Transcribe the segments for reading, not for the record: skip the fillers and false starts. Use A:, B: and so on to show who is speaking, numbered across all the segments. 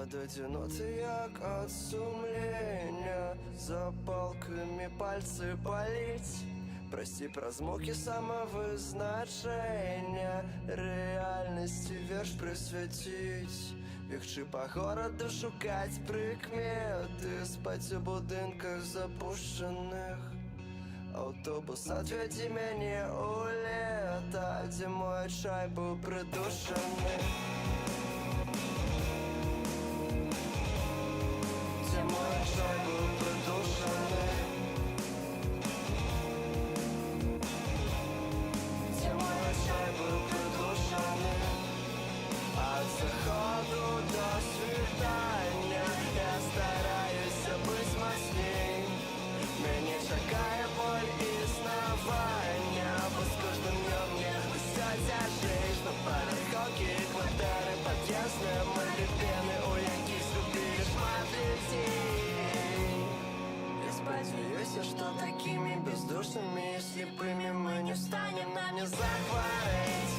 A: А дотянуться як от сумлення, запалками пальцы палить. Прости про звуки самовизначення, реальності вірш присвятить. Бігчи по городу шукать прикмети, спать у будинках запущених. Автобус, отведи меня у лета, где мой чай был придушенный. Где мой чай был придушенный. Где мой чай был придушенный. От заходу до свидания я стараюсь быть мощней. Меня чакає боль існування, бо з кожним днем мне все тяжей. Что парковки, квартири, під'їзди, мої пени, у яких згубили шмат людей. Я сподіваюся, что такими бездушными и слепыми мы не станем, нам не захвореть.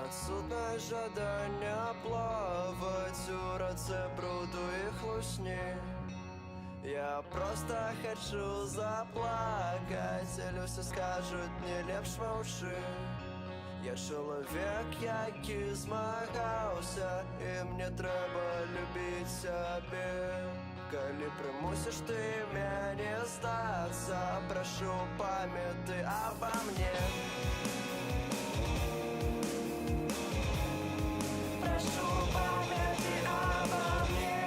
A: Отсутное жадание плавать у раце бруду и хлусни. Я просто хочу заплакать, а Люся скажут, не лепш мовчи. Я чоловік, який змагався, і мне треба любить себе. Коли примусиш ты меня сдаться, прошу памяти обо мне. Прошу памяти обо мне.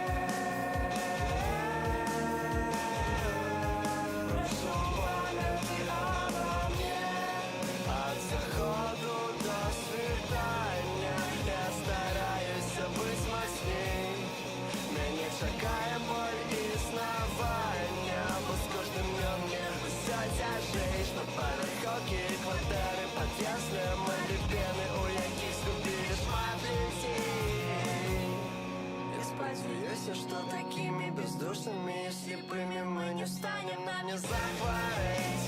A: Прошу памяти обо мне. От заходу до свидания я стараюсь быть мощней. Меня чакає боль існування, бо з кожним днем мне все тяжей. Що парковки, квартири, під'їзди, мої пени, у яких згубили шмат людей. Я сподіваюся, что такими бездушными и слепыми мы не станем, нам не захвореть.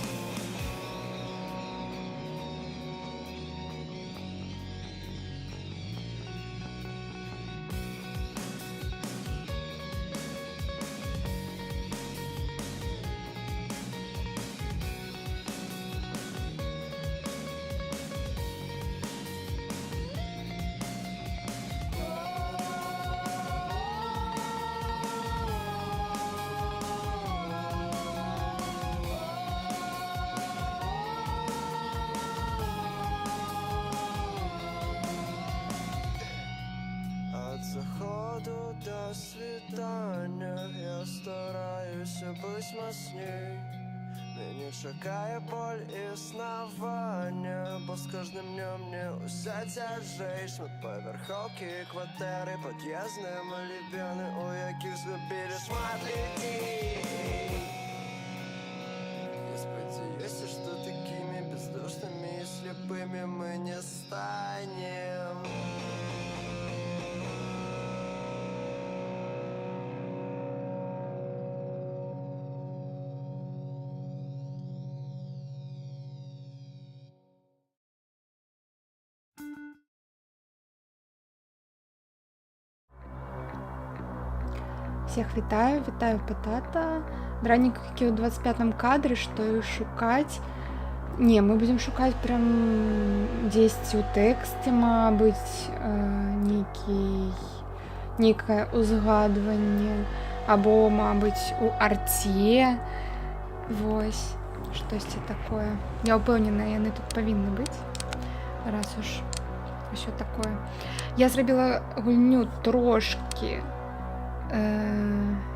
A: От заходу до свидания я стараюсь быть мощней. Меня чакає боль існування, бо з кожним днем мне усе тяжей. Шмат поверховки, квартири, під'їзди, мої пени, у яких згубили шмат людей. Я сподіваюся, что такими бездушными и слепыми мы не станем.
B: Всіх вітаю Потата. Драненькі у 25-му кадрі, що і шукати. Не, ми будемо шукати прям десь у тексті, мабуть, некое узгадування, або, мабуть, у арті. Ось, щось таке. Я впевнена, вони тут повинні бути, раз уж що таке. Я зробила гульню трошки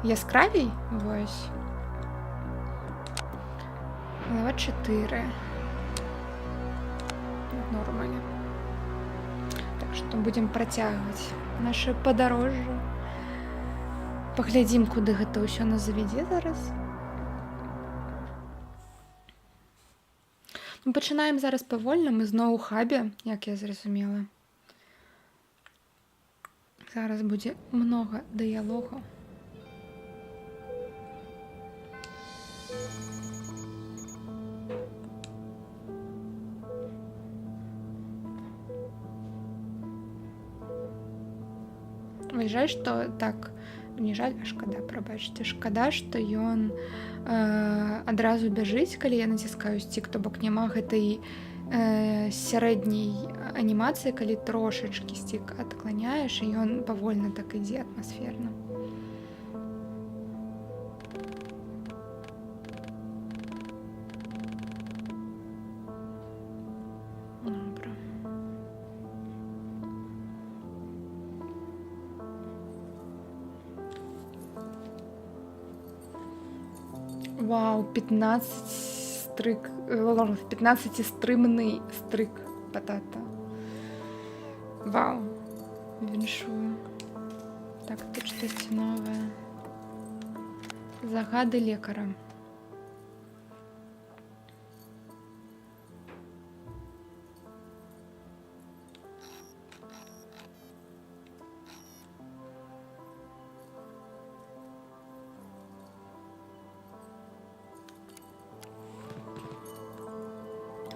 B: яскравій, ось. Глава 4. Нормально. Так что будем протягивать наше подорожжя. Поглядим, куди гэта ўсё нас заведзе зараз. Ну, пачынаем зараз павольна, мы зноў у хабе, як я зразумела. Зараз будзе много дыялогаў. Жаль, што так, не жаль, а шкада, прабачце, шкада, што ён адразу бяжыць, калі я націскаю сцік, то бок няма гэтай сярэдняй анімацыі, калі трошачкі сцік адкланяеш, і ён павольна так ідзе атмасферна. Добра. Вау, 15-стрымны стрык патата. Вау, віншую. Так, тут штосьці новае. Загады лекара.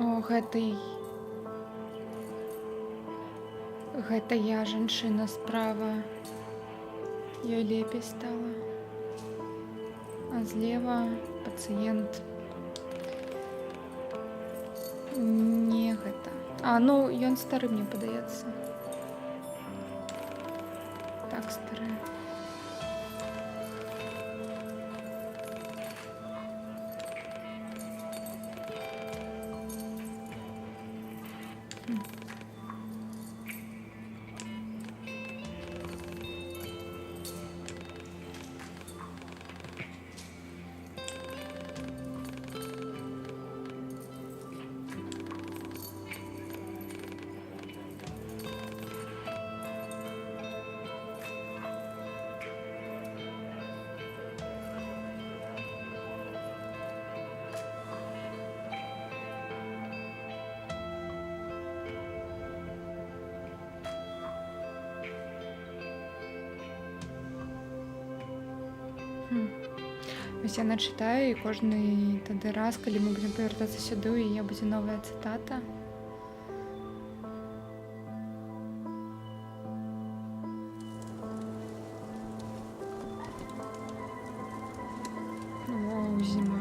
B: О, гэта я, жанчына справа. Ёй лепей стала. А злева пацыент. Не гэта. А, ну, ён стары, мне падаецца. Так, стары. Вось яна чытае, і кожны тады раз, калі мы будзем павяртацца сюды, і я будзе новая цытата. Вау, зіма.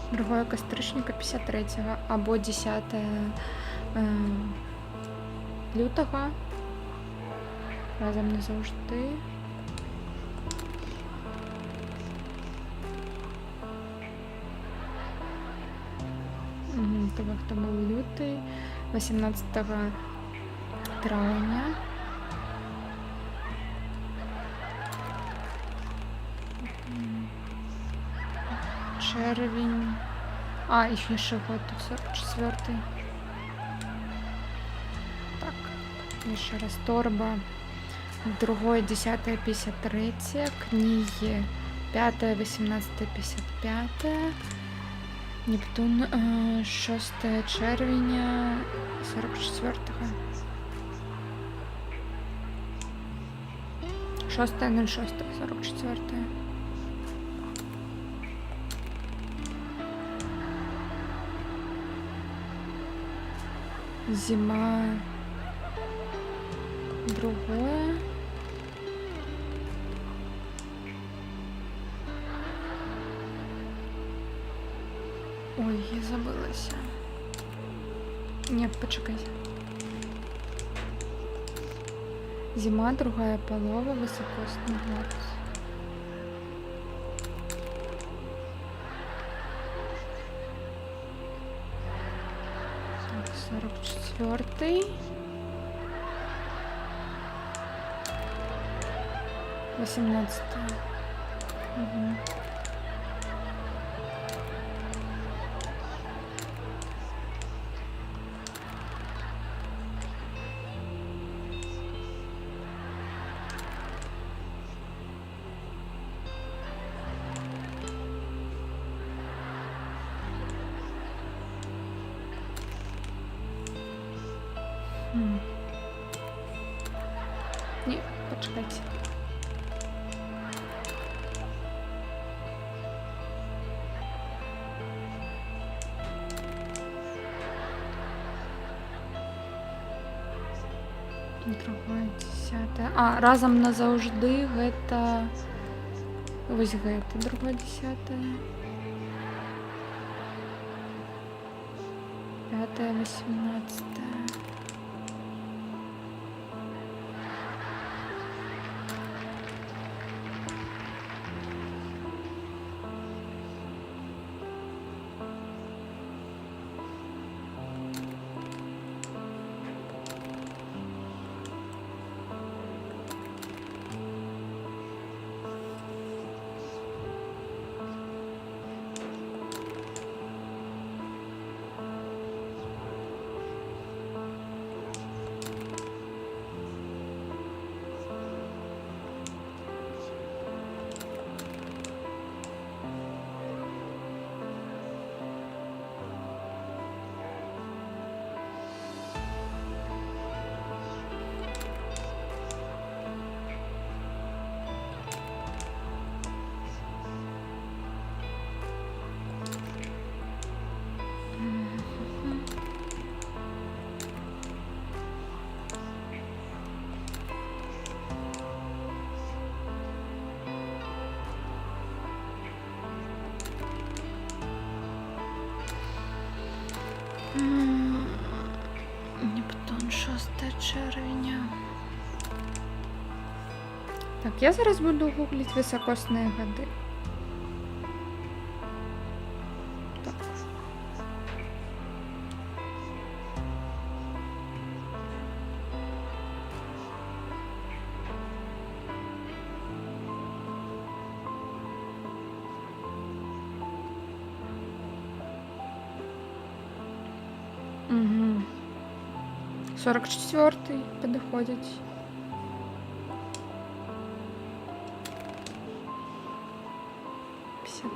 B: Другое кастрычніка 53-го або 10 лютага. Разам назаўжды. То бок то быў люты, 18 траўня. Чэрвень. А, іх яшчэ год тут 44-й. Так, яшчэ раз торба. Другое 10-53, кнігі 5-18-55, Нептун 6 чэрвеня 44-го. 6.06.44. Зима. Другое. Ой, я забылася. Нет, почекайте. Зима, другая полова, высокосный градус. 44. 18. Угу. Ні, почекайте. Другое, 10. А, разом назавжди гэта... Вось гэта, другое, 10. 5, 18. Нептун, 6 червня. Так, я зараз буду гуглить високосні годи. Так. Угу. 44-й підходить.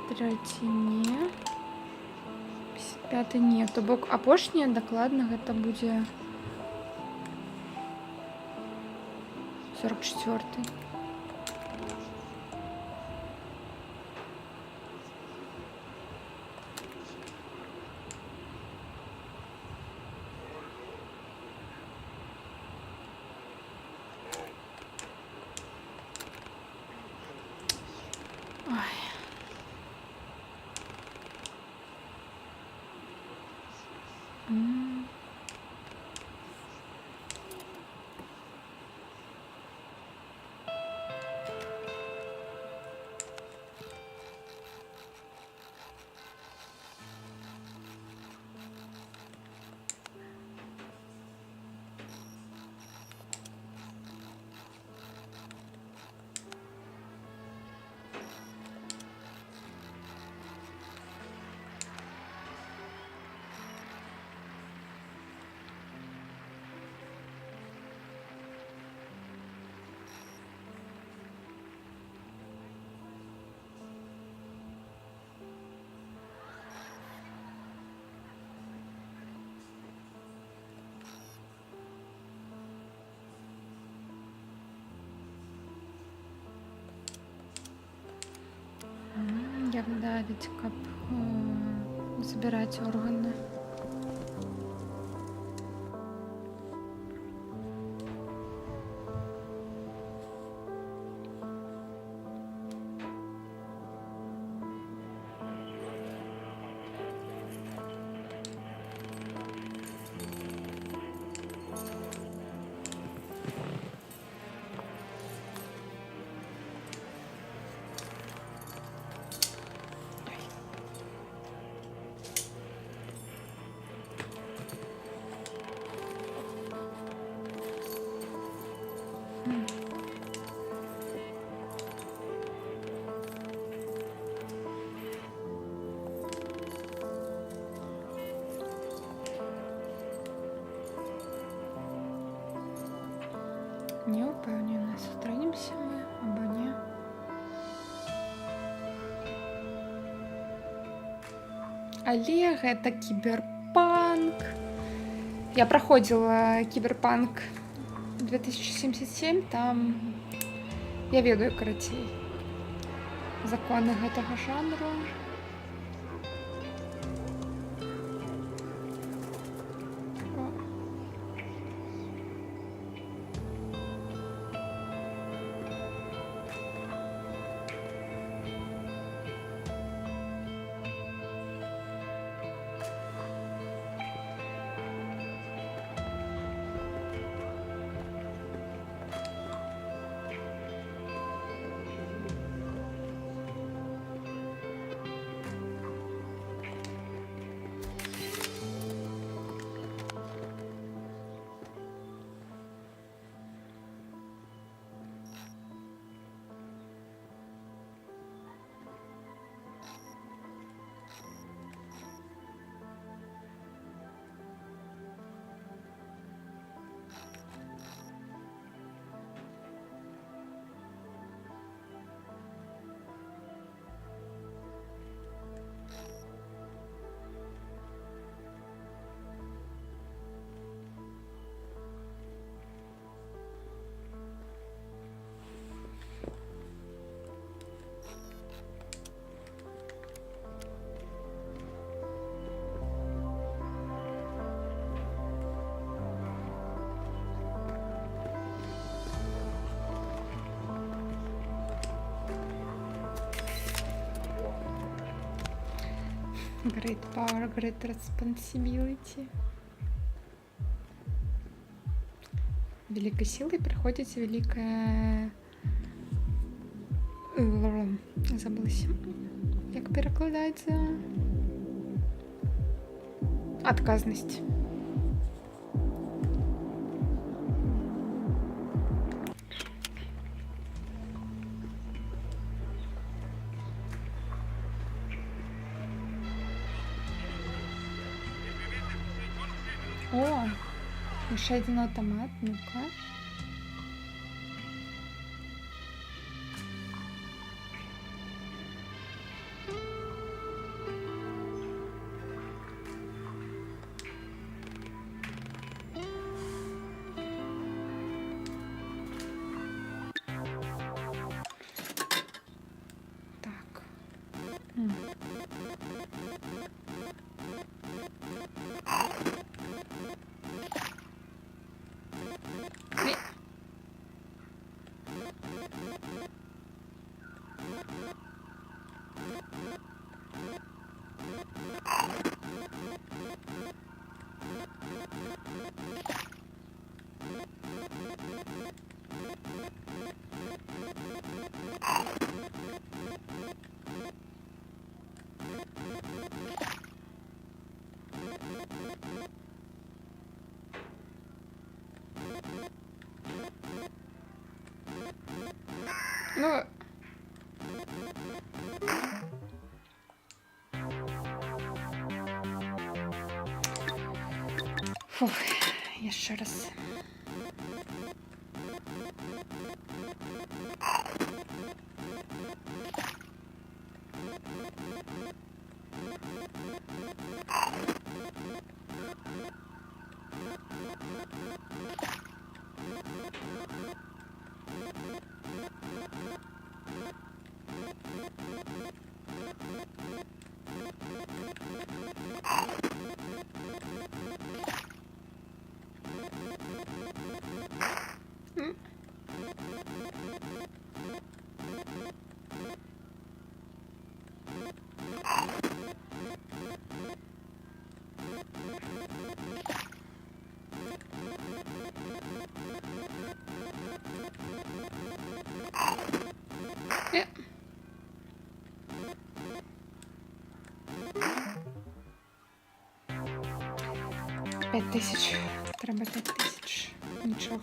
B: Третий не. 55 не. То бок апошняе дакладна гэта будзе 44-й. Як давить, каб забирать органы. Зустрінемося ми або ні. Олег, это Киберпанк. Я проходила Киберпанк 2077, там я ведаю, короче, законы гэтага жанру. Great power, great responsibility. Великой силой приходит великая... Забылася. Як перекладається? Отказність. О, еще один автомат, ну-ка. Так. Ну... Фух, еще раз. Yeah. 5000. Треба 5000. Нічого.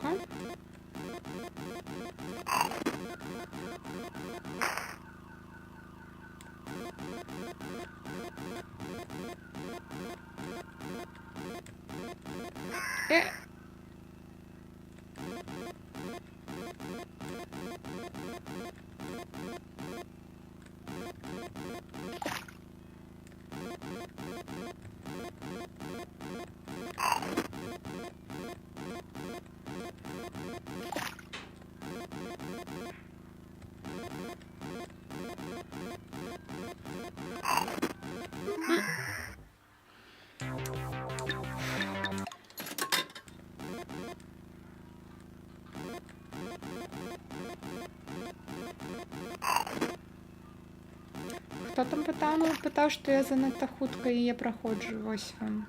B: Хто там питав? Ну, питав, що я занадто хутко її проходжу. Ось вам.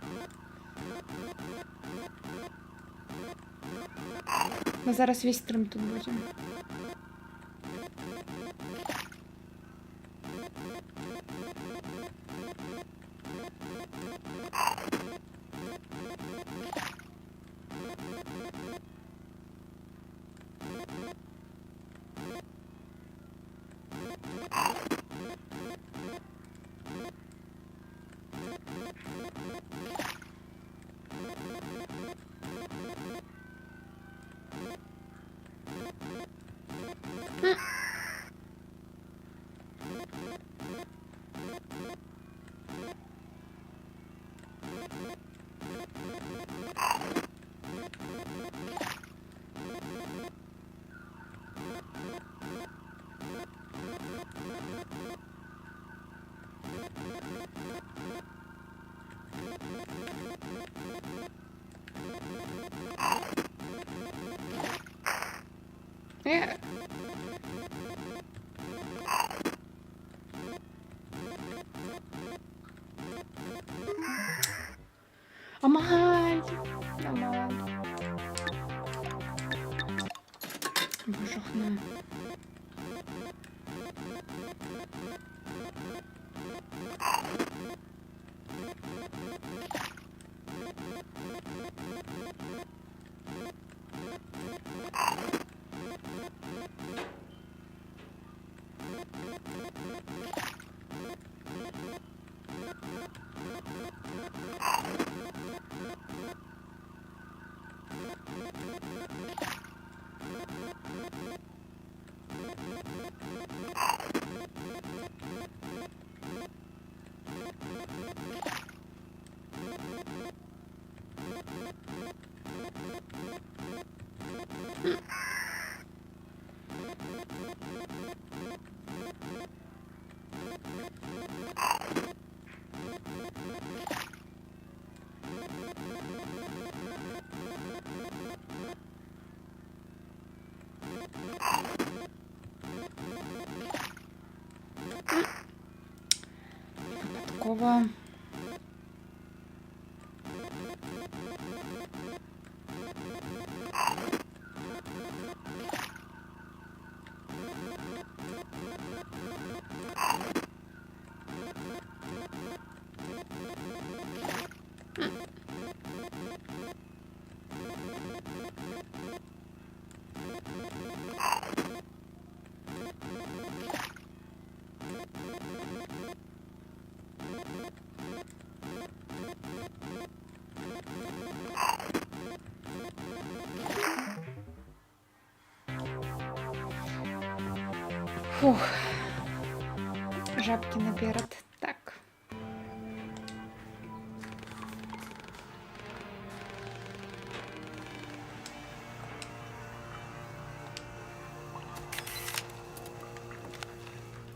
B: Ми зараз весь стрім тут будемо. Амаль! Амаль. Боже, хна. Випадково. Фух. Жабки наперед. Так.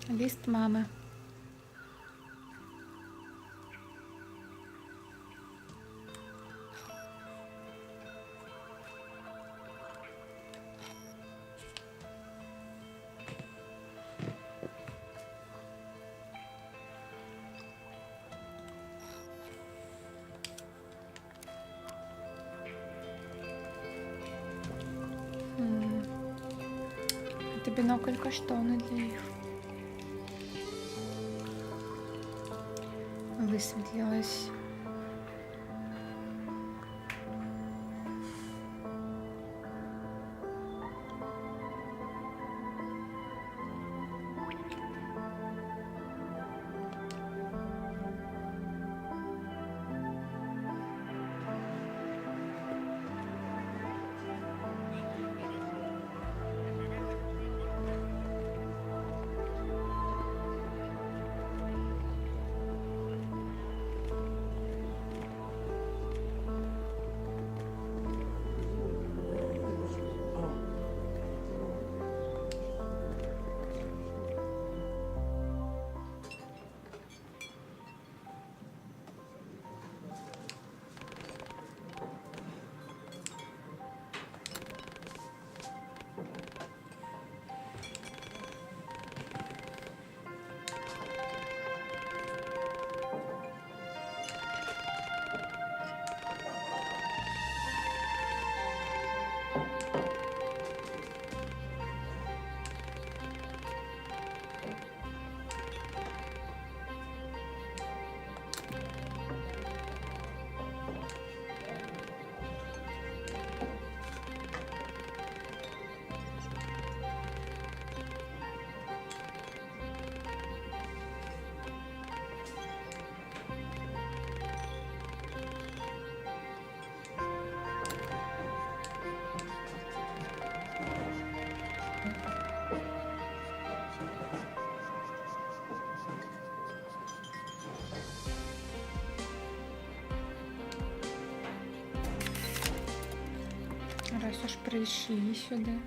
B: Лист мамы. Это бинокль каштаны для их. Высветлилась. раз уж прийшли сюди.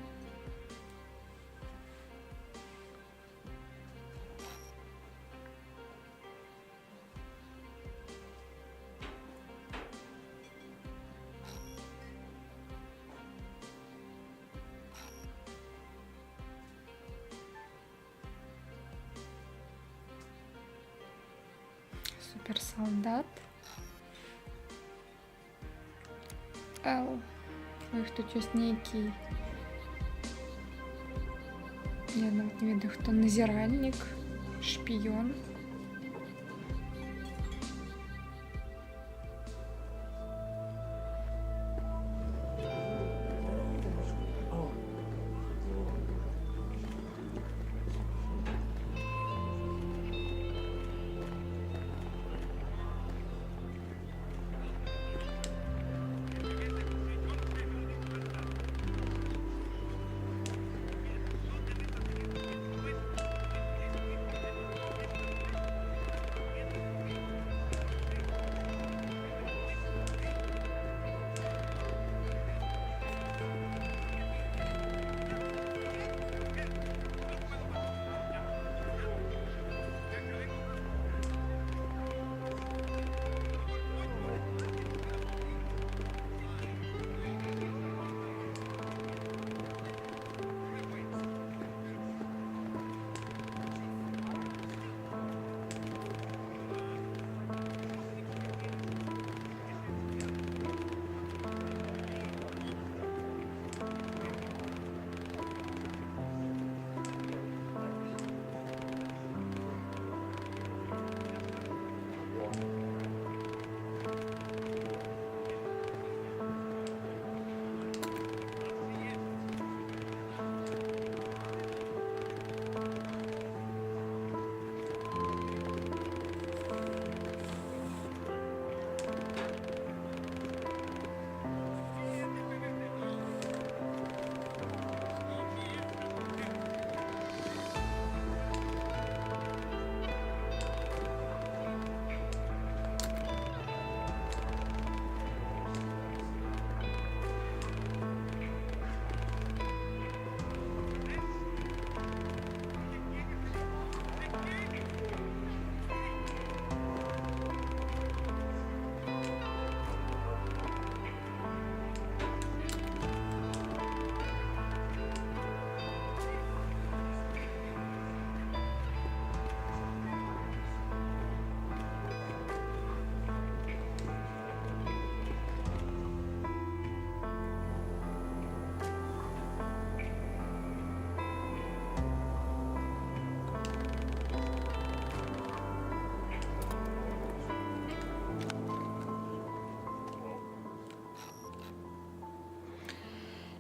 B: Суперсолдат. У їх тут ось некий, я навіть не веду, хто назиральник, шпіон.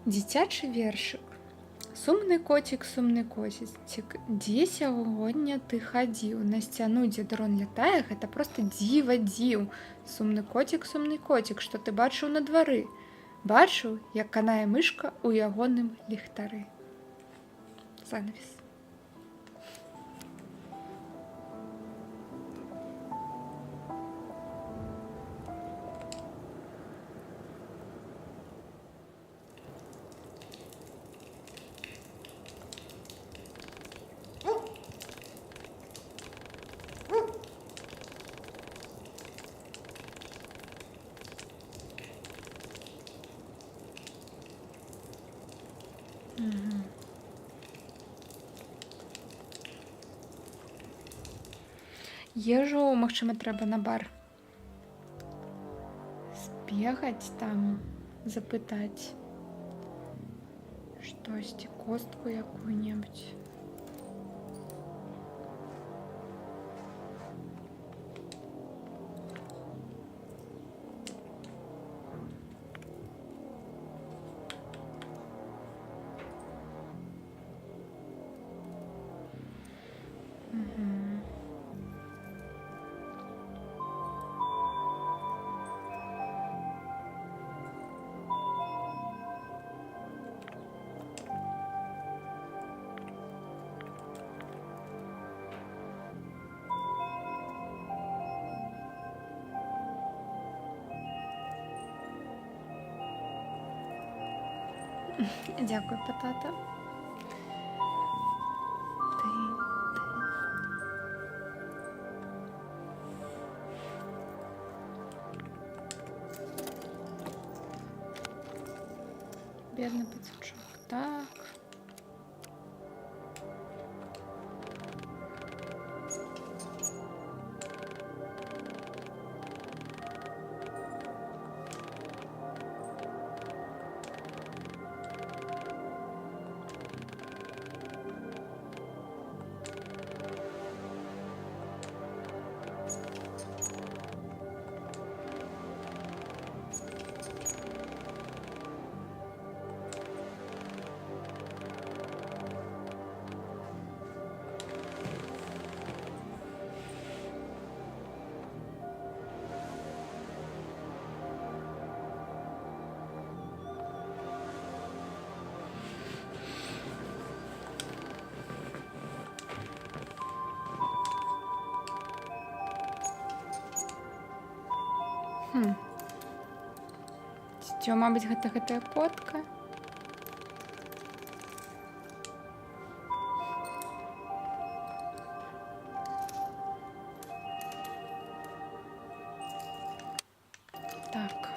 B: Дзіцячы вершык. Сумны котик, дзе сягоння ты хадзіў? На сцяну, дзе дрон лятае, гэта проста дзіва дзіў. Сумны котик, што ты бачыў на двары? Бачыў, як канае мышка ў ягоным ліхтары. Занавес. Ежу, магчыма, трэба на бар збегаць там, запытаць штосьці, костку якую-небудзь. Дякую, Патата. Бедный пацанчок. Так. Що, мабуть, гэта котка. Так.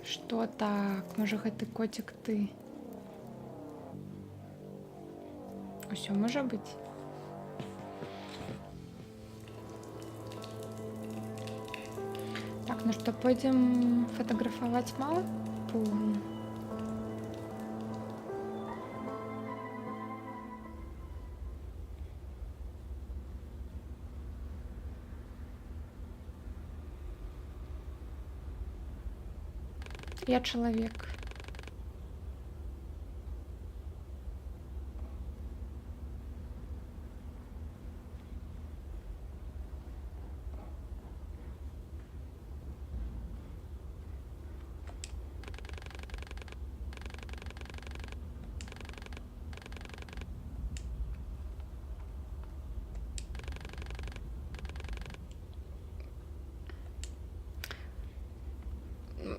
B: Что так? Може, гэты котик ты? Усё может быть. Так, ну что, пойдем фотографовать мапу. Я человек.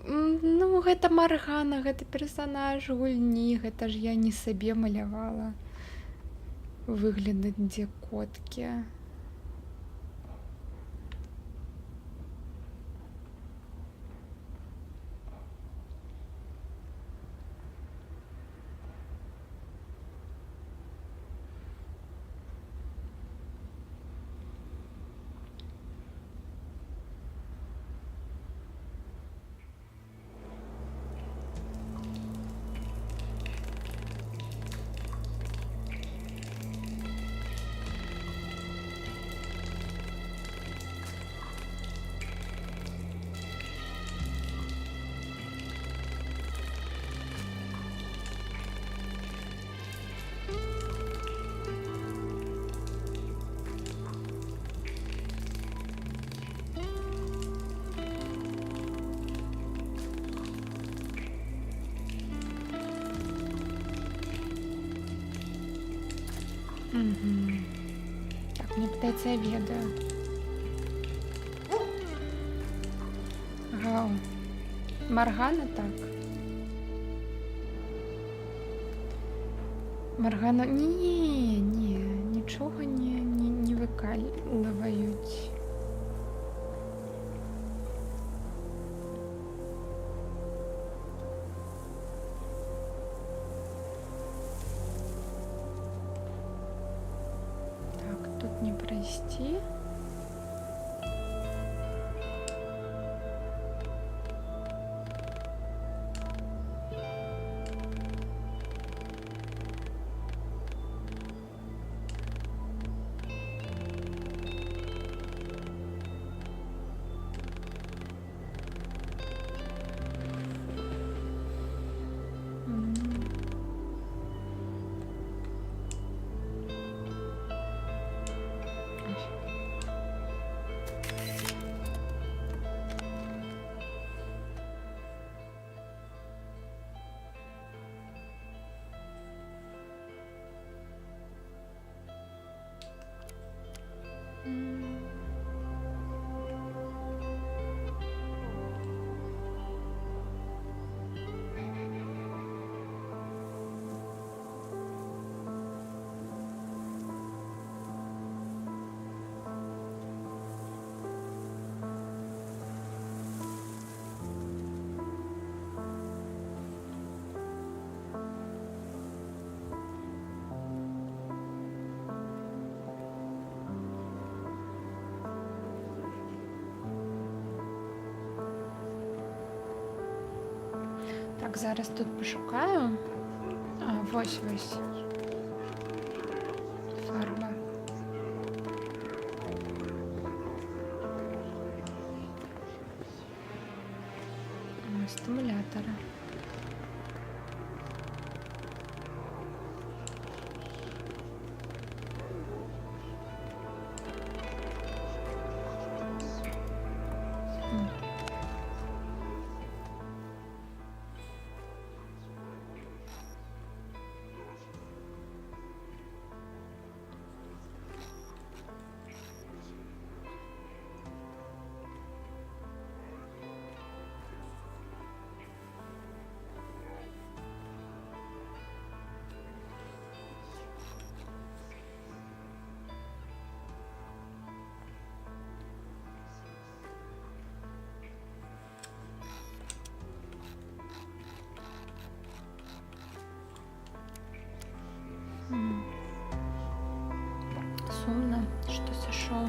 B: Ну, гэта Маргана, гэта персанаж гульні, гэта ж я не сабе малявала выгляды дзе коткі. Угу. Так, мне пытается я ведаю. Гау. Маргана так. Маргана... Ні, нічого не викалюють. Так, тут не пройти. Так, зараз тут пошукаю. А, ось. Фарба. Стимулятори. Сумно, что сошел.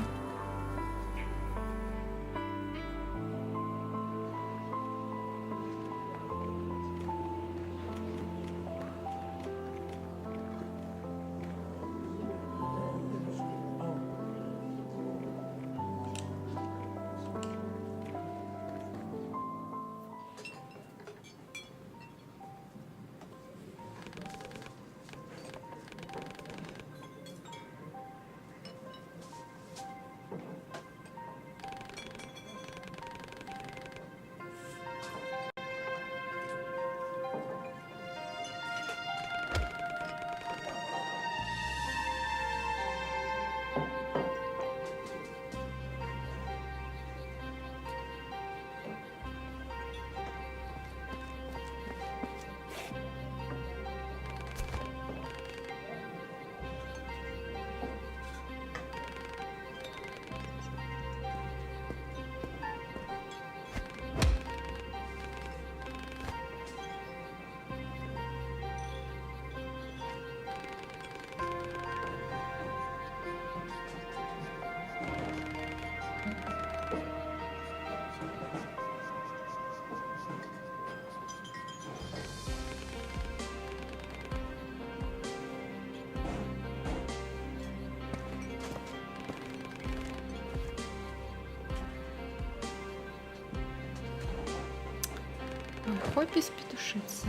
B: Хобби спетушиться.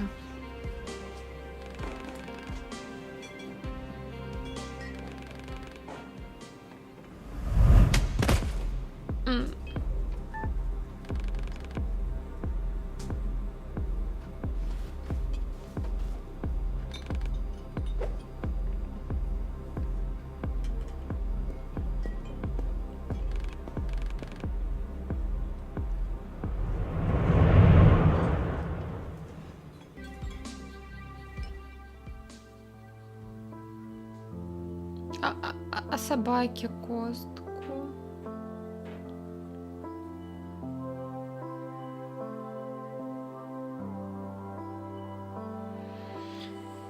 B: А собаке костку?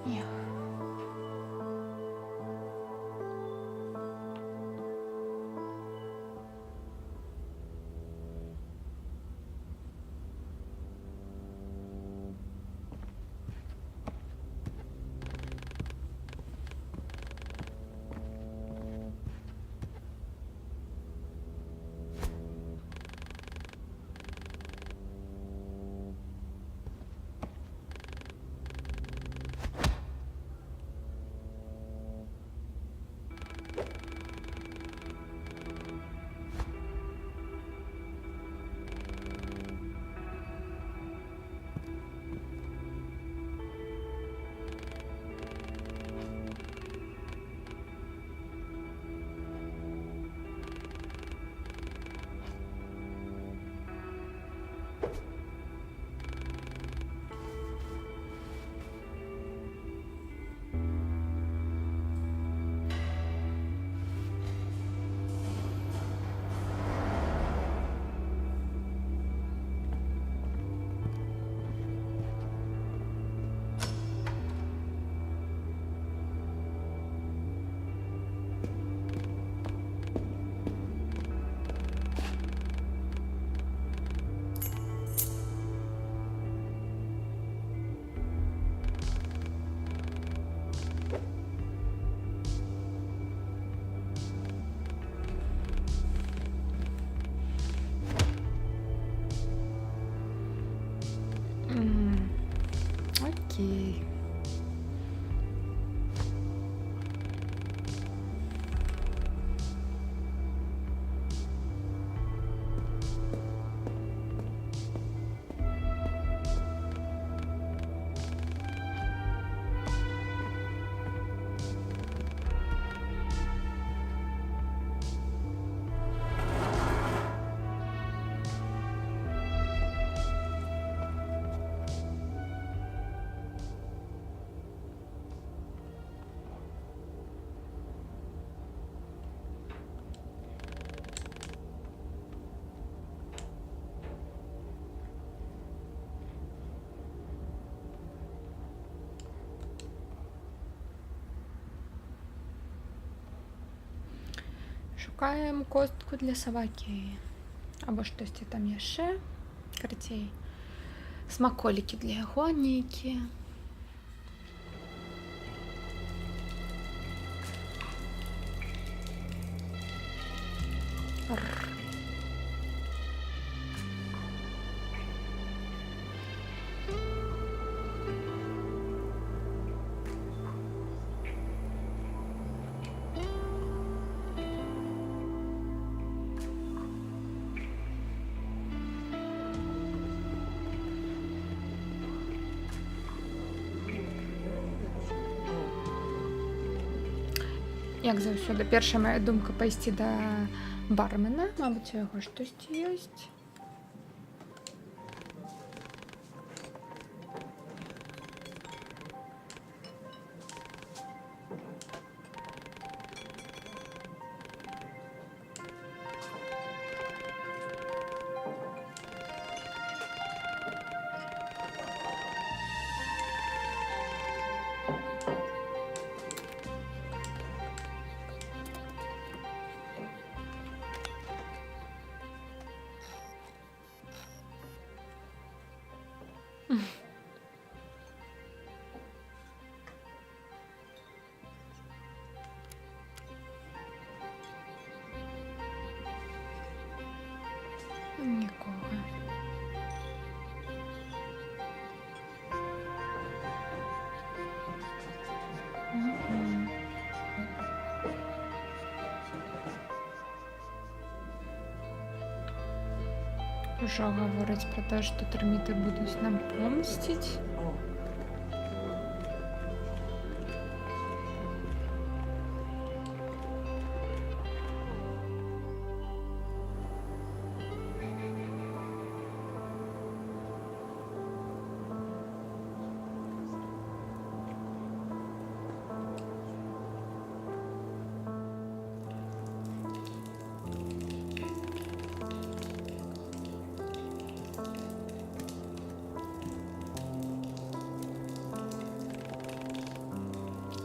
B: Ні. собаки. Шукаємо костку для собаки. Або щось там є ще. Короче, смаколики для ягоніки. Як завжди, перша моя думка пайсці до бармена. Мабуть, у яго штосьці ёсць. Нікого. Мгм. Уже говорить про те, що терміти будуть нам помстить.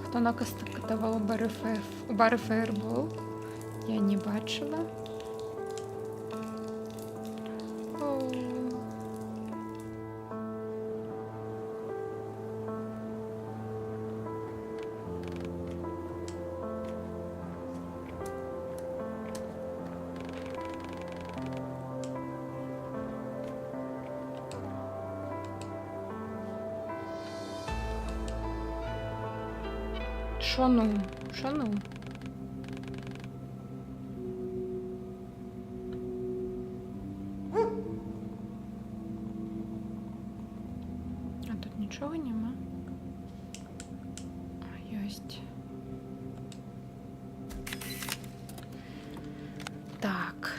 B: Хто накастував у бари Фейербол? Я не бачила. Оу. Шо ну? Шо ну? А тут нічого нема? А, єсть. Так.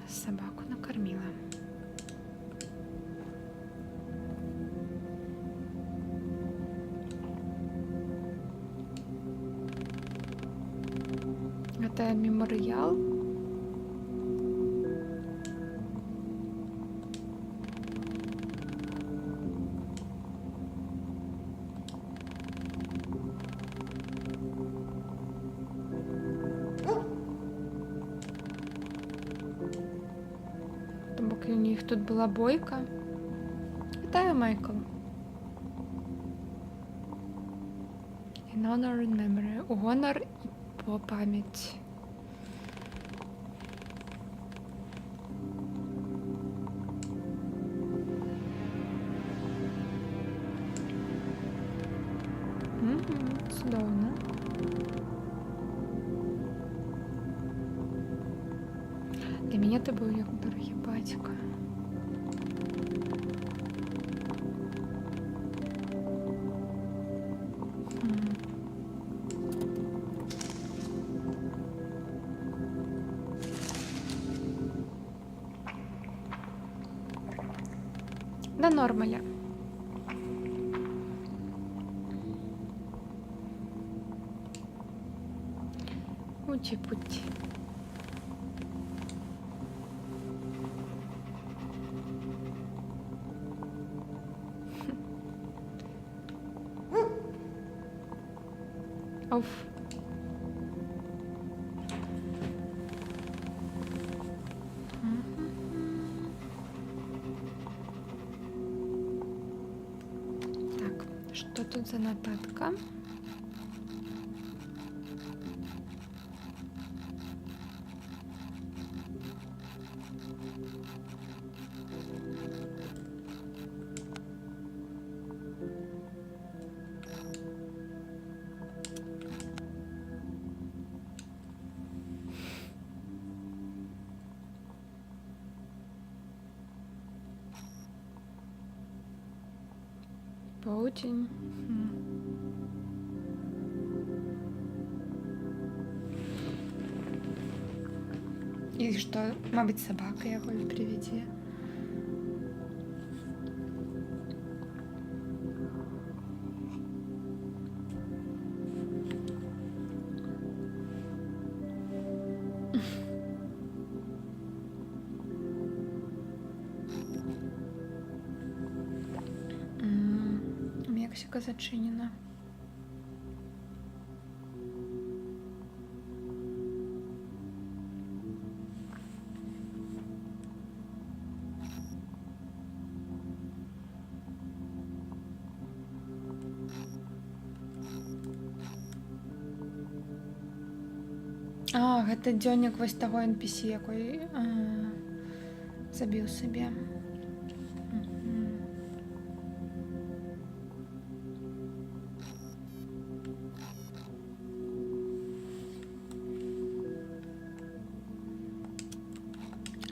B: Собаку накормила. Это мемориал. Поки у них тут була бойка. Вітаю, Майкл. In honor and memory. У гонор і по пам'ять. Цудоўна. Для мяне ты быў як дарагі бацька. Да нормаля. Уті-путі. Оф. Так, что тут за нотатка? Полдень. І што, мабыць, сабака яго прывядзе. Мексика зачинена. А, гэта дзённік вось таго NPC, якой забіў сабе.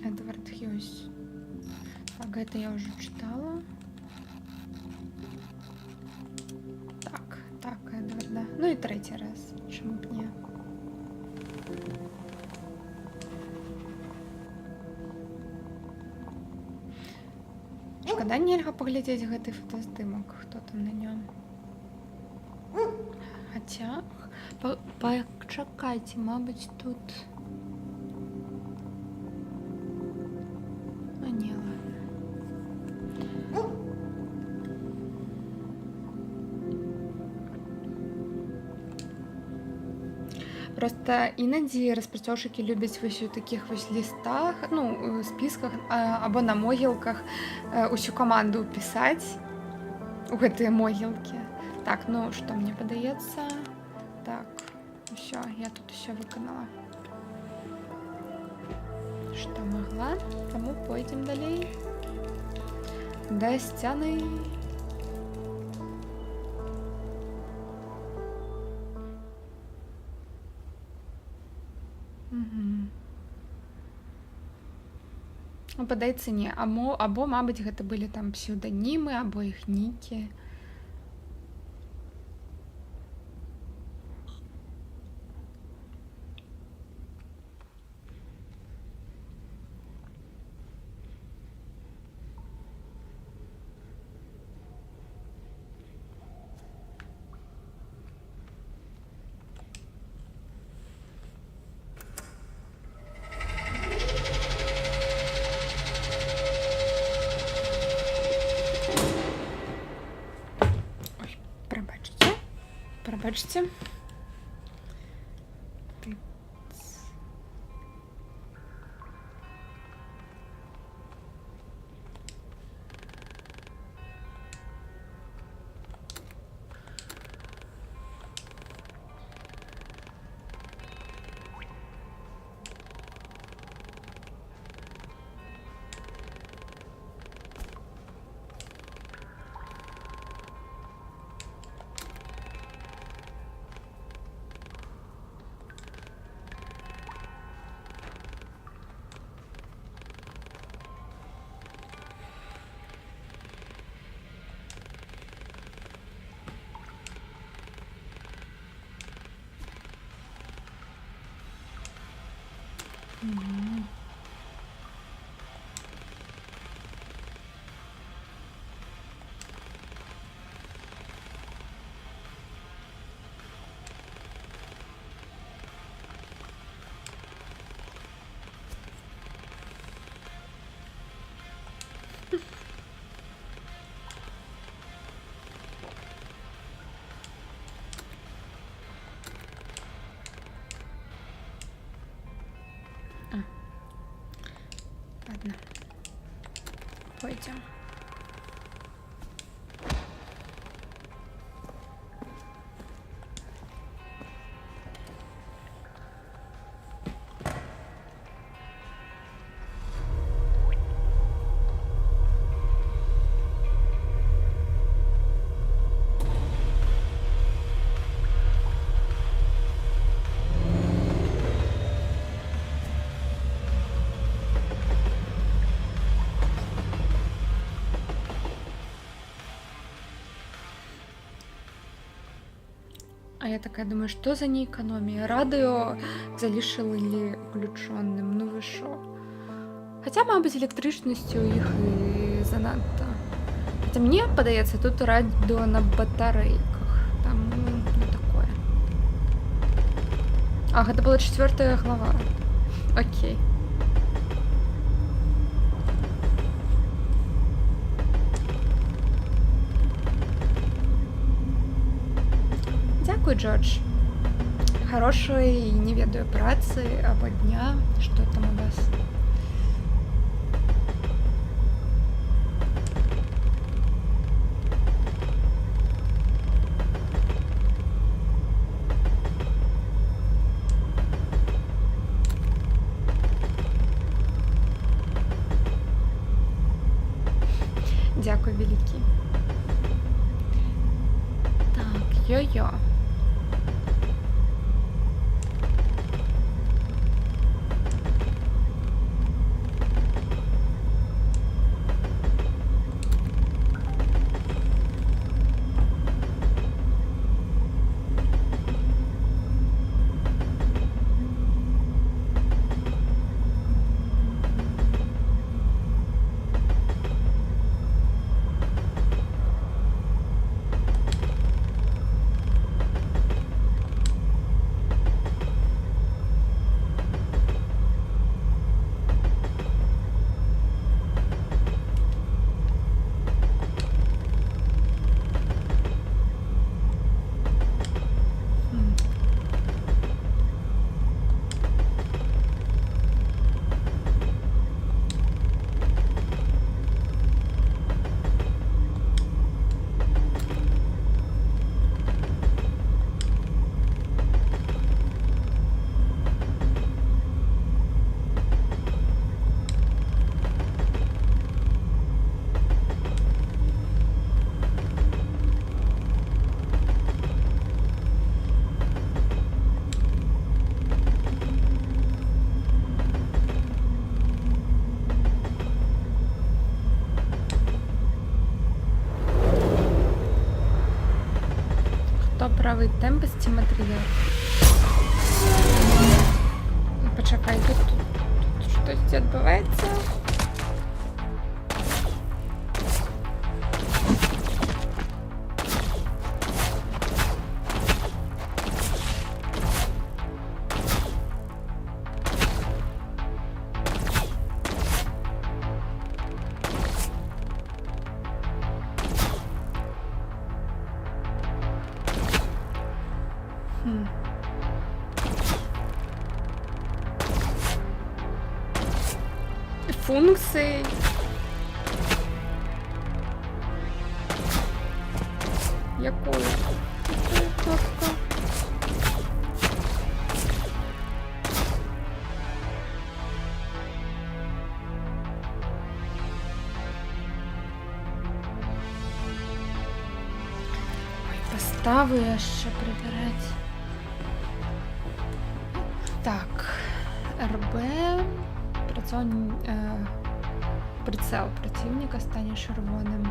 B: Эдвард Хьюз. Так, это я уже читала. Так, Эдвард, да. Ну и третий раз. Чему б не. Шкада, нельга паглядзець гэты фотаздымак, хто там на нём. Хаця, пачакайце, мабыць, тут... А, не, ладно. Просто іноді распрацоўшчыкі любяць вось у такіх вось лістах, ну, спісках або на могілках усю каманду пісаць у гэтыя могілкі. Так, ну, што мне падаецца? Так, усё, я тут усё выканала. Што магла? Таму пойдзем далей. Да сцяны. Падаецца, не, або, мабыць, гэта былі там псеўданімы, або іх нікі. Прабачце. Мгм. Ладно. Пойдем. А я такая думаю, что за неэкономия? Радіо залишили включеним. Ну ви що? Хоча, мабуть, електричністю їх і занадто. Хоча мені подається, тут радіо на батарейках. Там, ну, не такое. Ах, это была 4 глава. Окей. Дякую, Джордж. Хорошої, не ведаю, праці або дня. Що там у вас? Дякую, великий. Так, йо-йо. Правий темпості матеріал. Почекай, тут щось відбувається. Функції. Якою? Кнопка. Ой, постави я ще прибирати. Так, РБ. Прицел противника стане червоним.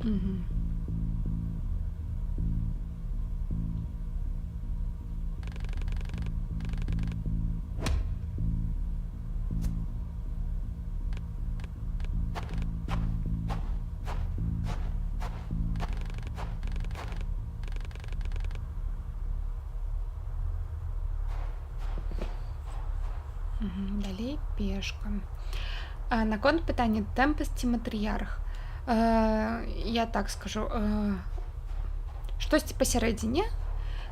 B: Мгм. Далей пешка. Наконт пытання тэмпест ці матрыярх. Я так скажу, штосьці пасярэдзіне,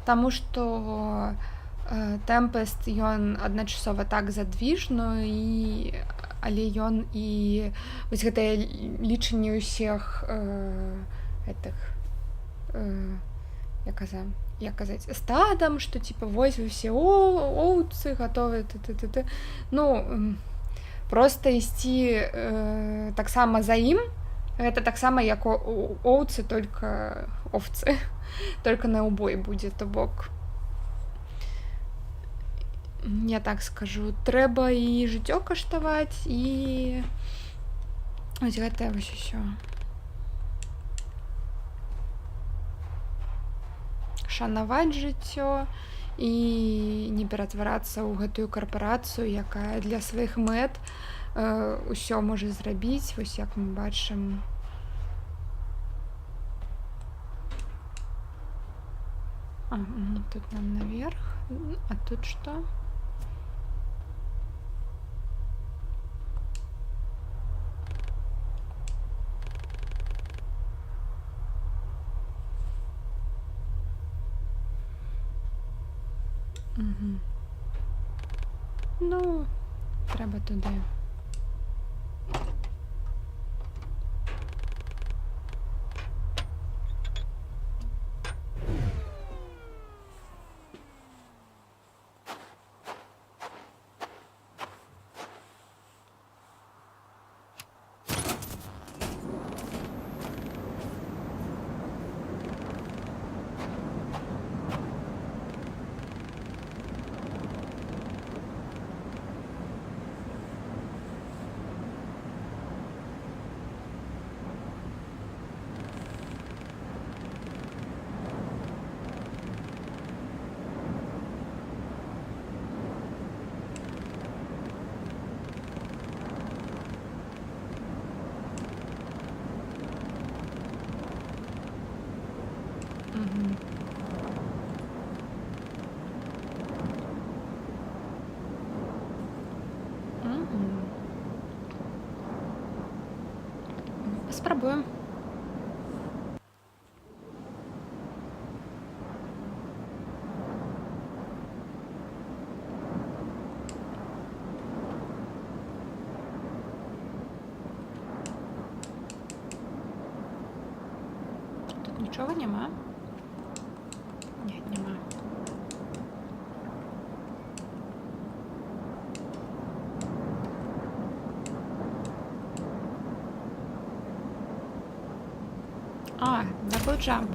B: таму што тэмпест ён адначасова так задвіжны, але ён і вось гэтае лічанне ўсіх гэтых як казаць стадам, што типа вось вы все оўцы гатовы ты. Ну просто ісці таксама за ім, гэта таксама як оўцы, только овцы, только на ўбой будзе, то бок я так скажу, трэба і жыццё каштаваць, і вось гэтае вось усё. Шанаваць жыццё і не ператварацца ў гэтую карпарацыю, якая для сваіх мэт усё можа зрабіць, вось як мы бачым. Тут нам наверх, а тут што? Ну, треба туди. Спробуем. Тут нічого нема? Ні, нема. Double jump.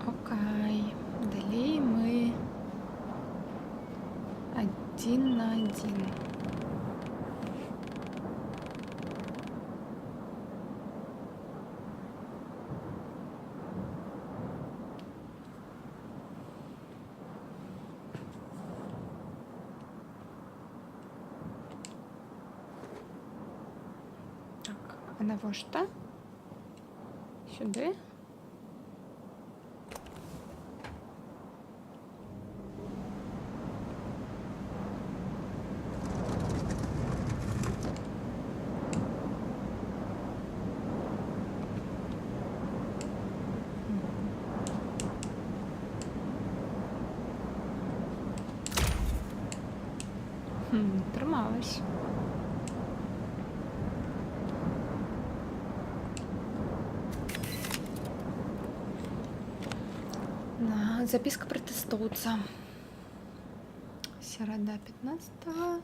B: Окей. Далее мы 1 на 1. Так, а навошта? Сюди? Трималась. Записка протестуется. Середа 15-го.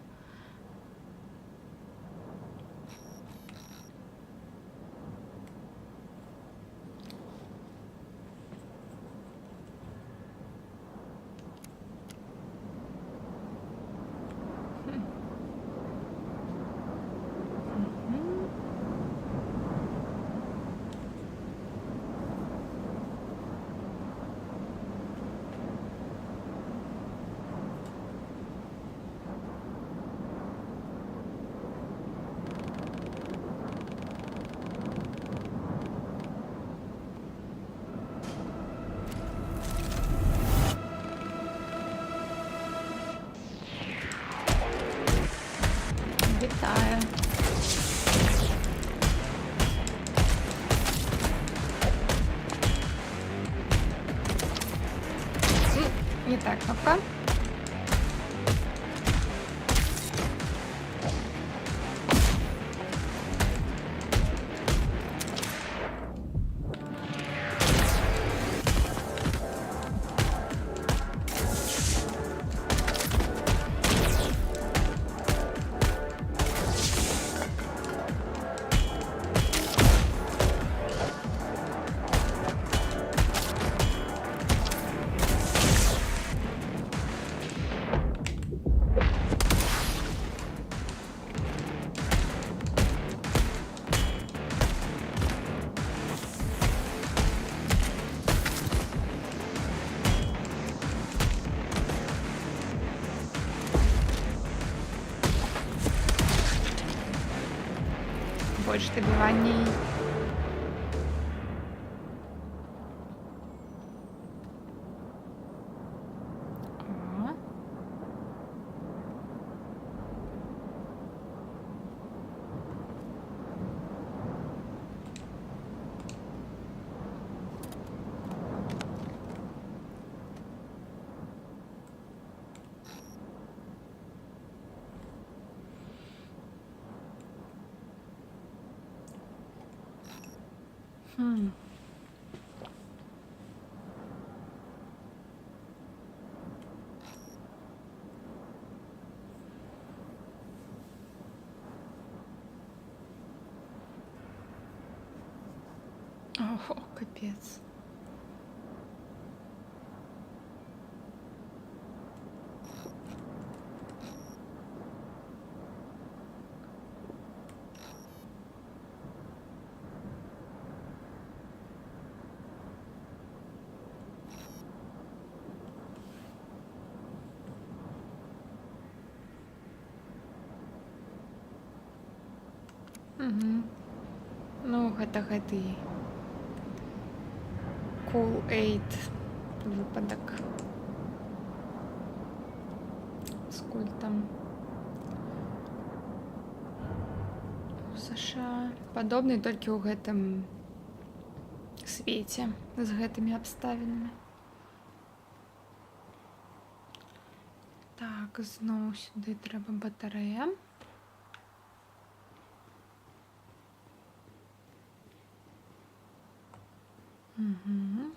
B: Вітаю. Не так, кнопка. Больше добиваний. О. Хм. Ого, капец. Угу. Ну, гэта гэты Cool Aid выпадак з культам у США. Падобны толькі ў гэтым свеце з гэтымі абставінамі. Так, зноў сюды трэба батарэя. Угу.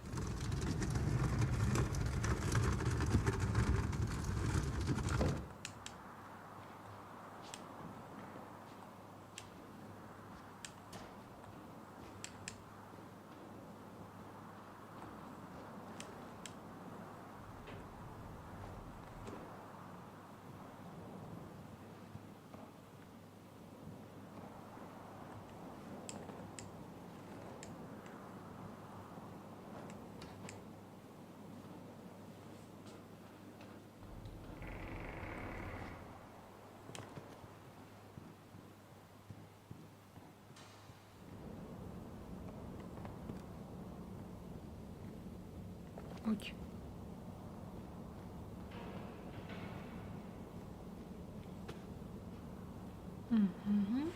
B: Ой. Угу.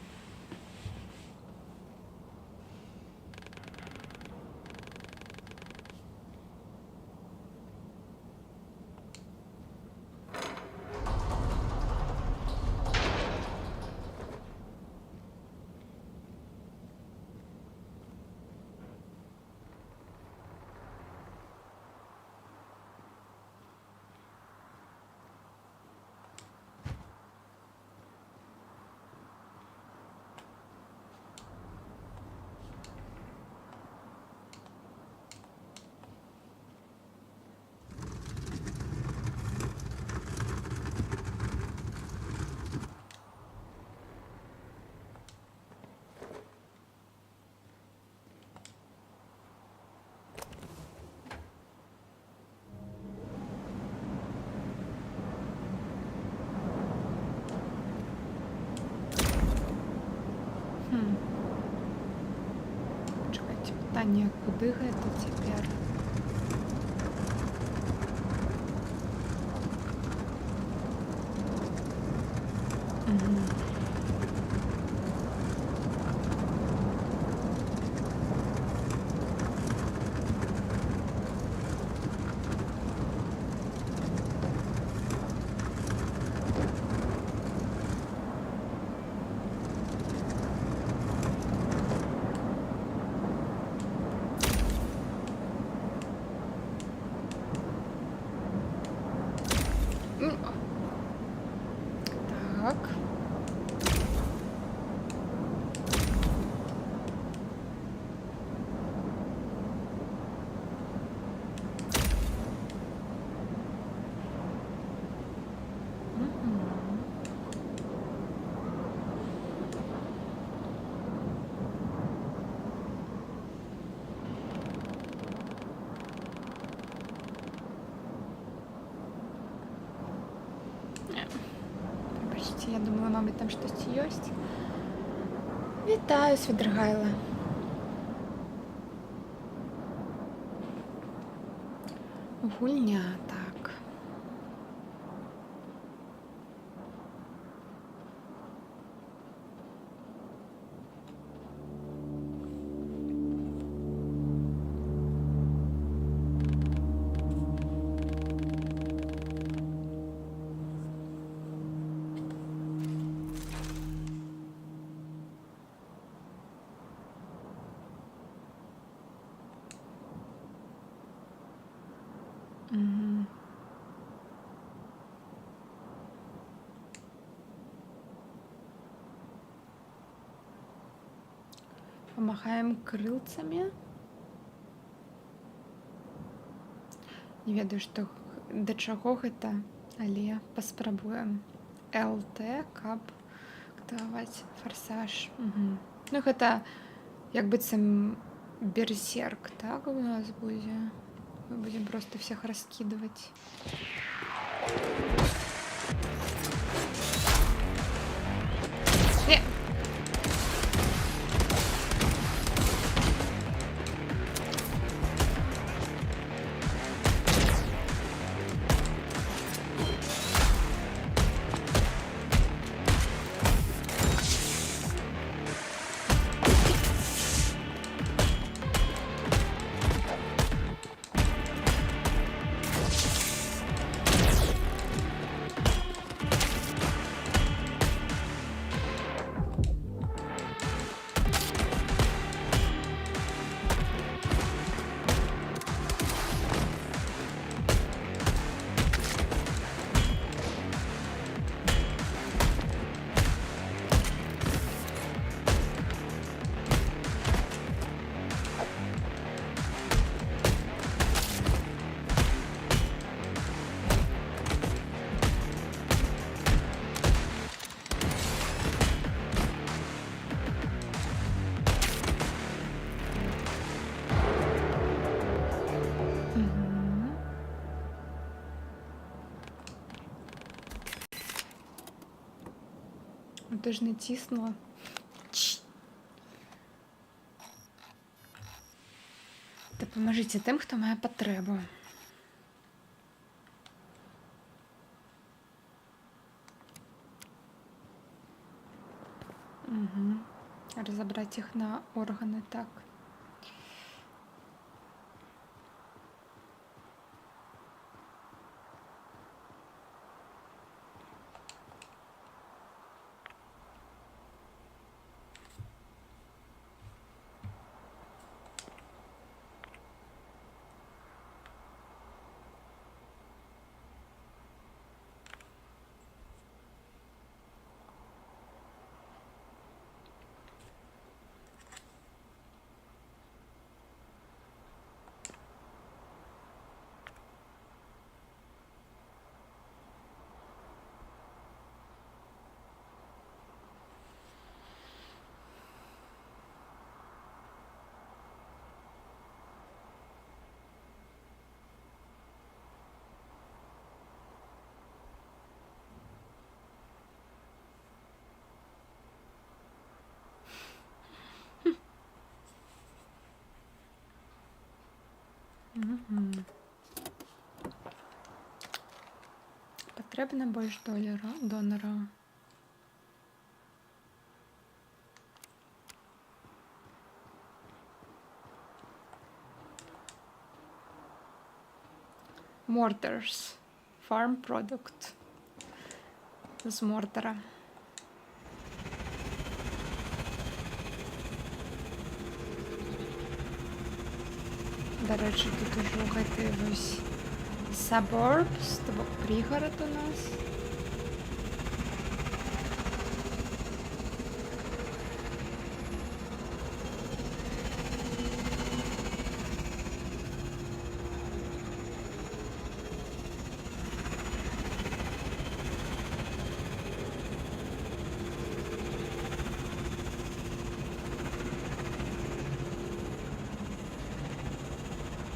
B: А не, куды гэта цяпер? Мгм. М, Так. Мгм. Не, Вибачте, я думала, мабуть, там щось ёсць. Вітаю, Свідргайла. Гульня, так. Мгм. Помахаем крылцамі. Не ведаю, што да чаго гэта, але паспрабуем. ЛТ, каб актываваць фарсаж. Мгм. Ну гэта як быццам берсерк, так у нас будзе. Мы будем просто всех раскидывать. Не. Мгм. Ну, ти ж не тіснула. Допоможіть тим, хто має потребу. Угу. Разобрать их на органы, так. потрібно більше донора. Mortars. Farm product. З мортара. До речі, тут уже укатилось suburbs, тобто пригород у нас.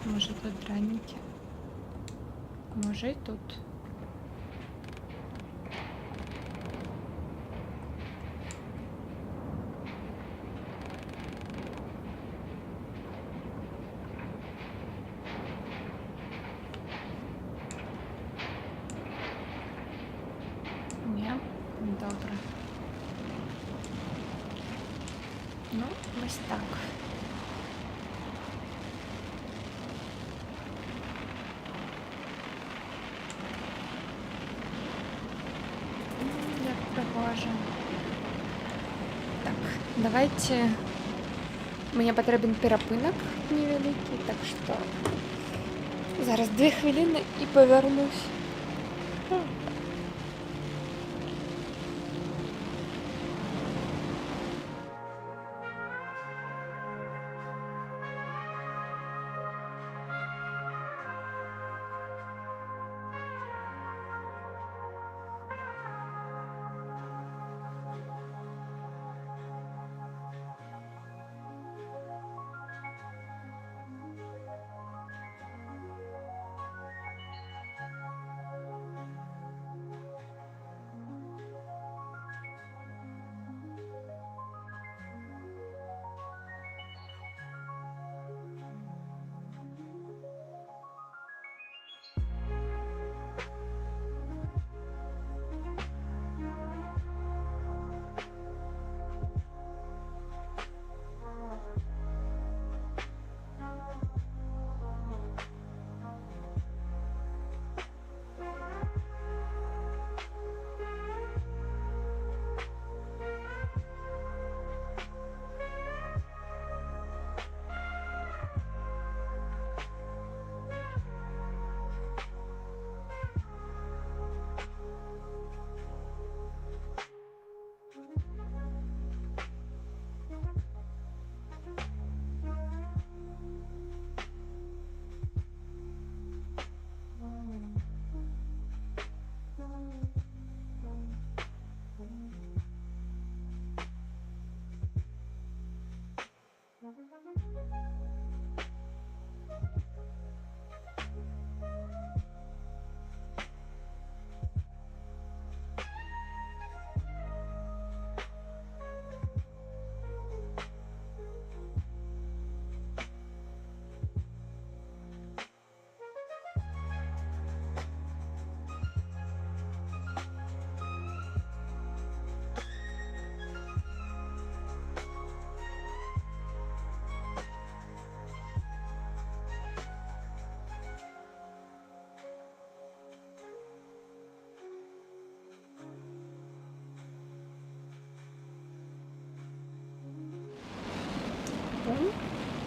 B: Може тут дранники? Може і тут. Ні, добре. Ну, ось так. Боже. Так, давайте. Мені потрібен перепинок невеликий, так що зараз 2 хвилини і повернусь.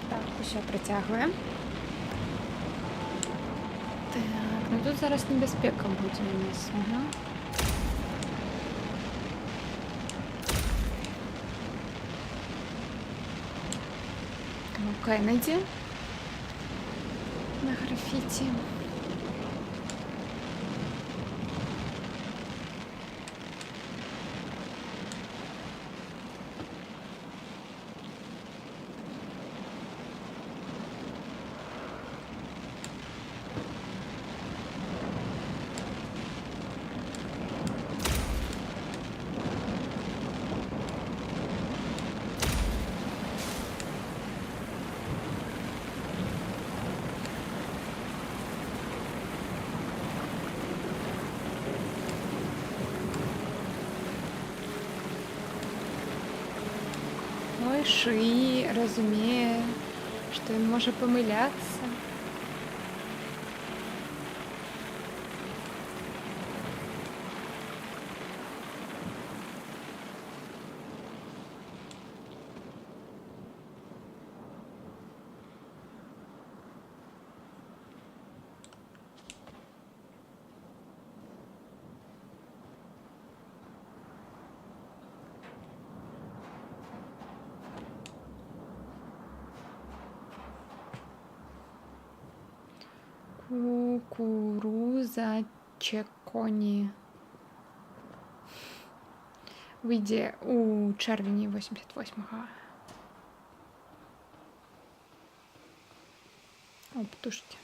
B: Так, ще притягуємо. Так, ну тут зараз небезпека буде у нас. Ага. Кеннеді на графіті. миш і розуміє, що він може помилятися. Кукуруза Чеконі. Вийде у червні 88-го. О, птушки.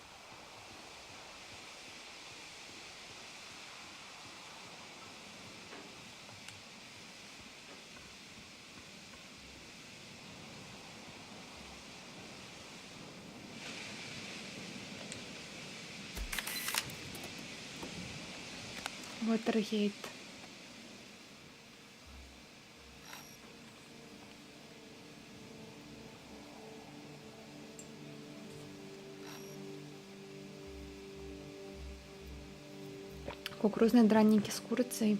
B: Вотергейт. Кукурузные драники с курицей.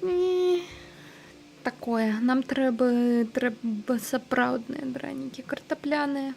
B: Ні. Такое. Нам треба сапраўдныя дранікі, картапляныя.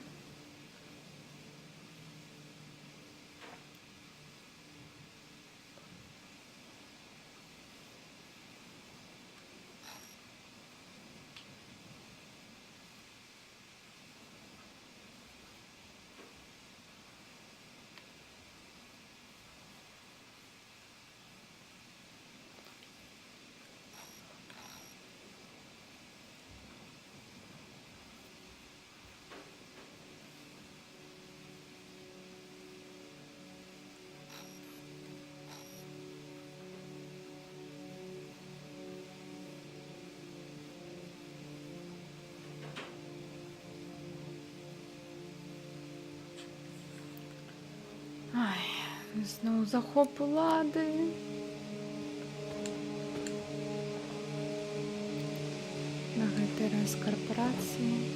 B: Ай, знову захоп влади. На гэты раз корпорації.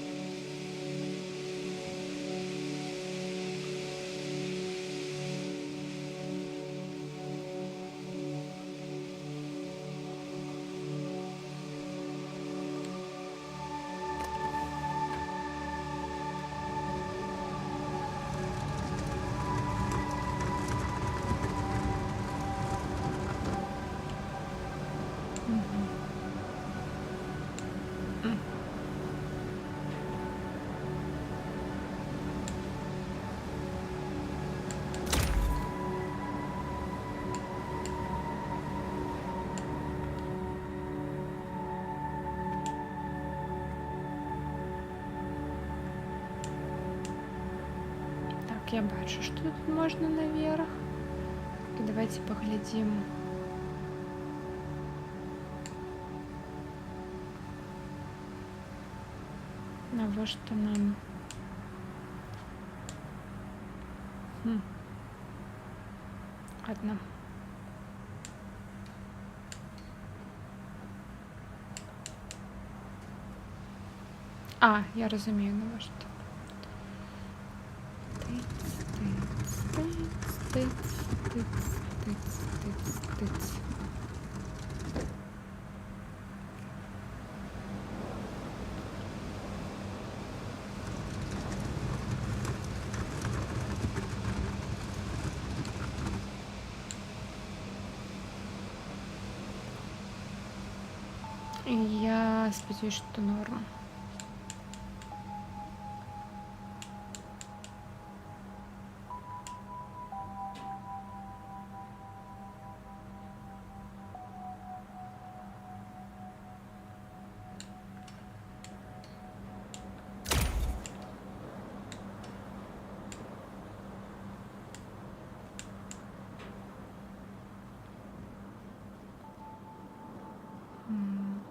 B: Так, я бачу, что тут можно наверх. И давайте поглядим. На во что нам. Ладно. А, я розумію, на во що. Тиць. Я сподіваюся, що норм.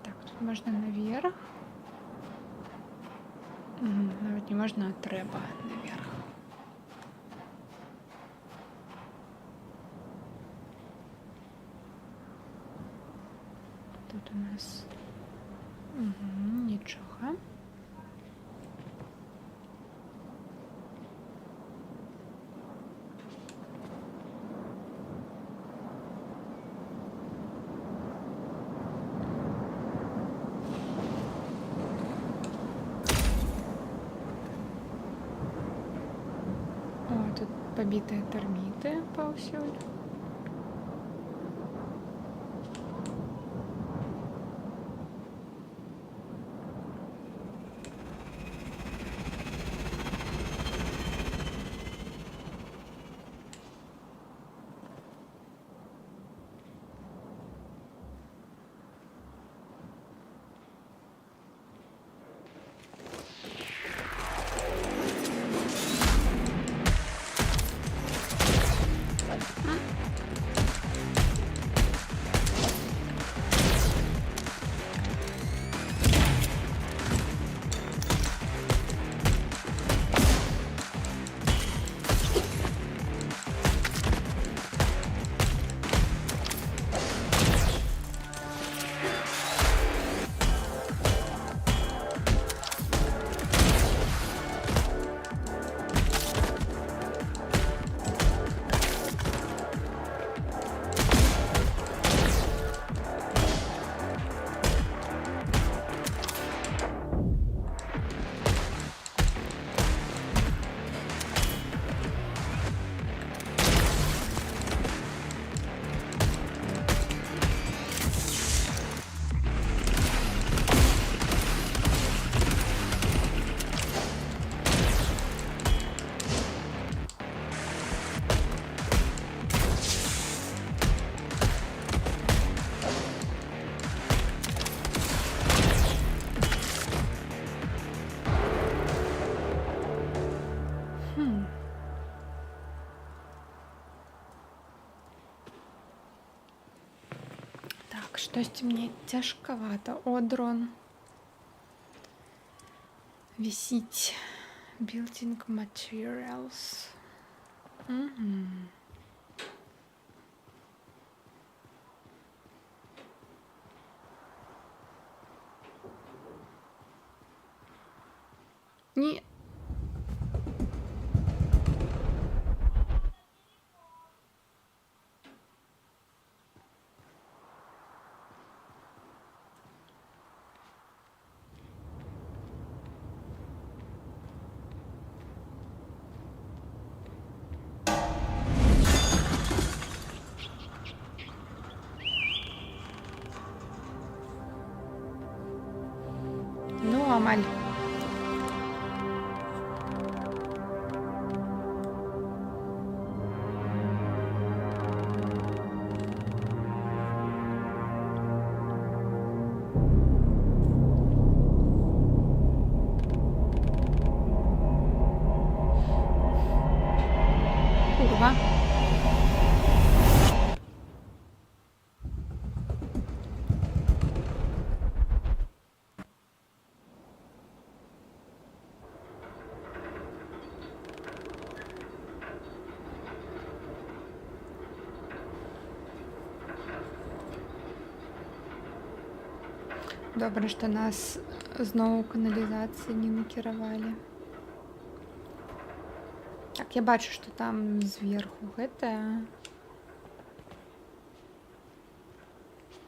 B: Так, тут можна наверх. Навіть не можна, а треба наверх. Тут у нас нічого. О, тут побитые термиты повсюду. Так, щось мені тяжковато. О, дрон. Висить. Building materials. Угу. Ні. Ну, Амаль. Курва. Добре, що нас знову каналізації не накерували. Так, я бачу, що там зверху гэта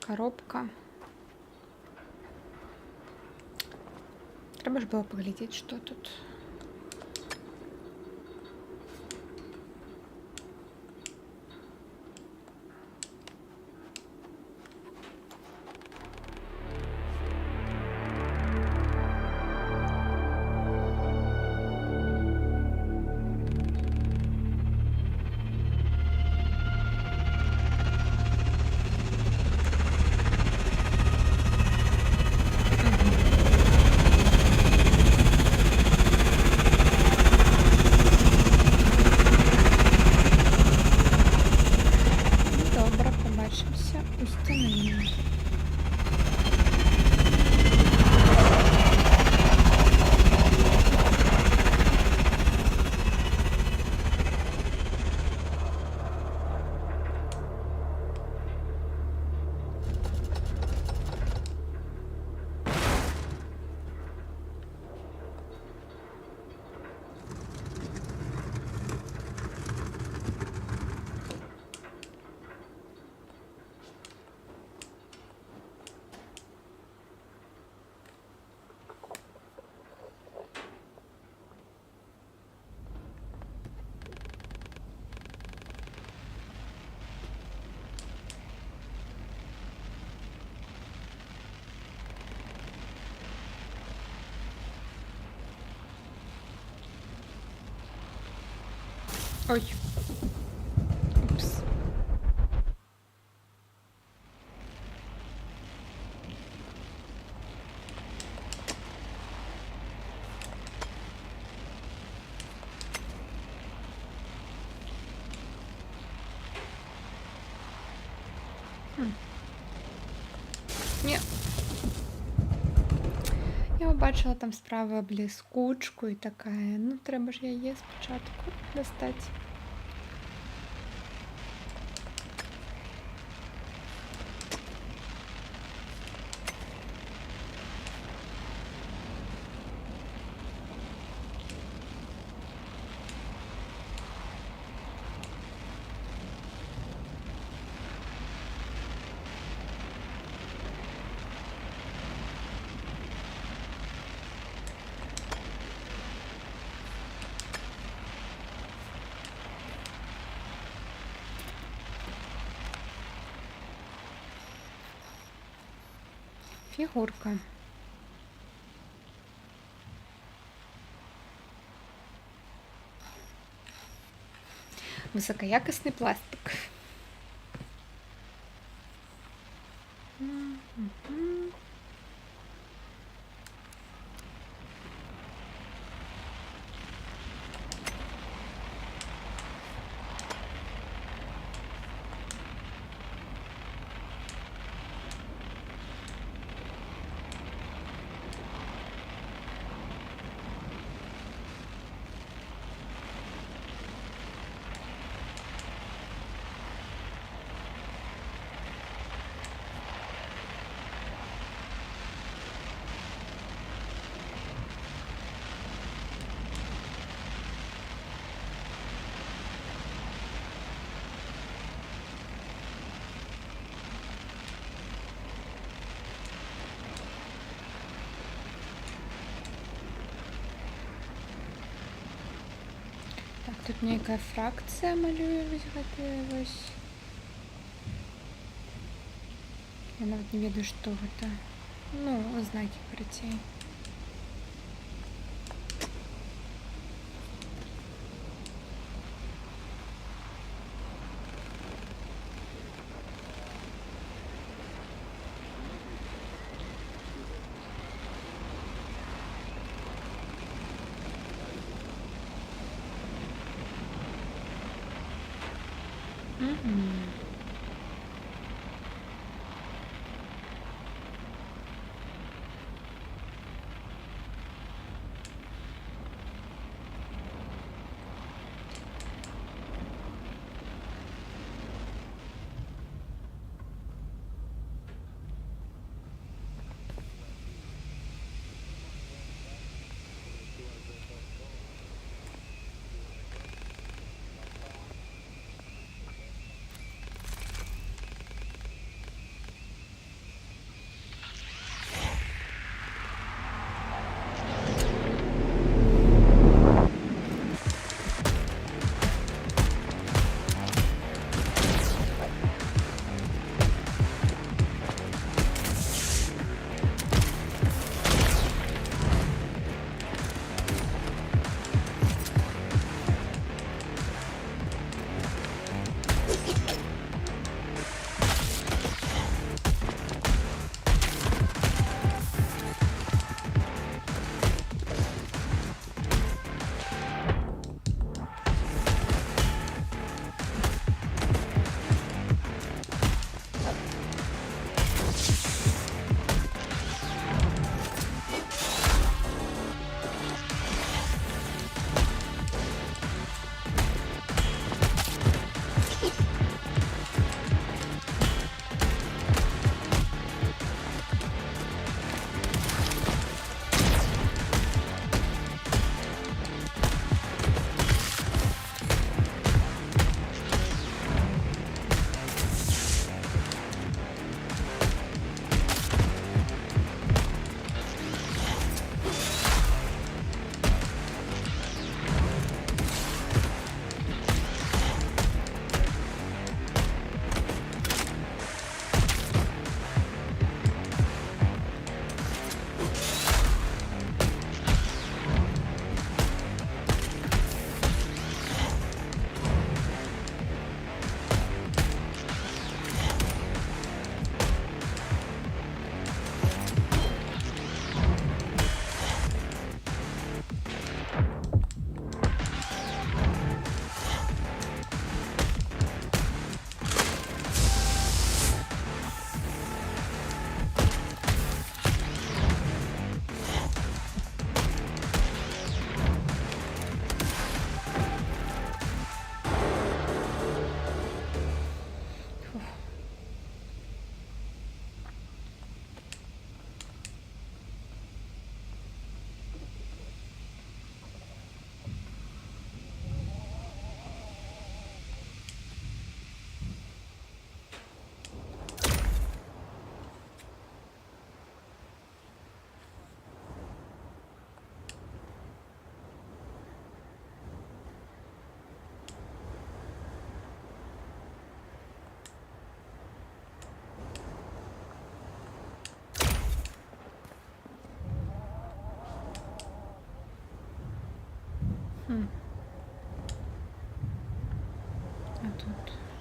B: коробка. Треба ж було поглядеть, що тут. Ой. Упс. Ні. Я побачила там справа блискучку і така, ну треба ж її спочатку достати. Фігурка. Високоякісний пластик. Так, тут некая фракція малює ось. Я навіть не веду, що це. Ну, ознаки прийти.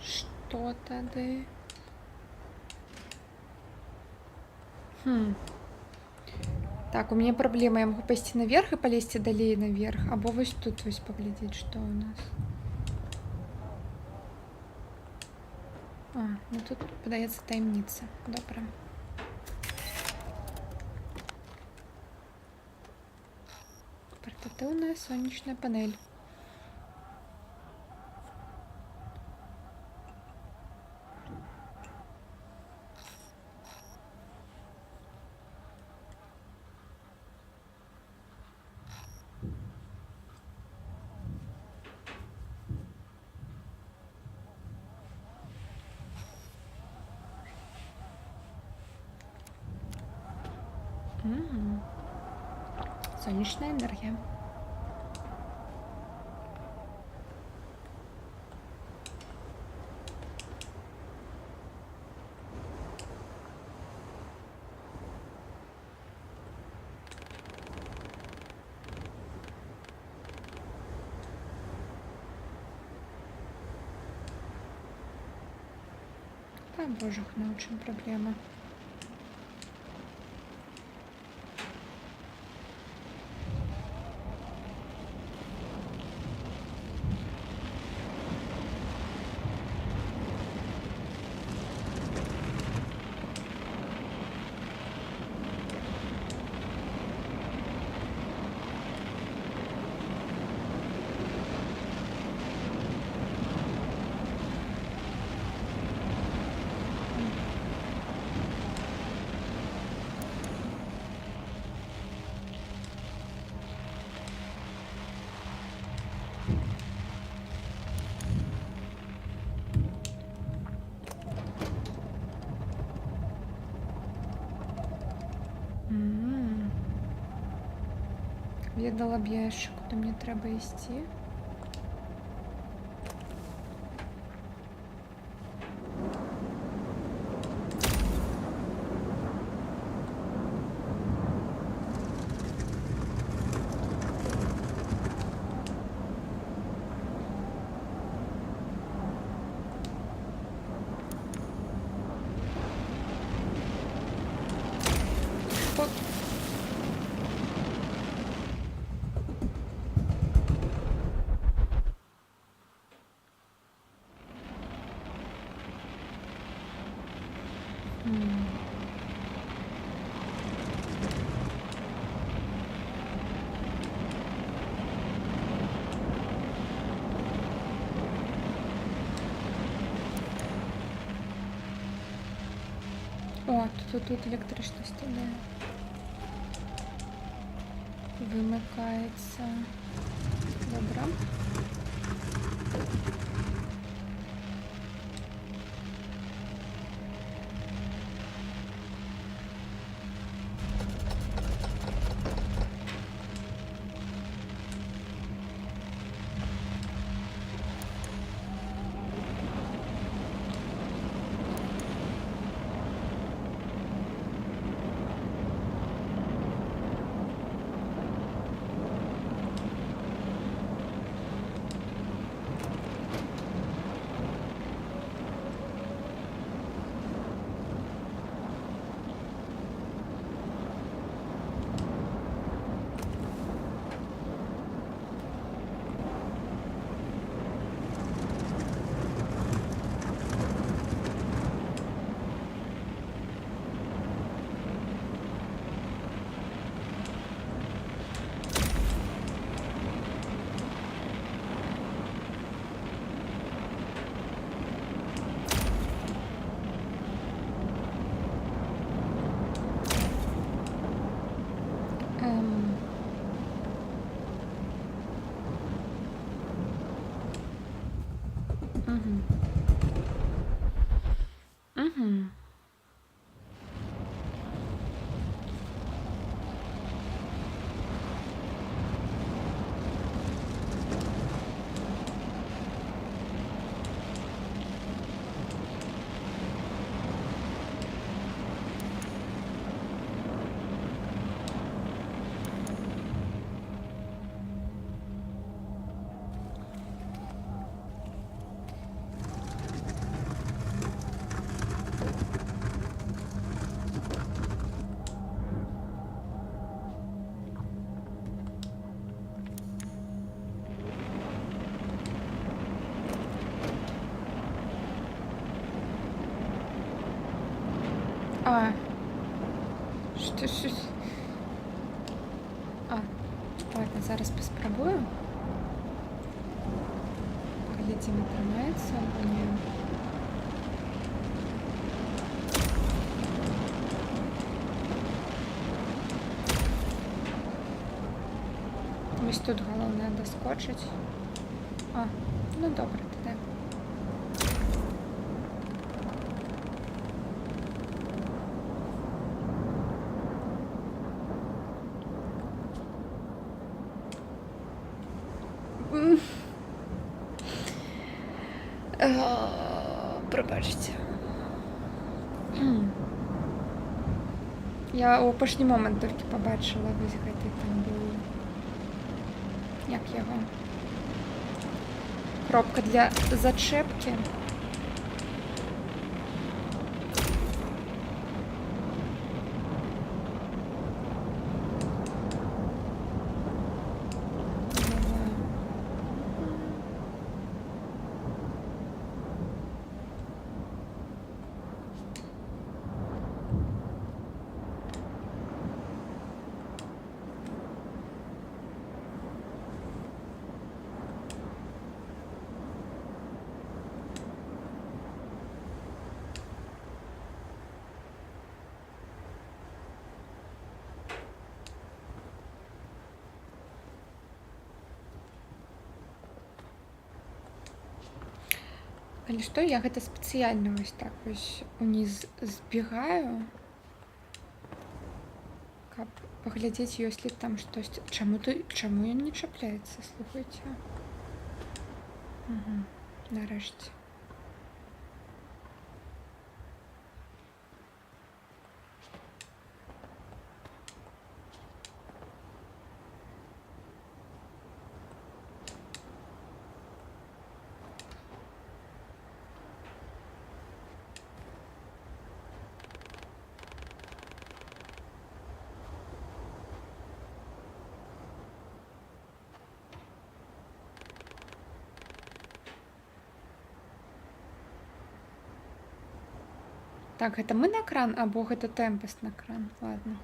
B: Что тады? Так, у меня проблема. Я могу пойти наверх и полезть далее наверх. Або вось тут вось поглядеть, что у нас. А, ну тут подається таємниця. Добре. Портативна сонячна панель. Сонячна енергія. А, боже, ну очень проблема. Віддала б я ще, куди мені треба йти. От. О, тут електричність іде. Вимикається. Добре. А. Що? А, ладно, зараз поспробую. Глядим, тримається або ні. Ось тут головне доскочить. А, ну добре, тоді. Пробачте. Я у останній момент тільки побачила, ось гэтий там був. Як його? Коробка для зачепки. Але што, я гэта спецыяльна вось так вось уніз збегаю, каб паглядзець, ёсць ли там штосьці. Чаму ён не чапляецца, слухайце? Угу, нарэшце. Так, гэта мы на кран, або гэта тэмпест на кран? Ладно.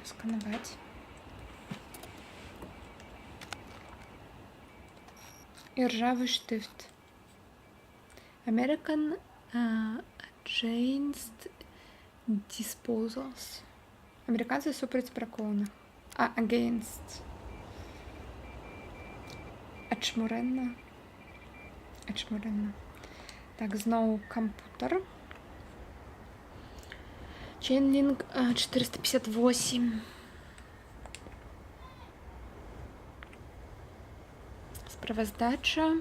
B: Сканувати. І ржавий штифт. American Against Disposals. Американці супроть бракованих. Against. Ачмуренна. Так, знову комп'ютер. Chainlink 458. Справоздача.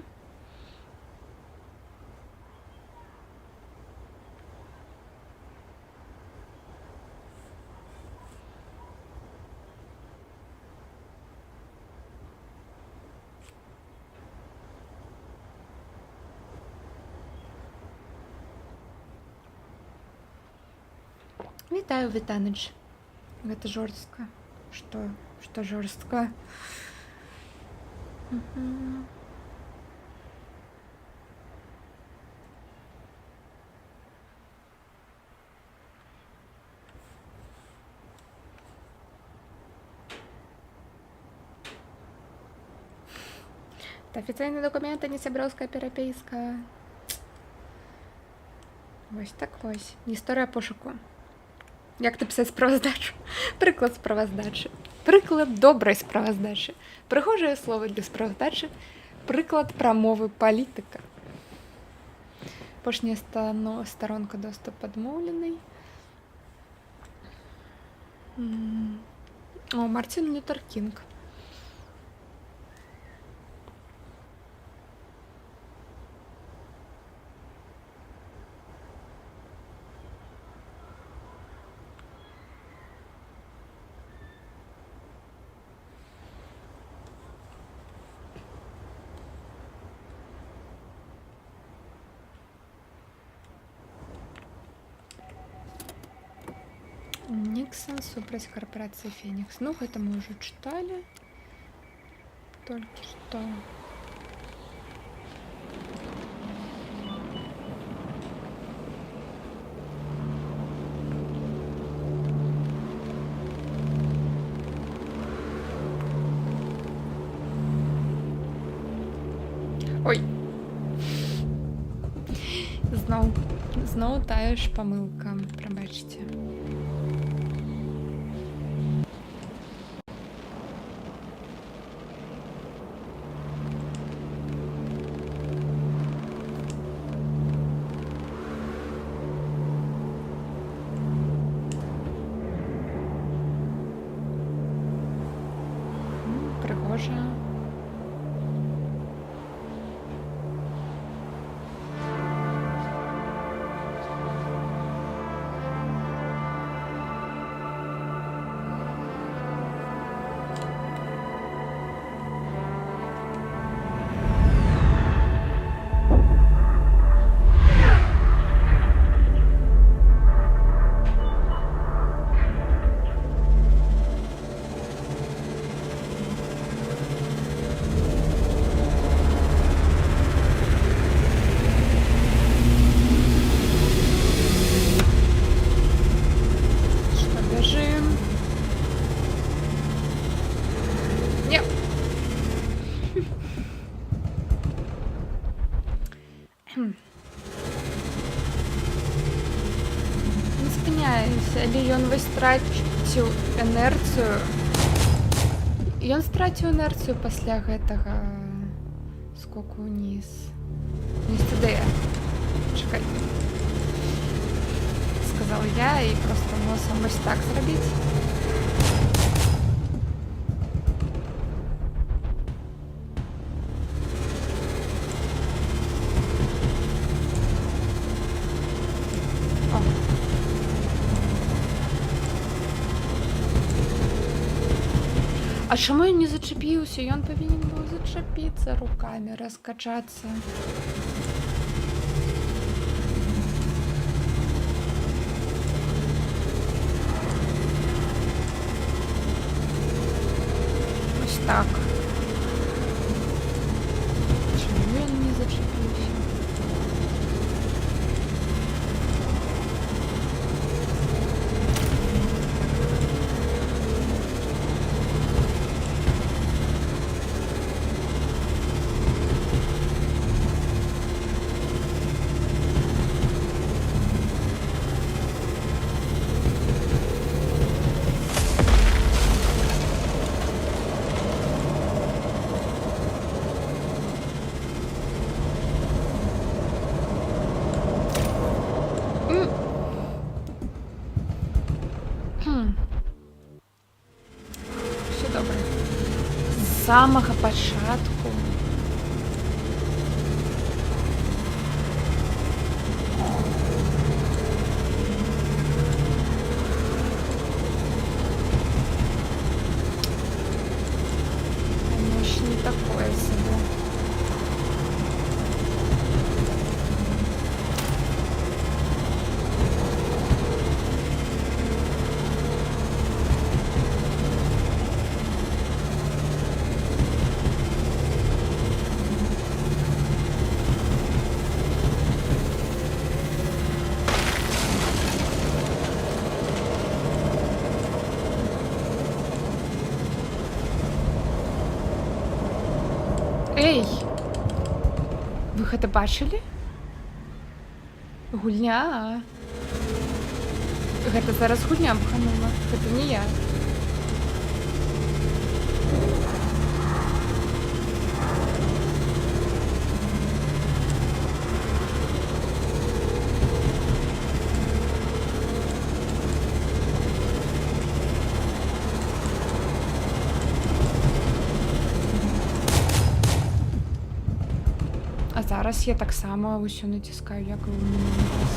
B: Вітаю, Вітаныч. Гэта жорстка. Што жорстка? Это официальный документ, а не сяброўская перапіска. Вось так вось. Гісторыя пошуку. Як напісаць справаздачу? Прыклад справаздачы. Прыклад добрай справаздачы. Прыгожыя словы для справаздачы. Прыклад прамовы палітыка. Апошняя старонка доступ адмоўлены. О, Мартин Лютер Кинг. Никсон супраць корпорации Феникс. Ну, это мы уже читали. Только что. Ой. Зноў тая ж памылка. Прабачце. Пригожа. Не спыняюся, але ён вось страціў энерцыю. Ён страціў энерцыю пасля гэтага скоку ўніз. Не стыдыя. Чакай. Сказал я, і просто носом вось так зрабіць. А чаму ён не зачапіўся? Ён павінен быў зачапіцца рукамі, раскачацца. Ось так. Чаму ён не зачапіўся? З самага пачатку такое себе. Эй! Ви гэта бачылі? Гульня. Гэта зараз гульня буханула. Гэта не я. А зараз я так само усё націскаю, як і у минулий раз.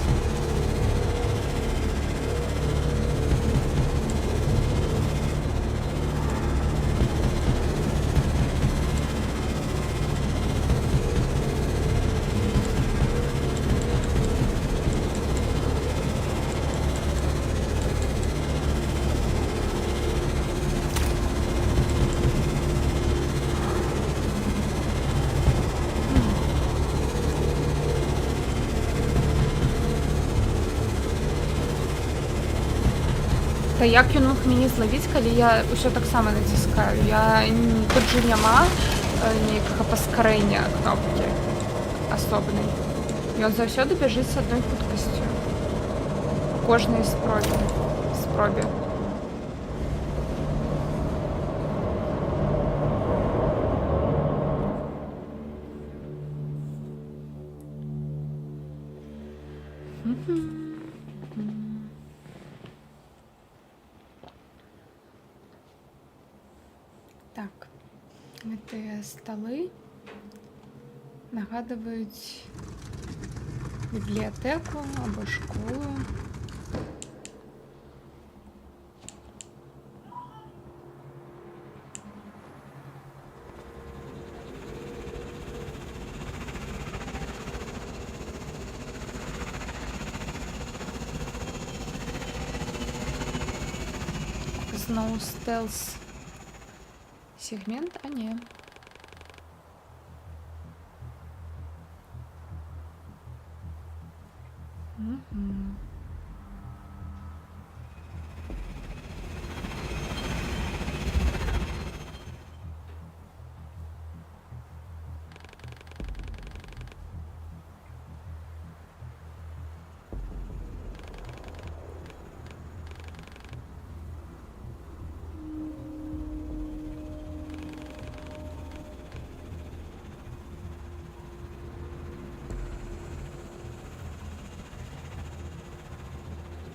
B: Та як ён мог мяне злавіць, калі я ўсё так само націскаю? Тут же няма ніякага паскарэння кнопкі асобнай. Ён заўсёды бяжыць з адной хуткасцю. У кожнай спробе. Так, гэтыя сталы нагадваюць бібліятэку або школу. Зноў стелс сегмент, а не.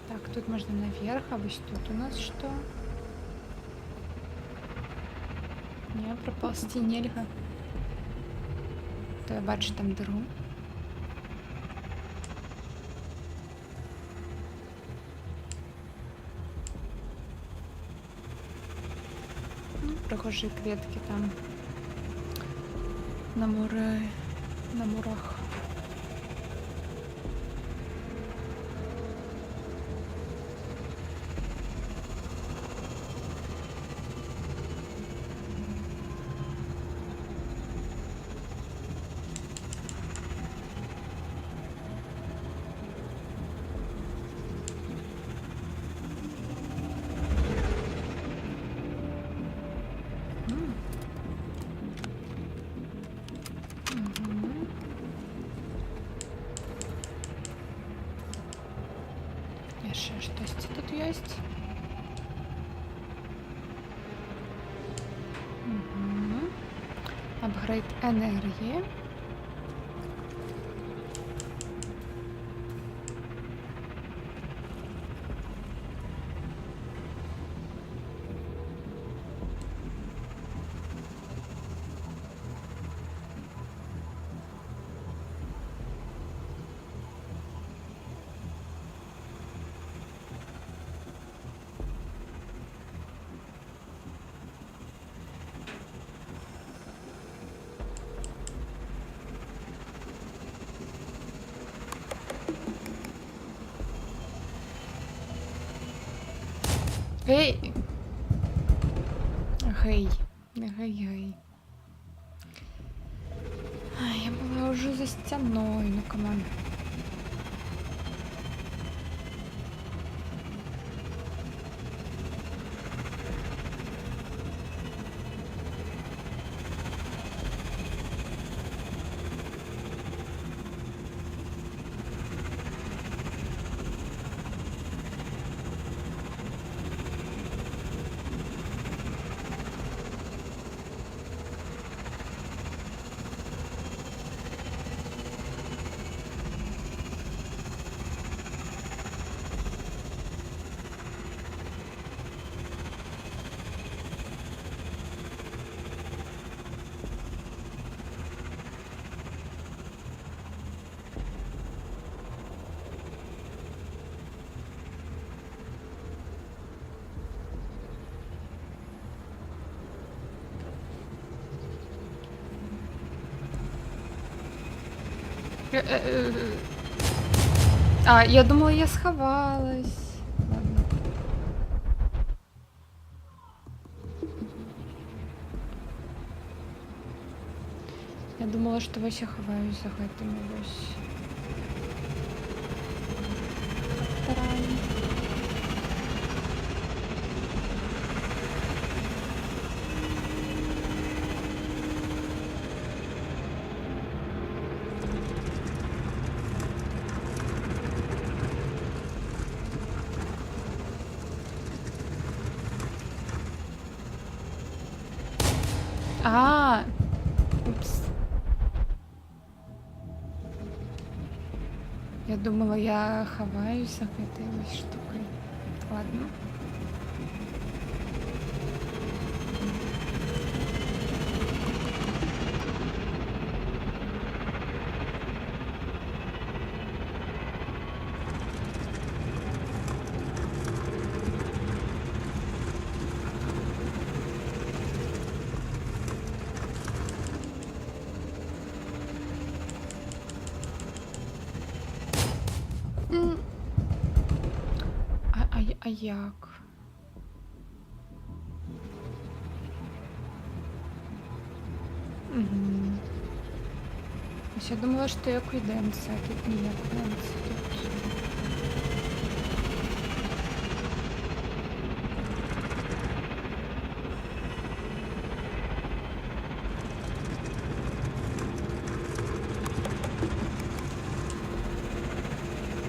B: Так, тут можно наверх, а вот тут у нас что? Не, проползти нельга. То я бачу там дыру. Ну, прохожие клетки там на мурах. Яшчэ штосьці тут ёсць. Апгрейд энергії. Гей. Гей. Гей. Я была уже за стеной, ну камон. А, я думала, я сховалась. Ладно. Я думала, что ось я ховаюсь за гэтымі ось. Тарань. А, упс. Я думала, я ховаюсь за гэтай вось штукой. Ладно. М. А як? Угу. Ось я думала, що як уйдемося, а тут ніяк уйдемося тут.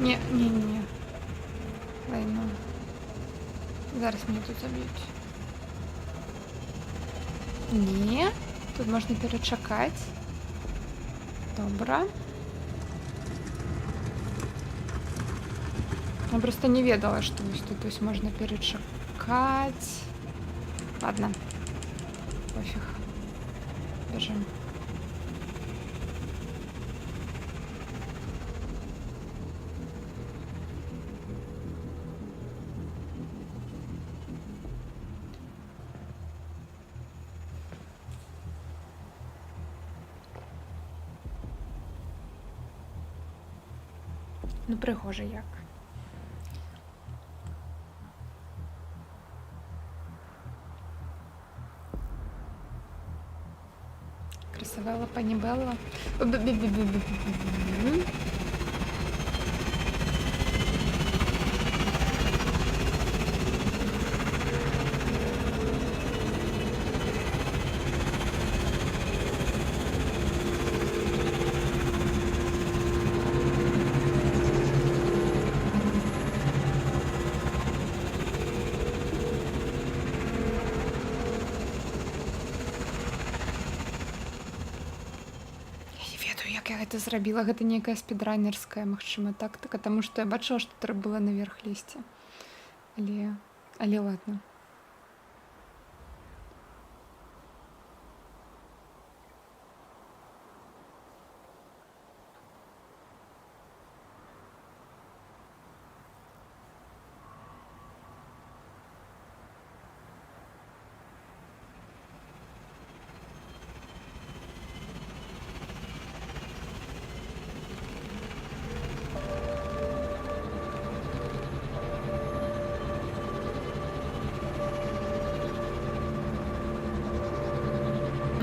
B: Ні. Ладно. Зараз мене тут заб'ють. Ні. Тут можна перечекати. Добре. Я просто не ведала, что тут ось можно перечекать. Ладно. Пофиг. Бежим. Ну, пригоже як. Красавела, панібелла. Як я гэта зрабіла, гэта нейкая спідранерская, магчыма, тактыка, таму што я бачыла, што трэба было наверх лезці. Але ладно.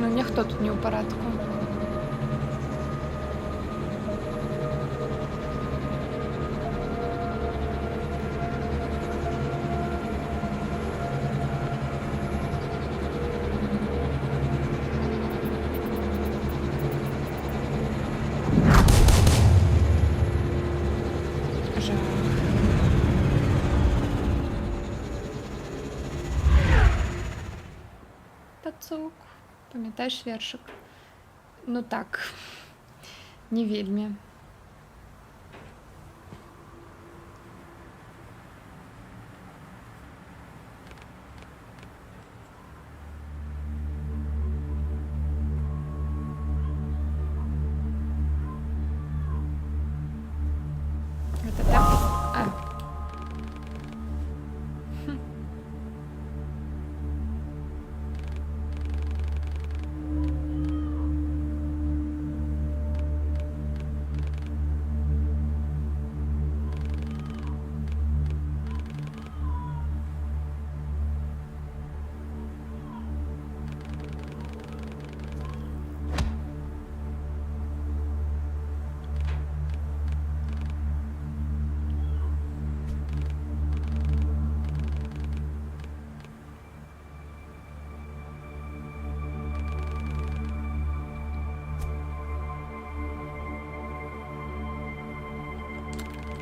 B: Ну, ніхто тут не у порядку. Жах. Пацук, пам'ятаєш віршик? Ну так, не вельми. Это так? А. Хм.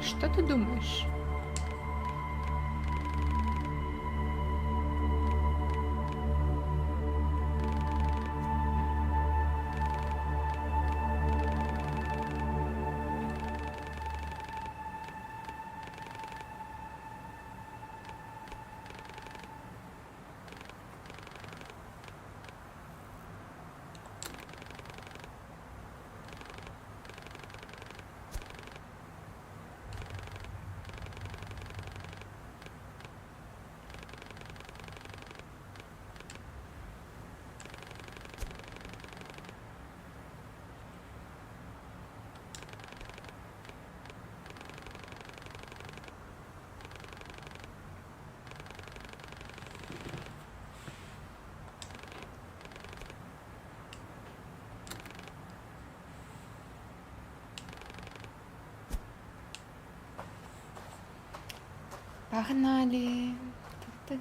B: Что ты думаешь? Погнали. Та-та.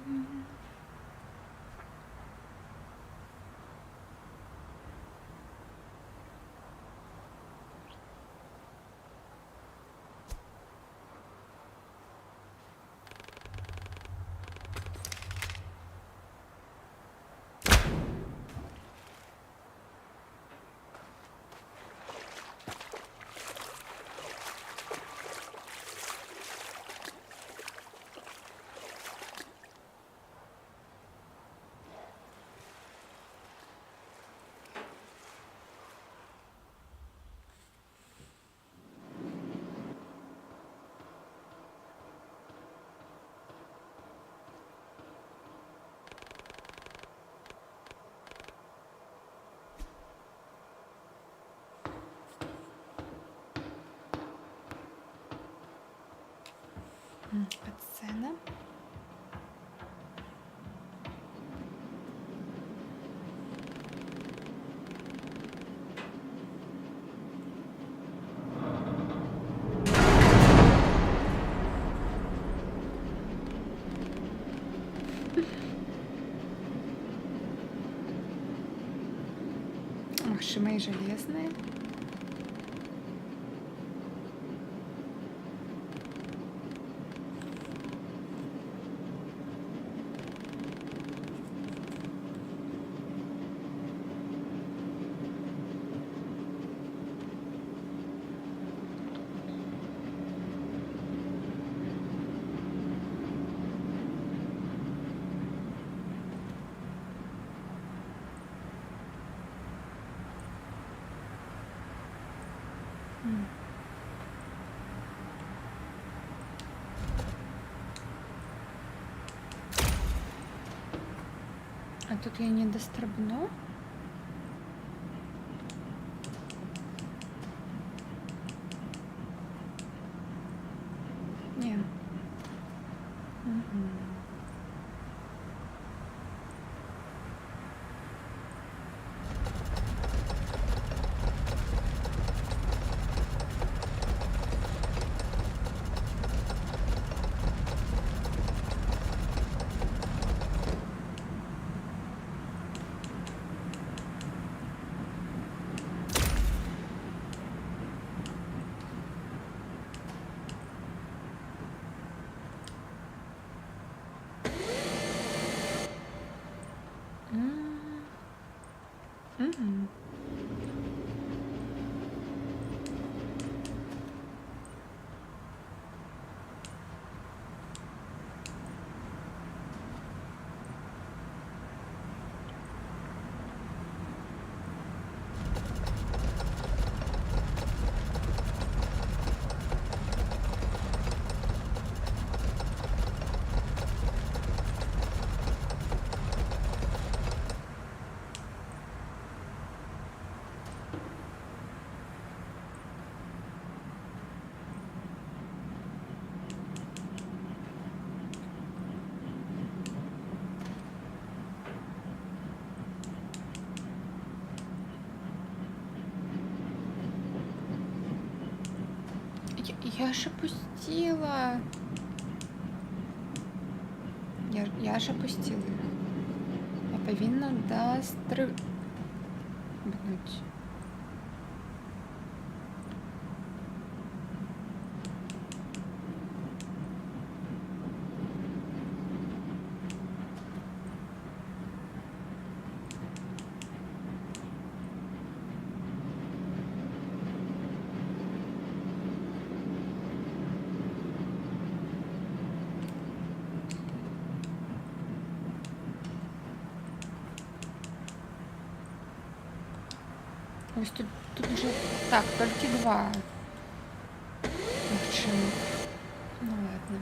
B: Сцена. Ах, Шимей железные. А тут я не дострибну. Ні. Угу. Мгм. Я ж опустила. Я ж опустила їх. Я повинна дострибнуть. Ось тут вже так, тільки два. Мужчин. Ну ладно.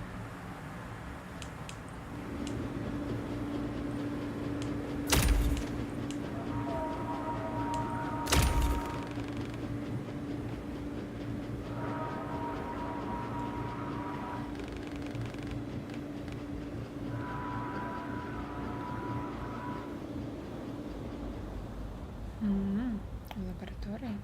B: В лабораторії.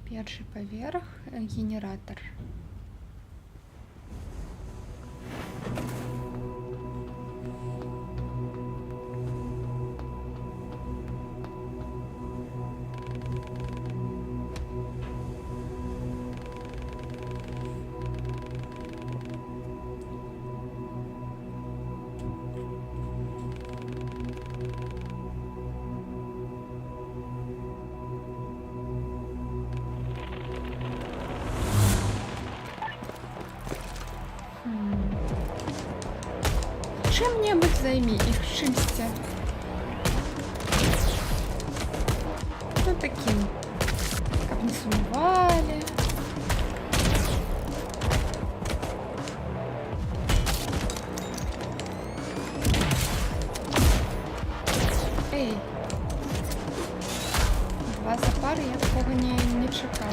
B: Перший поверх, генератор. Чем-нибудь займи их чимся. Ну таким, как не сумывали. Эй, два за пари, я такого не чекала.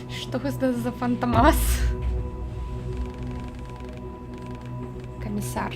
B: Что это за фантомас? Комиссар.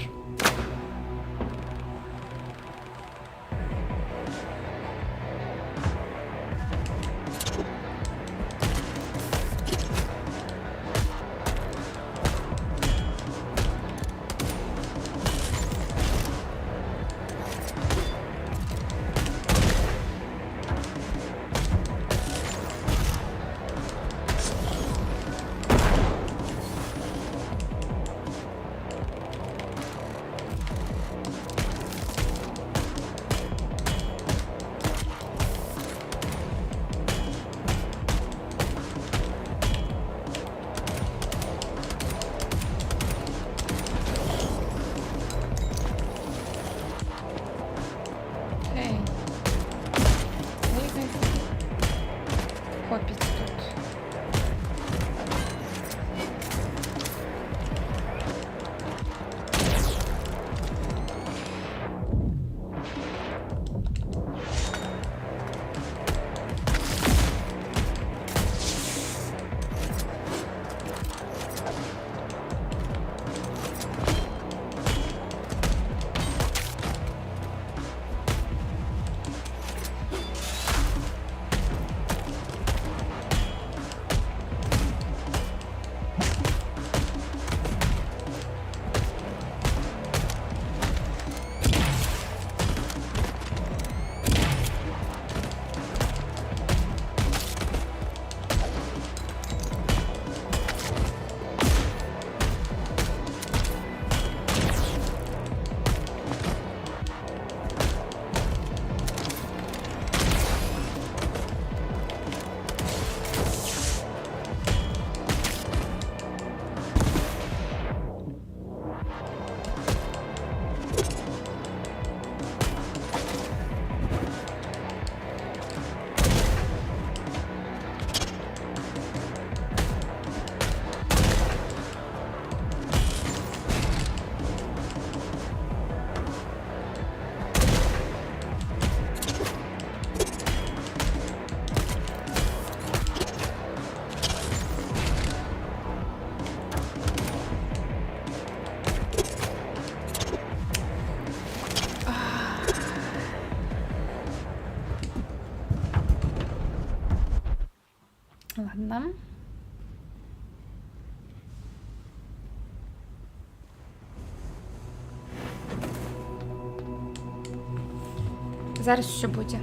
B: Зараз все буде.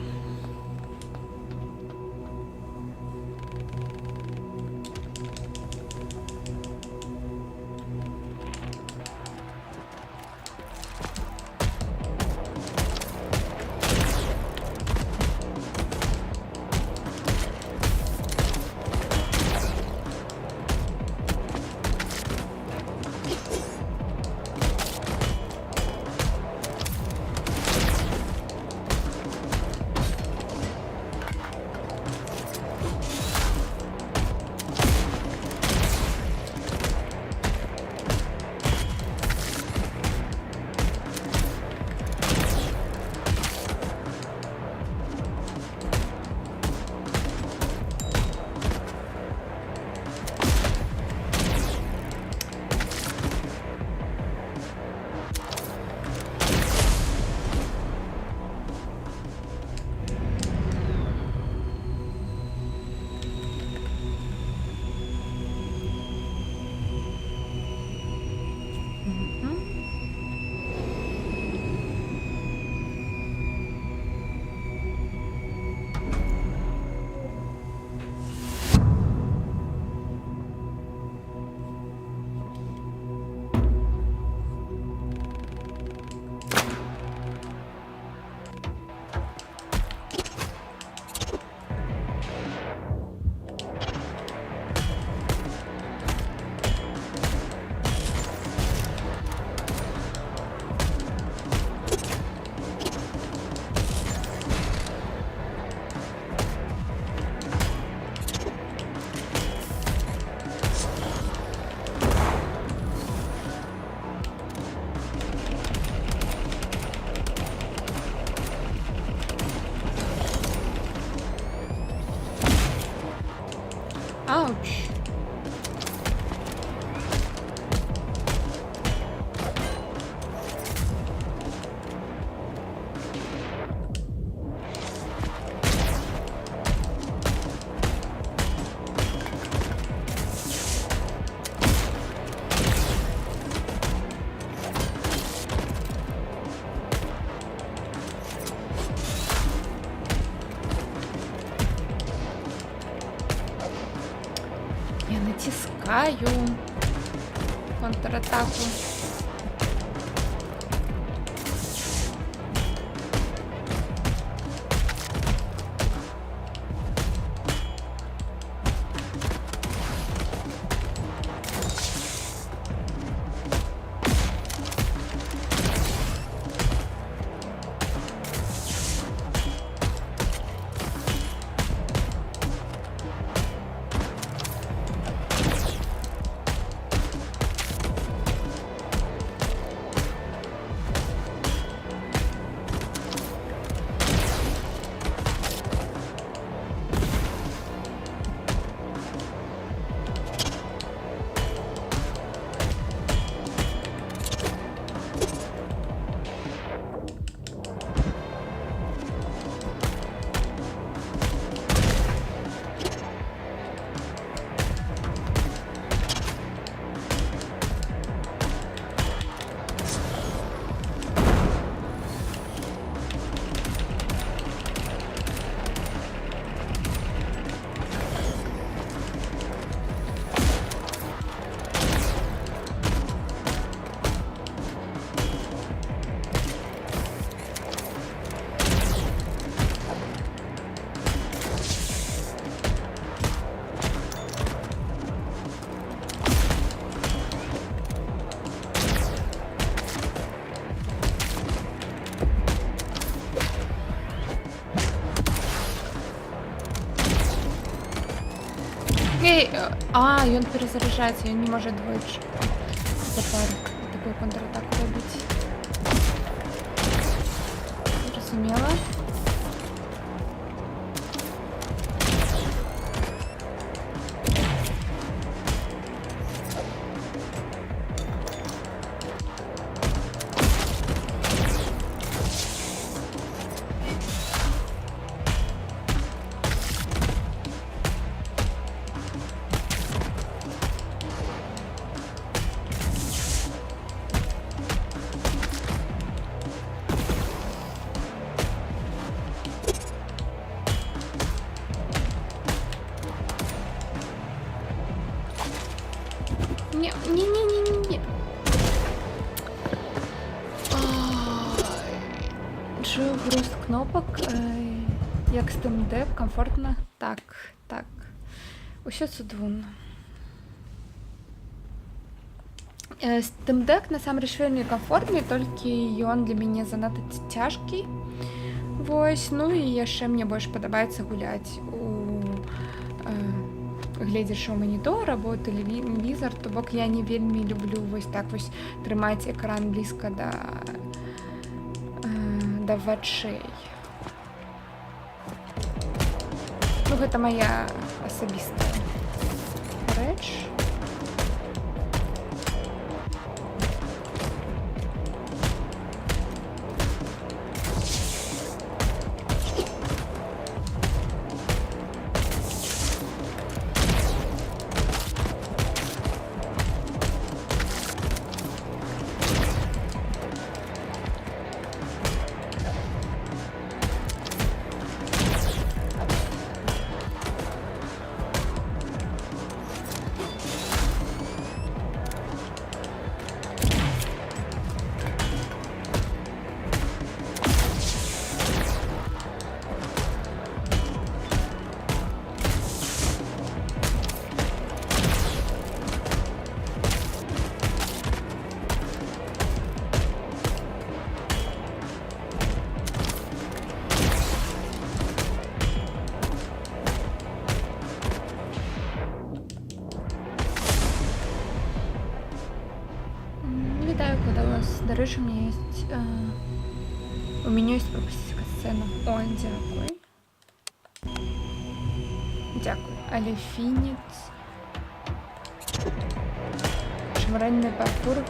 B: Ауч. Я натискаю контратаку. А, и он перезаряжается, и он не может двоечку за пару такую контратаку робить. Разумела. Чую хруст кнопок, як Steam Deck, комфортно. Так. Усё цудоўна. Steam Deck насамрэч вельмі камфортны, толькі ён для мяне занадта цяжкі. Вось, ну і яшчэ мне больш падабаецца гуляць гледзячы ў манітор або тэлевізар, то бок я не вельмі люблю вось так вось трымаць экран блізка да вачэй. Ну, гэта моя асабістая рэч. Вітаю, Кодалас. Дарэчы, у меню есть пропустить сцену. О, дякую. Дякую. Алефінец. Шамральний паркур.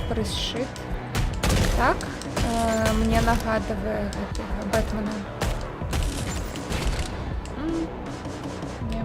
B: Пришит. Так. Мне нагадывает Бэтмена. Не.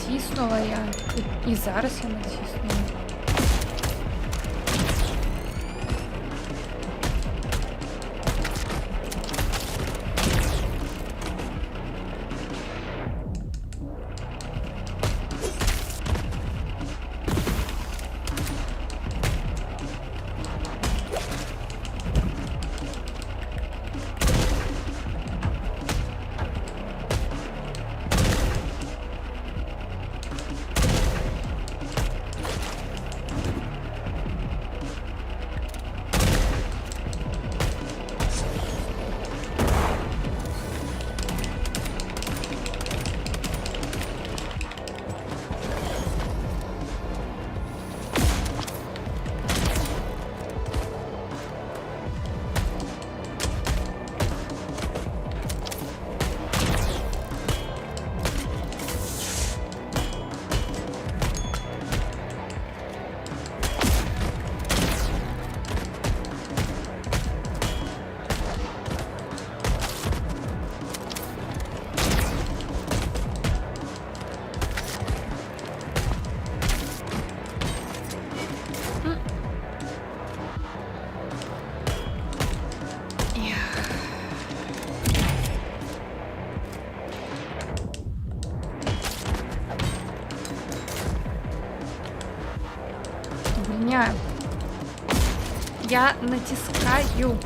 B: Натиснула я. І зараз я натиснула. Я натискаю.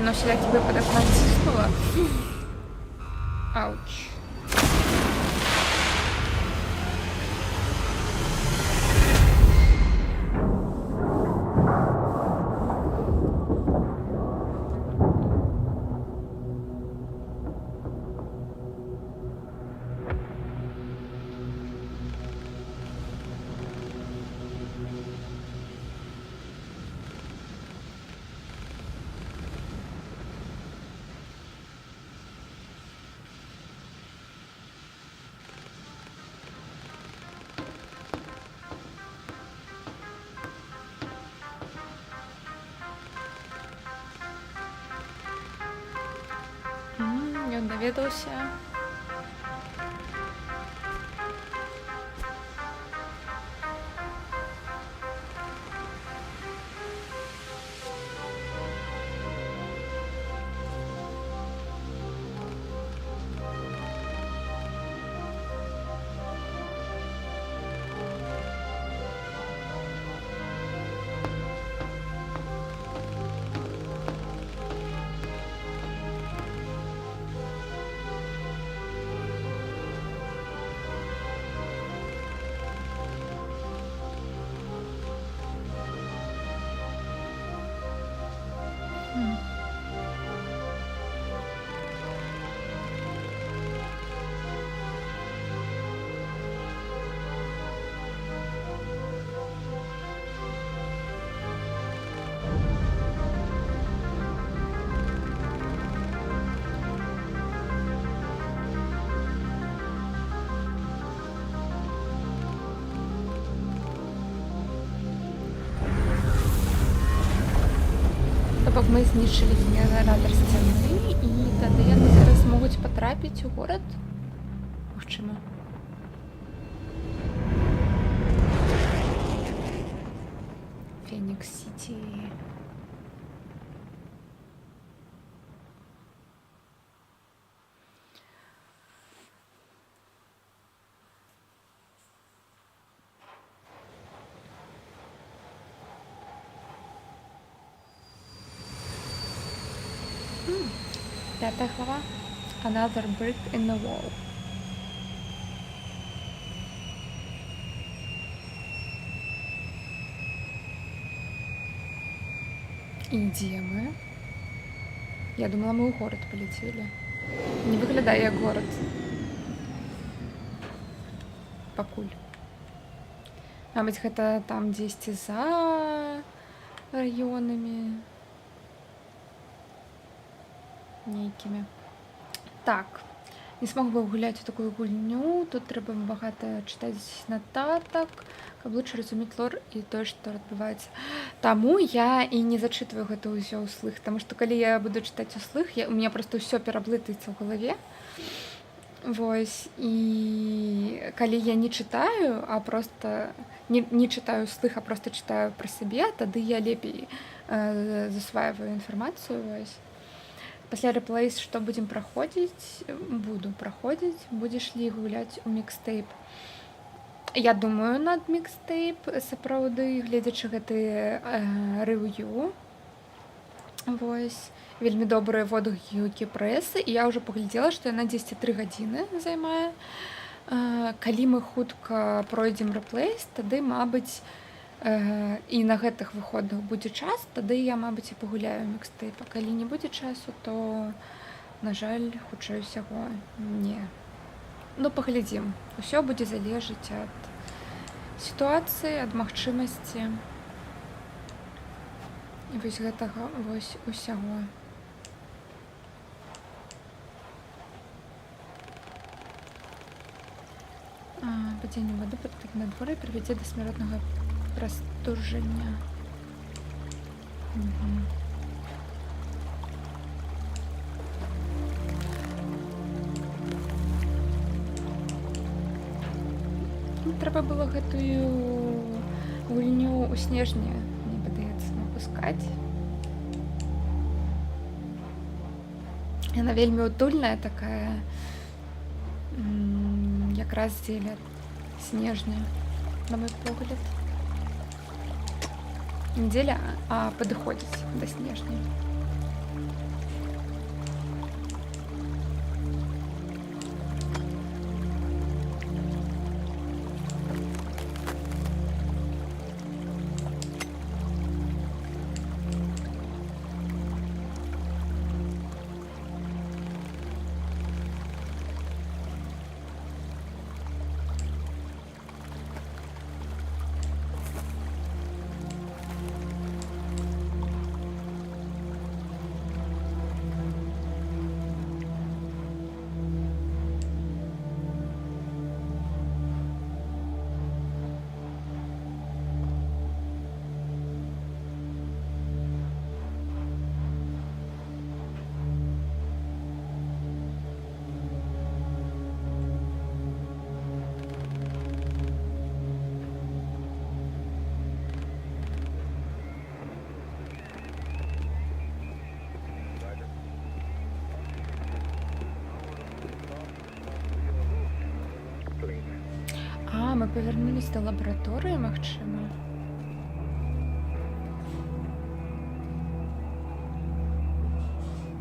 B: на всякий выпадок натиснула. Ауч. Ён даведаўся. Бок мы знішчылі генератор сцяны, і тады яны зараз могуць патрапіць у горад. Магчыма. Фенікс-Сіті. Пятая глава. Another brick in the wall. И где мы? Я думала, мы в город полетели. Не выглядае як город. Пакуль. Мабыць, гэта там дзесьці за раёнамі. Нейкімі. Так, не смог бы гуляць у такую гульню. Тут трэба багата чытаць нататак, каб лучше разумець лор і тое, што адбываецца. Таму я і не зачытваю гэта ўсё ўслых, таму што калі я буду чытаць услых, у меня просто ўсё пераблытаецца ў галаве. Вось, і калі я не чытаю, а просто не чытаю услых, а просто чытаю пра сябе, тады я лепей засваиваю інфармацыю. Вось. Пасля рэплейс, што будзем праходзіць, буду праходзіць, будзеш ли гуляць у мікстейп. Я думаю над мікстейп, сапраўды, гледзячы гэты рэв'ю. Вось, вельмі добрыя водгукі прэсы, і я ўжо паглядзела, што яна 10-3 гадзіны займае. Калі мы хутка пройдзем рэплейс, тады, мабыць, і на гэтых выходах будзе час, тады я, мабыць, і пагуляю мікстейп. А калі не будзе часу, то, на жаль, хутчэй усяго не. Ну, паглядзім. Усё будзе залежыць ад сітуацыі, ад магчымасці. І вось гэтага вось усяго. Падзенне вады пры такім надвор'і прывядзе да смяротнага прастужання. Трэба было гэтую гульню ў снежні, мне падаецца, выпускаць. Яна вельмі утульная такая, якраз дзеля снежня, на мой погляд. Не дзеля, а падыходзіць да снежня. павернулись да лабараторыі, магчыма.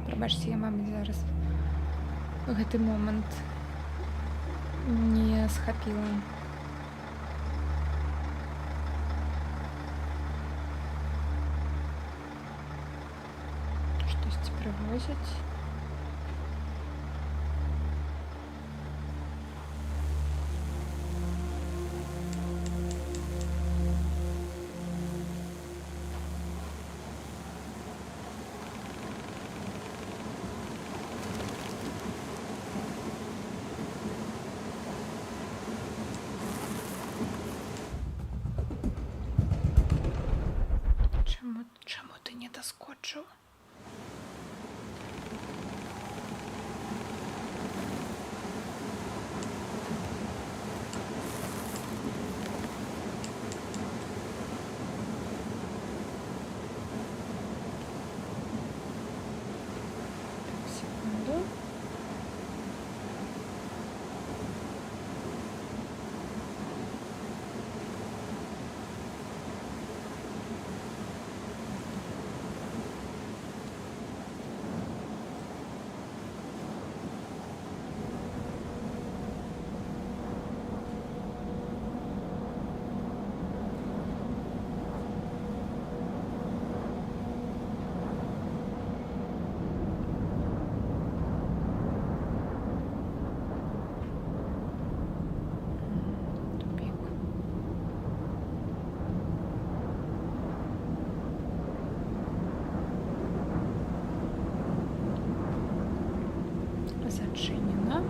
B: Прабачце, я, мабыць, зараз гэты момант не схапіла. Штосьці прывозяць. Чаму ты не даскочыў? Секунду. Тупик. Зачинено.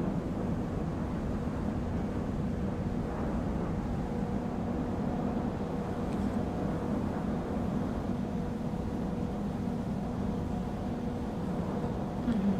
B: Мгм.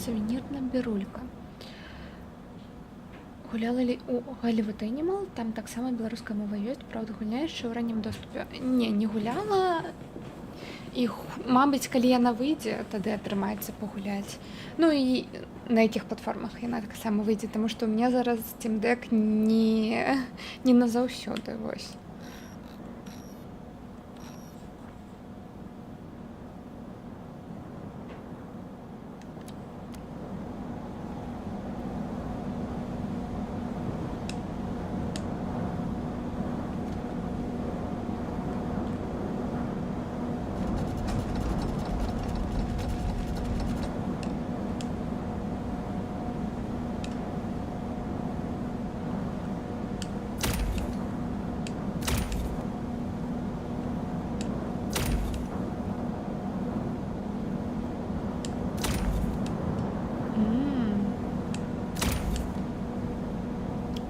B: Сувенірна бірулька. Гуляла ли у Hollywood Animal? Там таксама беларуская мова ёсць, правда, гульня яшчэ ў раннім доступе. Не гуляла. І, мабыць, калі яна выйдзе, тады атрымаецца пагуляць. Ну і на якіх платформах яна таксама выйдзе, таму што ў мяне зараз Steam Deck не назаўсёды, вось.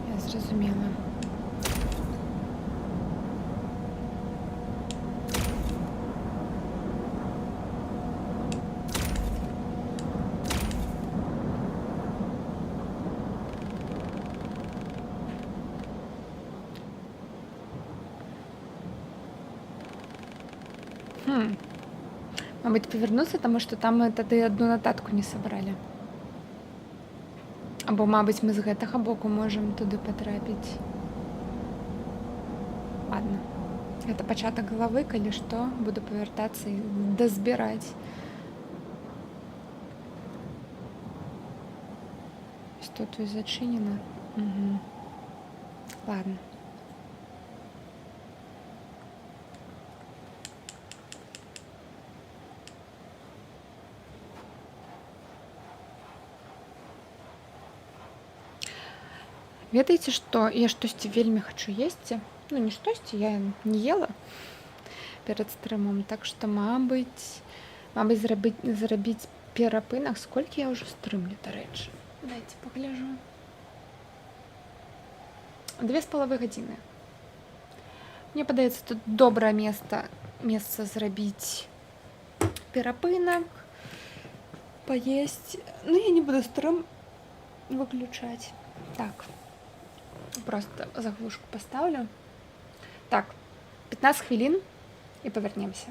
B: Я зразумела. Мабыць, павярнуцца, таму што там мы тады адну нататку не сабралі. Або, мабыць, мы з гэтага боку можам туды патрапіць. Ладно. Гэта пачатак галавы, калі што, буду павяртацца і дазбіраць. Што тут зачынена? Угу. Ладно. Ведаеце што? Я штосьці вельмі хачу есці. Ну, не штосьці, я не ела перад стрымом, так што, мабыць, Мабуть, зробіть перепинок. Скільки я вже стримлю, до речі? Дайте погляжу. 2,5 години. Мені подається, тут добре місце зробити перепинок, поесть. Ну, я не буду стрим выключать. Так, просто заглушку поставлю. Так, 15 хвилин и повернемся.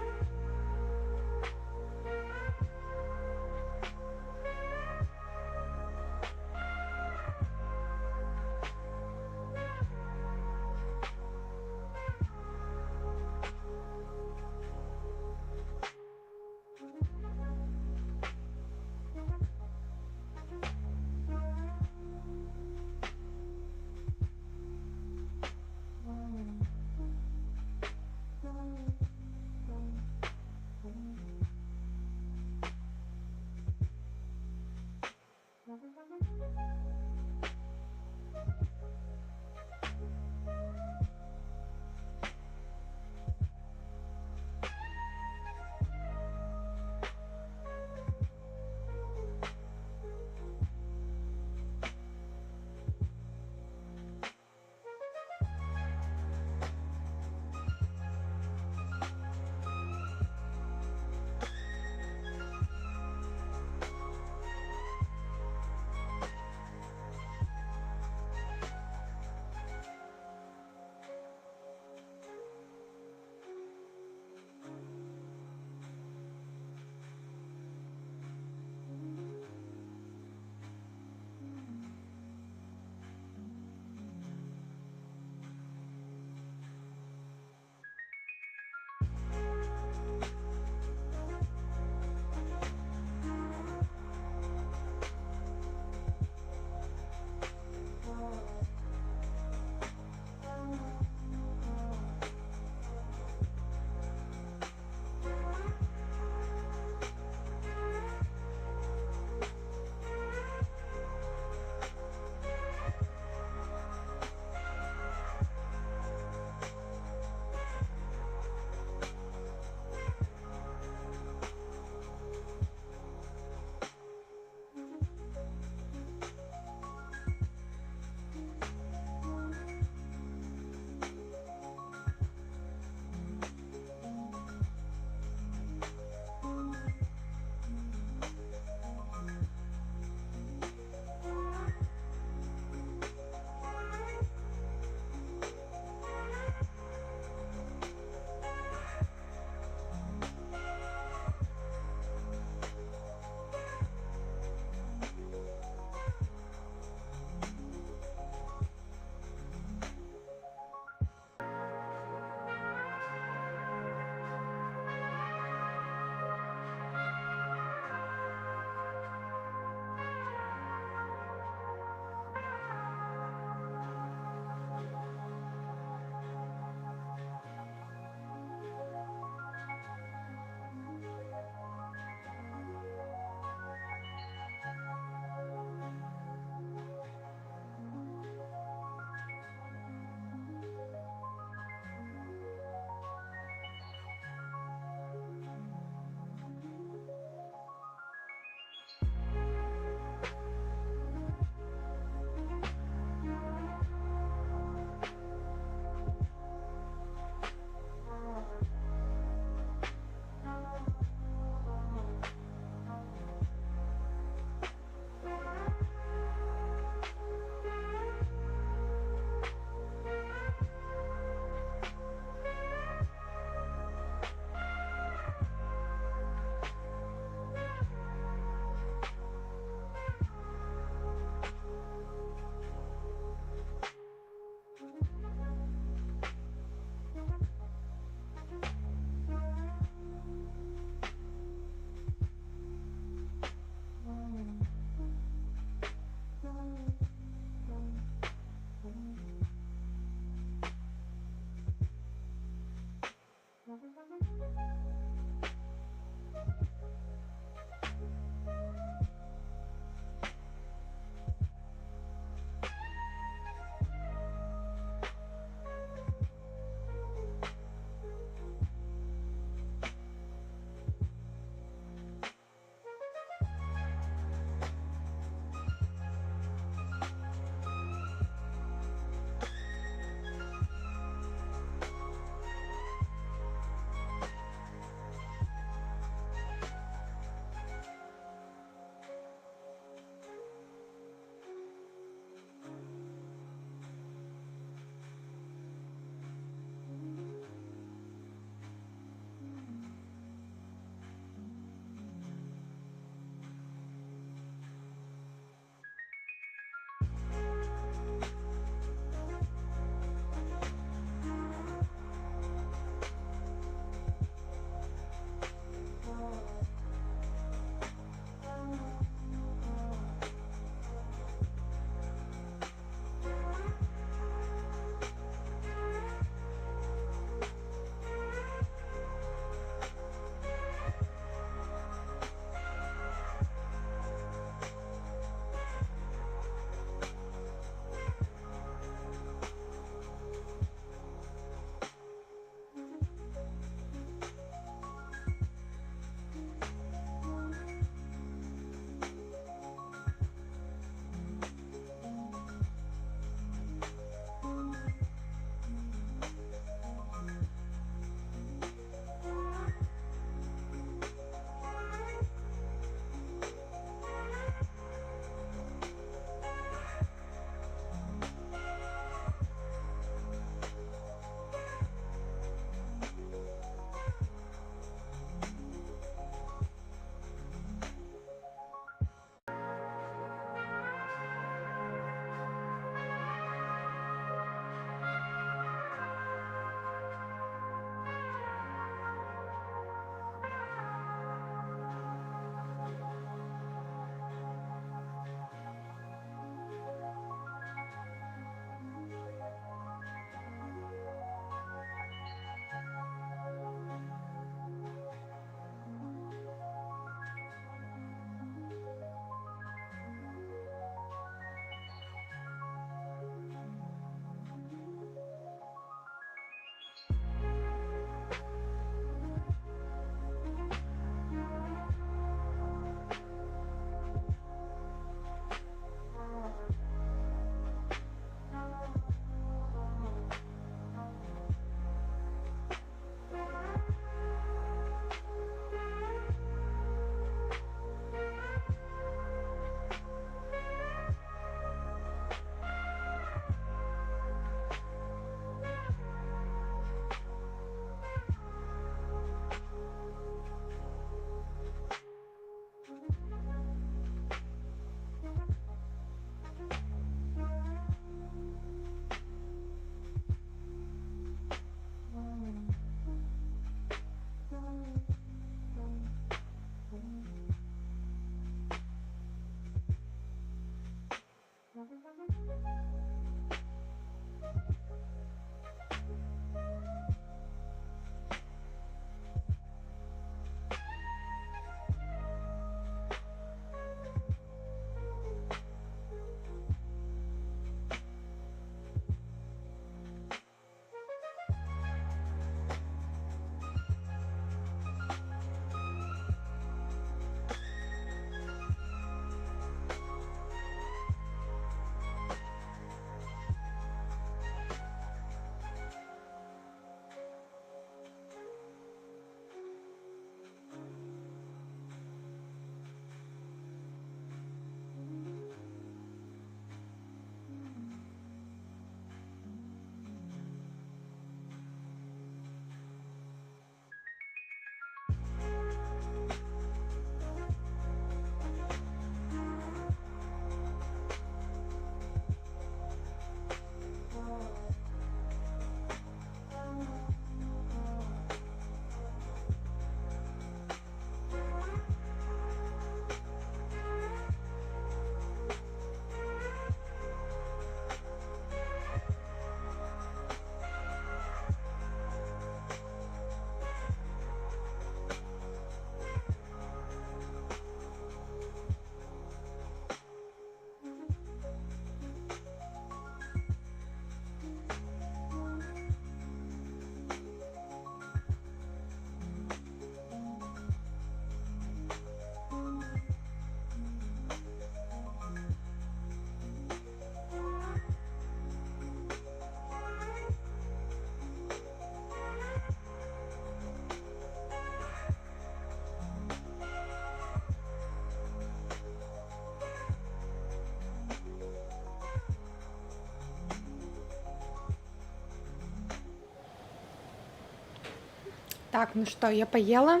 B: Так, ну что, я поела.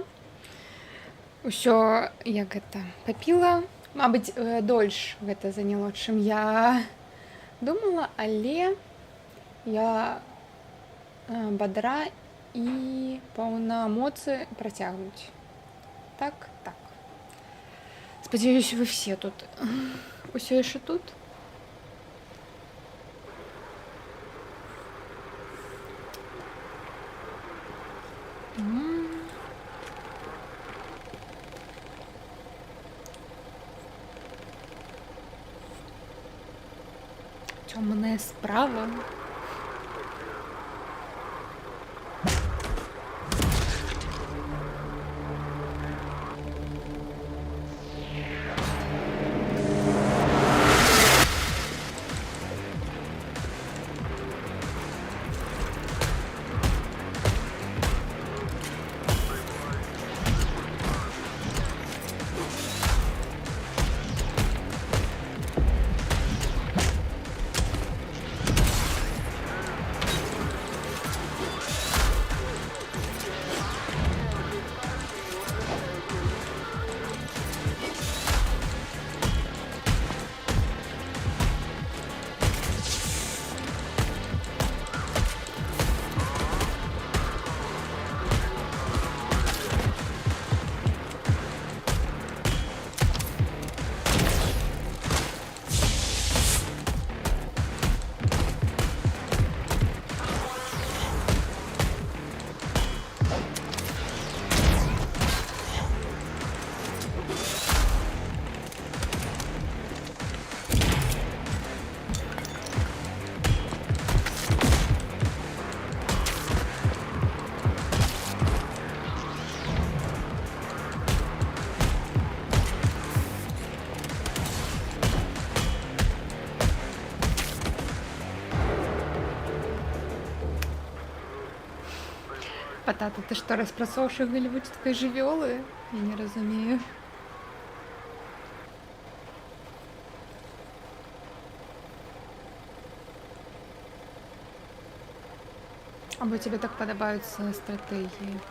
B: Усё, як гэта, папіла. Мабыць, дольш гэта заняло, чым я думала, але я бадра і поўна эмоцый працягнуць. Так, так. Спадзяюсь, вы все тут. Усё яшчэ тут? Цёмная справа. Патата, ты што, распрацоўшы галівудскай жывёлы? Я не разумею. Або тебе так падабаюцца стратэгіі?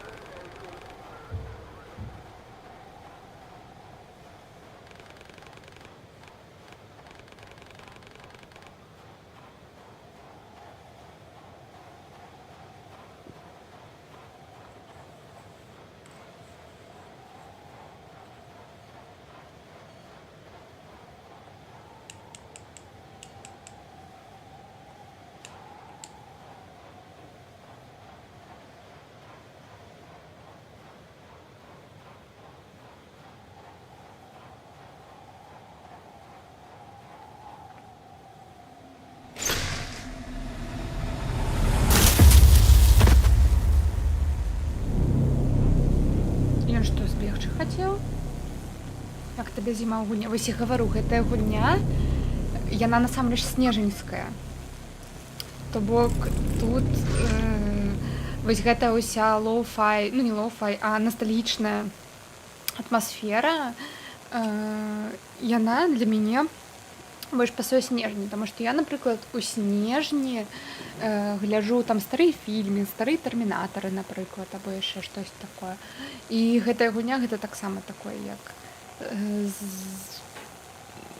B: Ён што, збегчы хацеў? Як табе зіма ў гульня? Вось я гавару, гэтая гульня, яна насамрэч снежаньская. То бок тут вось гэта ўся лоу-фай, ну не лоу-фай, а ностальгічная атмасфера, яна для мяне больш пасуе снежні, таму што я, напрыклад, у снежні гляджу там старыя фільмы, старыя тэрмінатары, напрыклад, або яшчэ штось такое. І гэтая гульня гэта таксама такое, як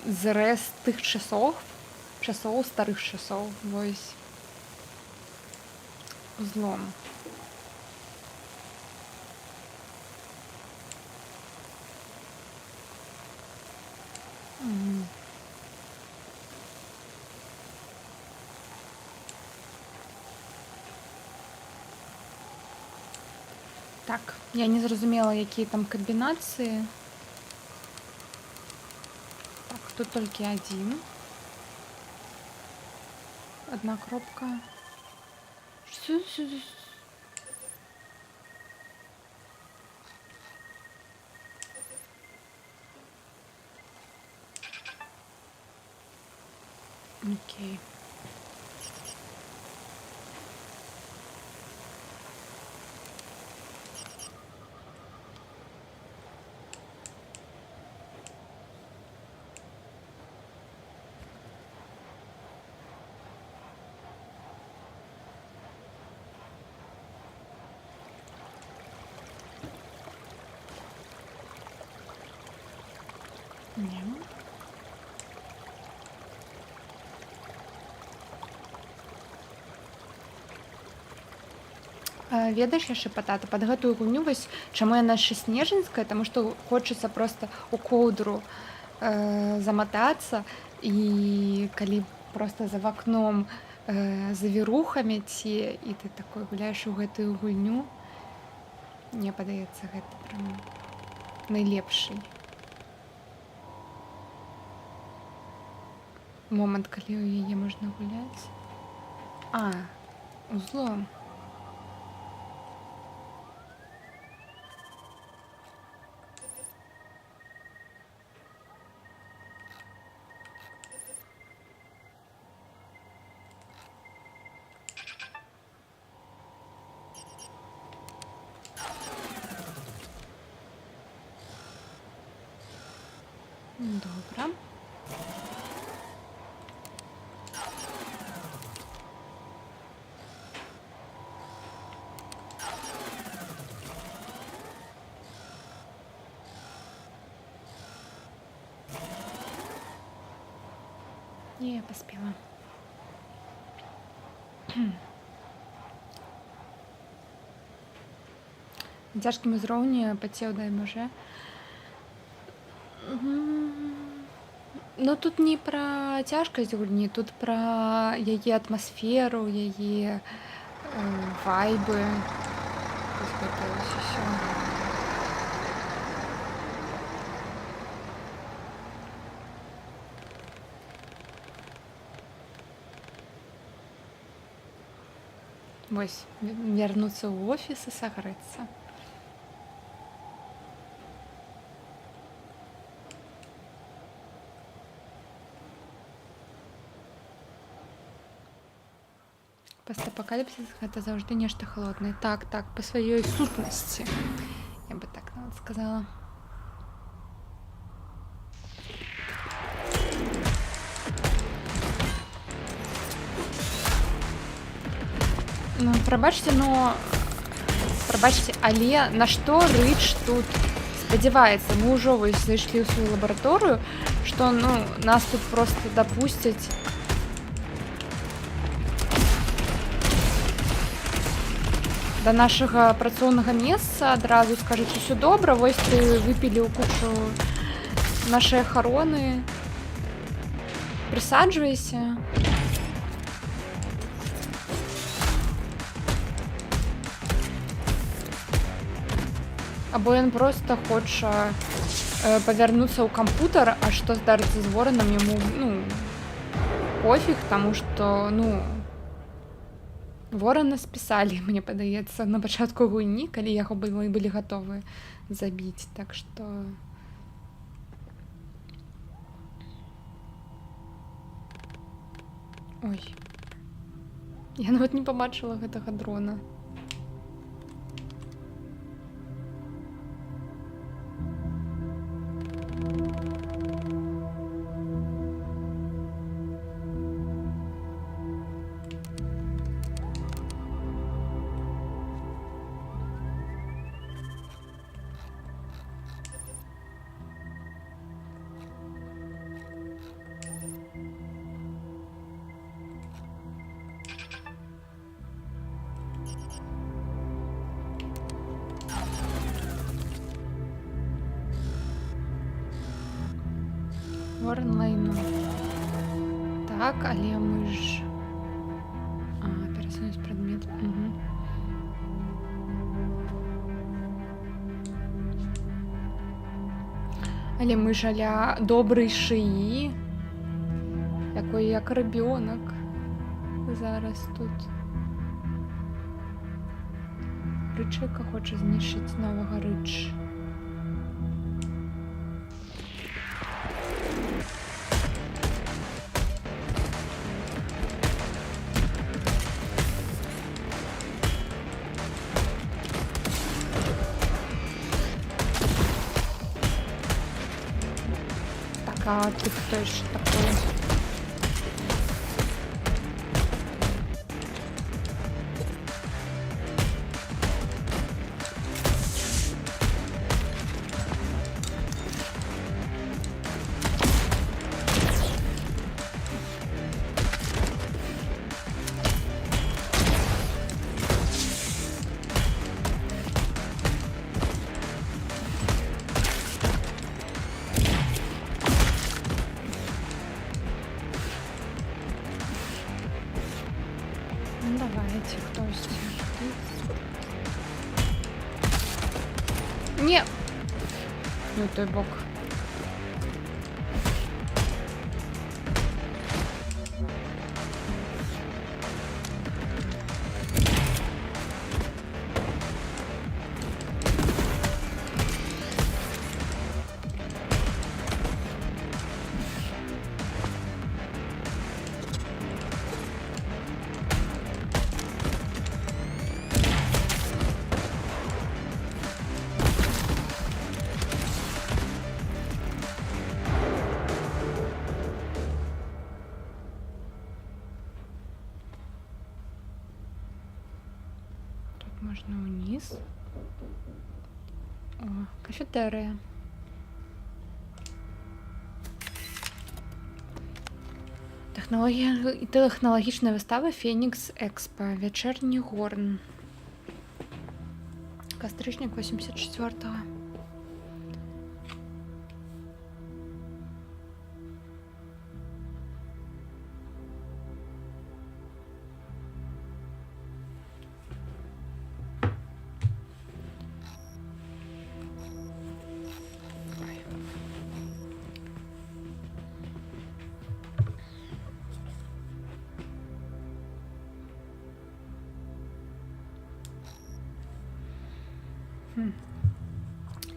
B: зрэз тых часоў, старых часоў, вось узлом. Так, я не зразумела, якія там камбінацыі. Так, тут толькі адзін. Одна кропка. Что? Окей. Не. Ведаеш яшчэ патата пад гэтую гульню вось чаму яна яшчэ снежаньская, таму што хочацца проста ў коўдру заматацца і калі проста за вакном завіруха мяце і ты такой гуляеш у гэтую гульню, мне падаецца гэта прям найлепшы момант, калі ў яе можна гуляць. Узлом. Добра. Не, я поспела. На цяжкім узроўні пацеў, дай Боже. Ну тут не пра цяжкасць гульні, тут пра яе атмасферу, яе вайбы. Вось гэта вось усё. Вось вярнуцца ў офіс і сагрэцца. Постапокаліпсіс гэта заўжды нешта халоднае. Так, па сваёй сутнасці. Я бы так нават сказала. Ну, прабачце, але на што Рыч тут спадзяваецца? Мы ўжо вось зайшлі ў сваю лабараторыю, што нас тут проста дапусцяць да нашага працоўнага месца, адразу скажуць, усё добра, вось ты выпілі ў кучу нашай ахароны, прысаджвайся. Або ён проста хоча павярнуцца ў кампутар, а што здарыцца з Воранам, яму пофіг, таму што Ворана спісалі, мне падаецца, на пачатку гульні, калі яго былі гатовы забіць, так што ой, я нават не пабачыла гэтага дрона. Ворон лайну. Так, але мы ж... перасунуць прадмет. Але мы ж аля добрай шыі, такой як рыбёнак зараз тут. Рычыка хоча знішчыць новага Рыч. А ты хто ж такой? Ні. Ну, той бок. Можна вниз. О, кафетерія. Технологічна вистава Фенікс Експо. Вечірній горн. Кастричник 84-го.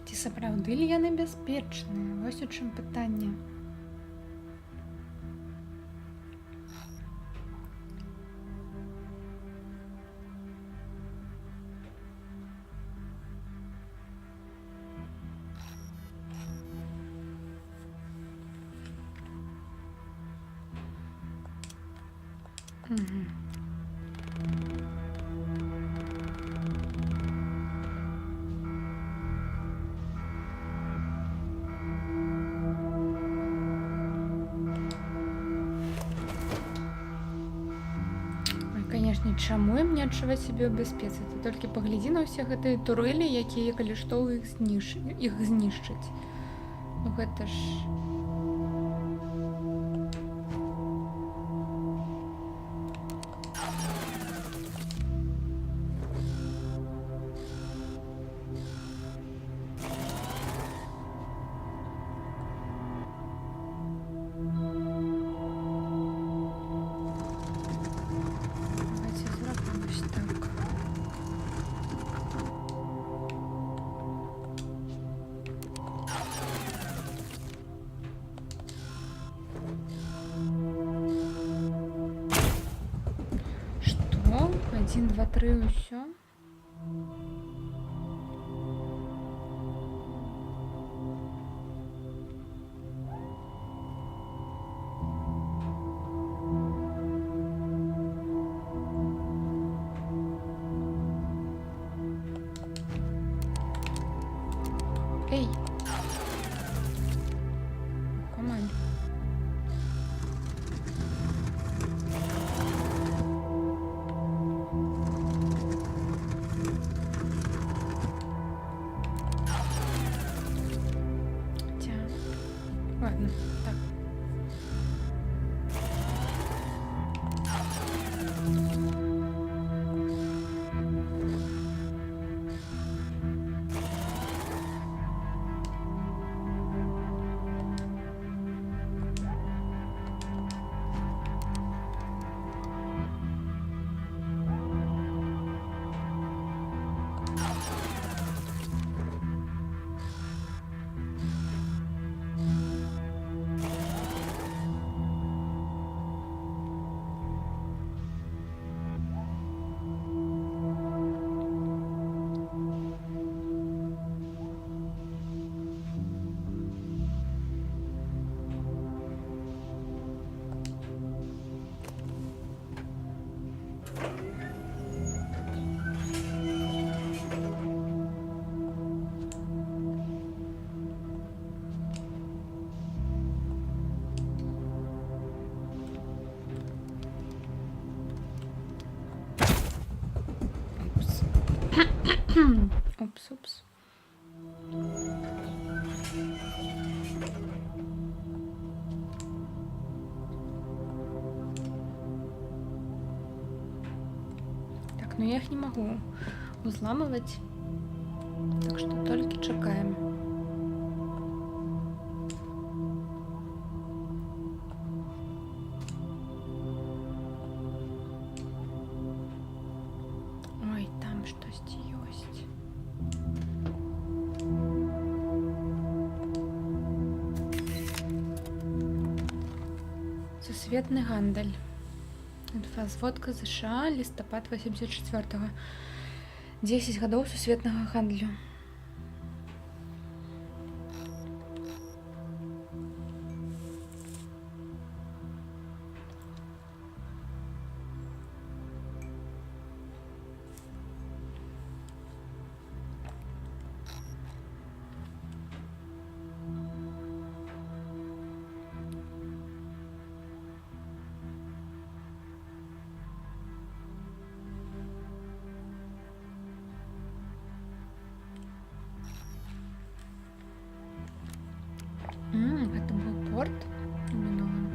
B: Ці сапраўды ли яны бяспечныя? Вось у чым пытанне. Угу. Конечно, чаму ім не адчуваць сябе ў бяспецы? Ты толькі паглядзі на ўсе гэтыя турэлі, якія, калі што, іх знішчаць. Ну гэта ж... Что? 1, 2, 3 і ўсё? Эй! Команд. Ладно, так. Упс, упс. Так, но я их не могу взламывать. Так что только чекаем. Ой, там штось ёсць. Сусветны гандаль. Инфазводка США, листопад 84-го. 10 гадоў сусветнага гандлю. Это был порт у минулым.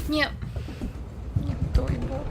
B: Не той бок.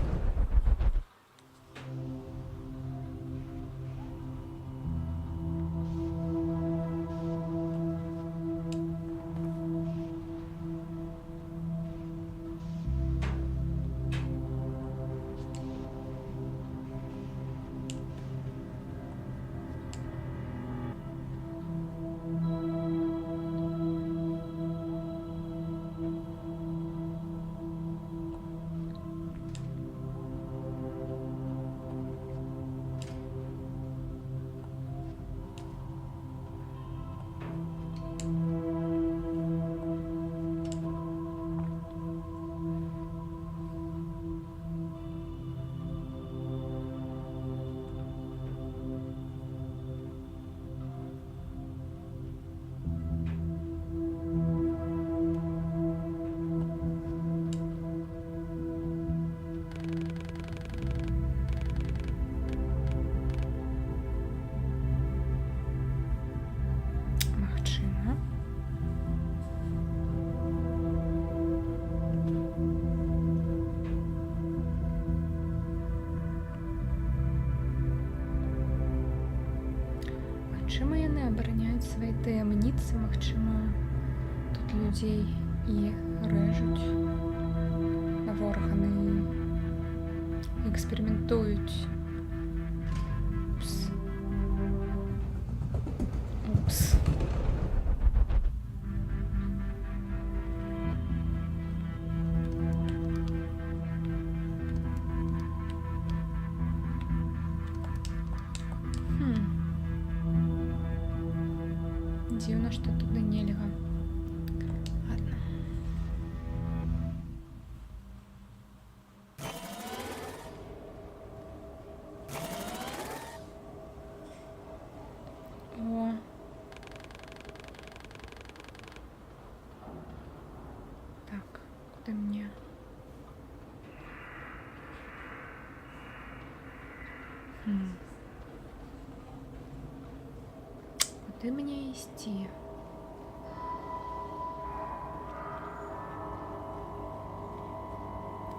B: Магчыма. Магчыма, яны абараняюць свае таямніцы, магчыма, тут людзей і рэжуць на органы, эксперыментуюць. Упс. Упс. Дзіўна, што туды нельга. Ладно. О. Так, куди мне? Куди мені йти?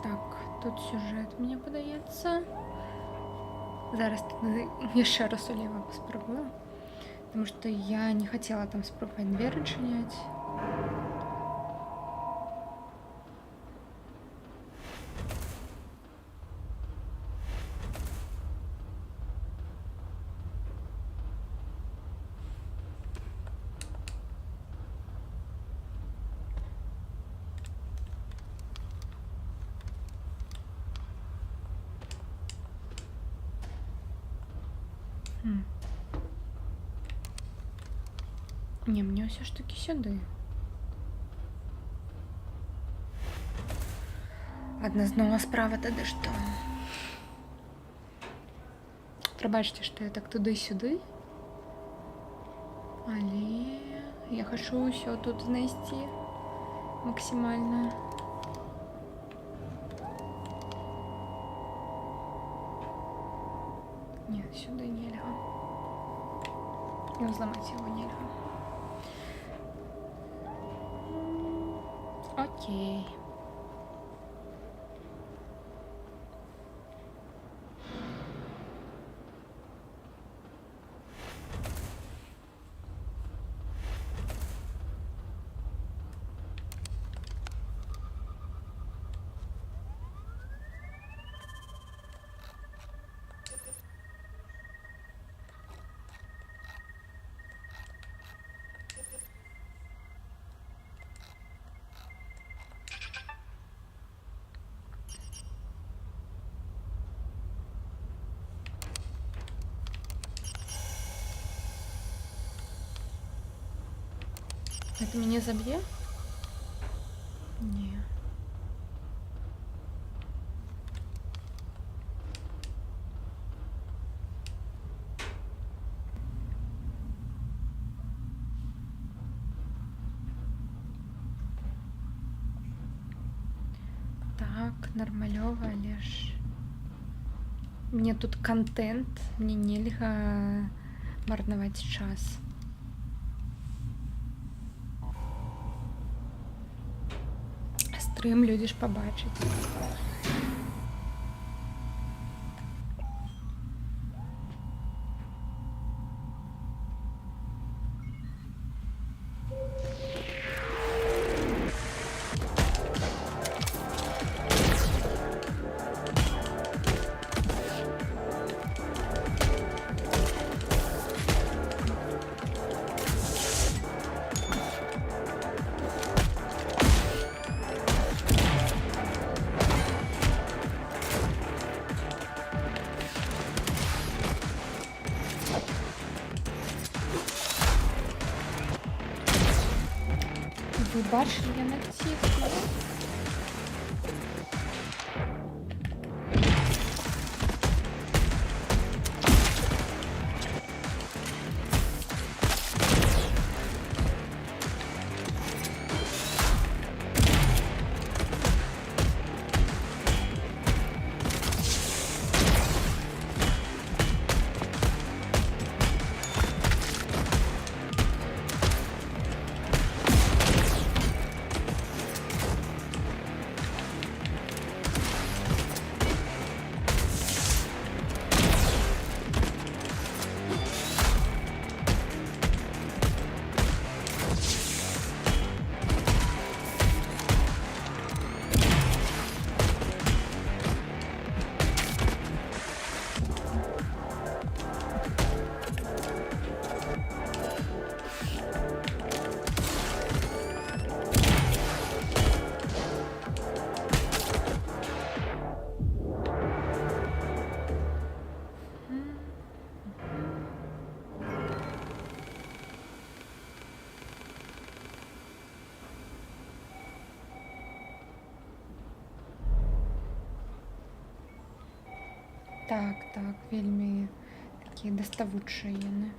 B: Так, тут сюжет, мені подається. Зараз тут ще раз уліво поспробую. Потому что я не хотела там спробовать дверь отчинять. Не, мне все ж таки сюди. Одна знову справа, тоді що? Пробачте, що я так туди-сюди. Але я хочу все тут знайти максимально. сюди нельга. І взламати його нельга. Окей. Это меня забье? Не. Так, нормалёва, але ж мне тут контент, мне нельга марнаваць час. Стрим люди ж побачать. Ви бачили, я натиснула. Так, вельмі такія даставучыя яны.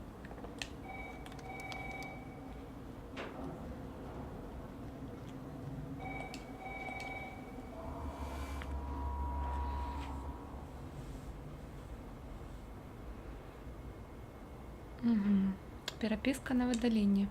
B: Угу. Переписка на выдалении.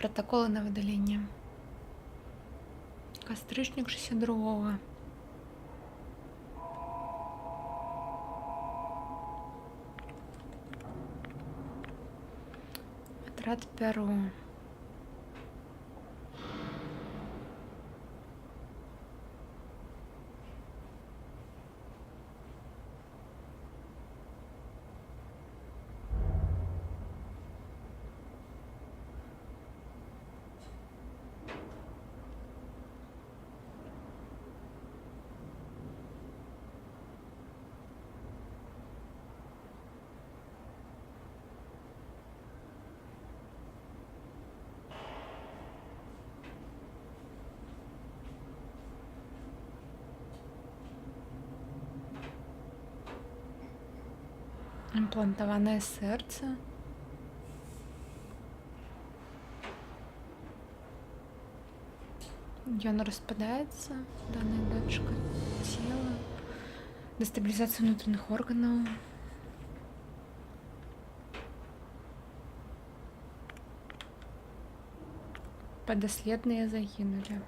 B: Протоколы на выдаление. Костричник 62-го. Отряд Перо. Имплантованное сердце. И оно распадается, данная датчика тела. Дестабилизация внутренних органов. Подоследные загинули.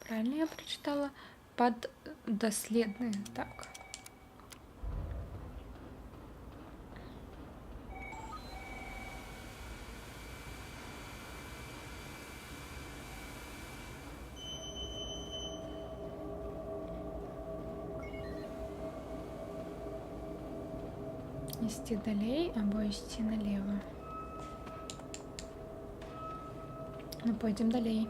B: Правильно я прочитала? Поддоследные. Так. Ісці далей або ісці налево. Ну, пойдем далей.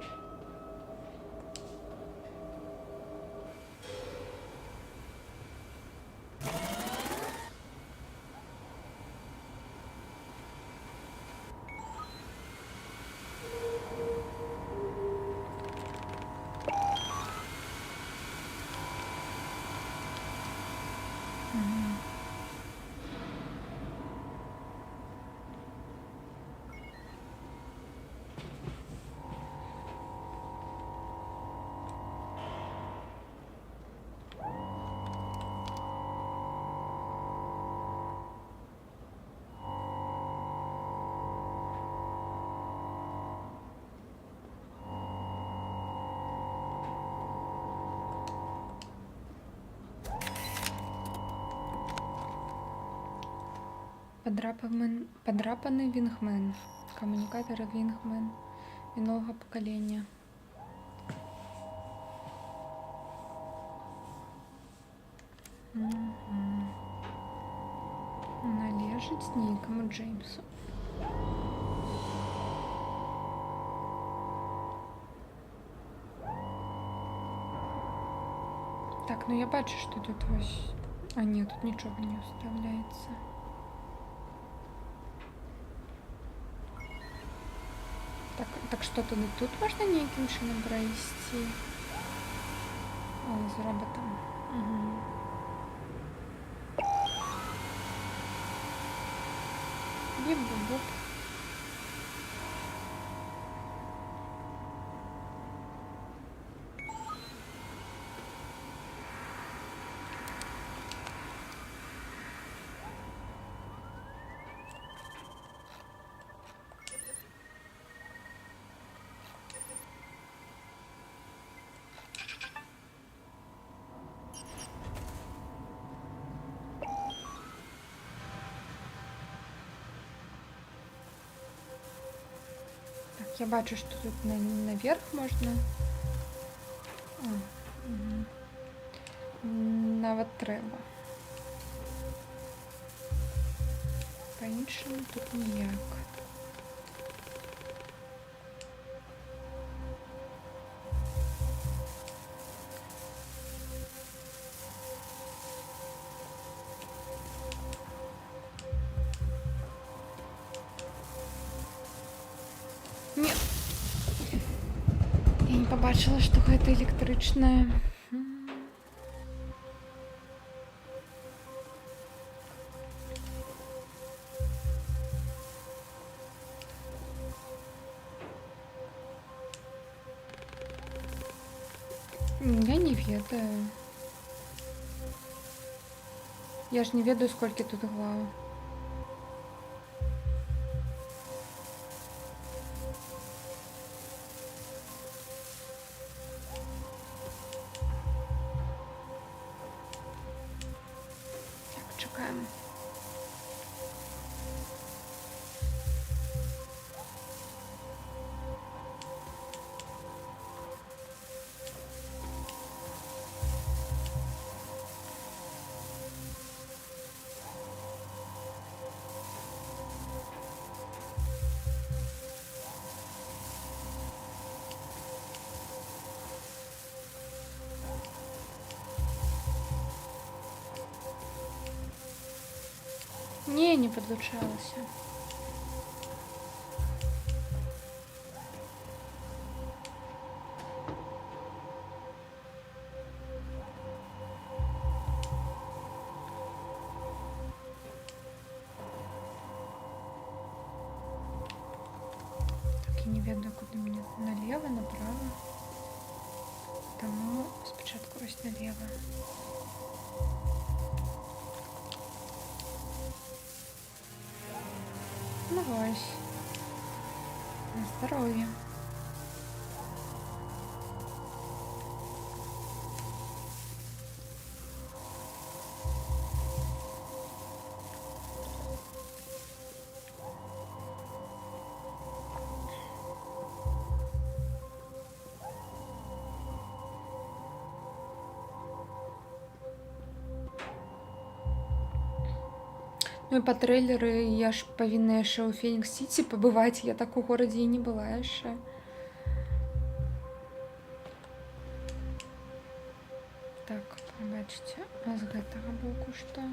B: Подрапаний Вінгмен. Комунікатор Вінгмен минулого покоління. Належить некому Джеймсу. Так, ну я бачу, що тут ось... А ні, тут нічого не вставляється. Так что-то тут можно неким чином провести. О, з роботом. Угу. Біп-біп-біп. Я бачу, що тут наверх можна. Угу. Навіть треба. По-іншому тут ніяк. Нет. Я не побачила, что это электричная. Я не ведаю. Я ж не ведаю, сколько тут глав. Чекаємо. Не подлучалася. налево, направо. Тому спочатку ось налево. Ну ось. На здоров'я. Ну і па трейлеры я ж павінна яшчэ ў Фенікс-Сіці пабываць, я так у горадзе і не была яшчэ. Так, пабачце, а з гэтага боку што?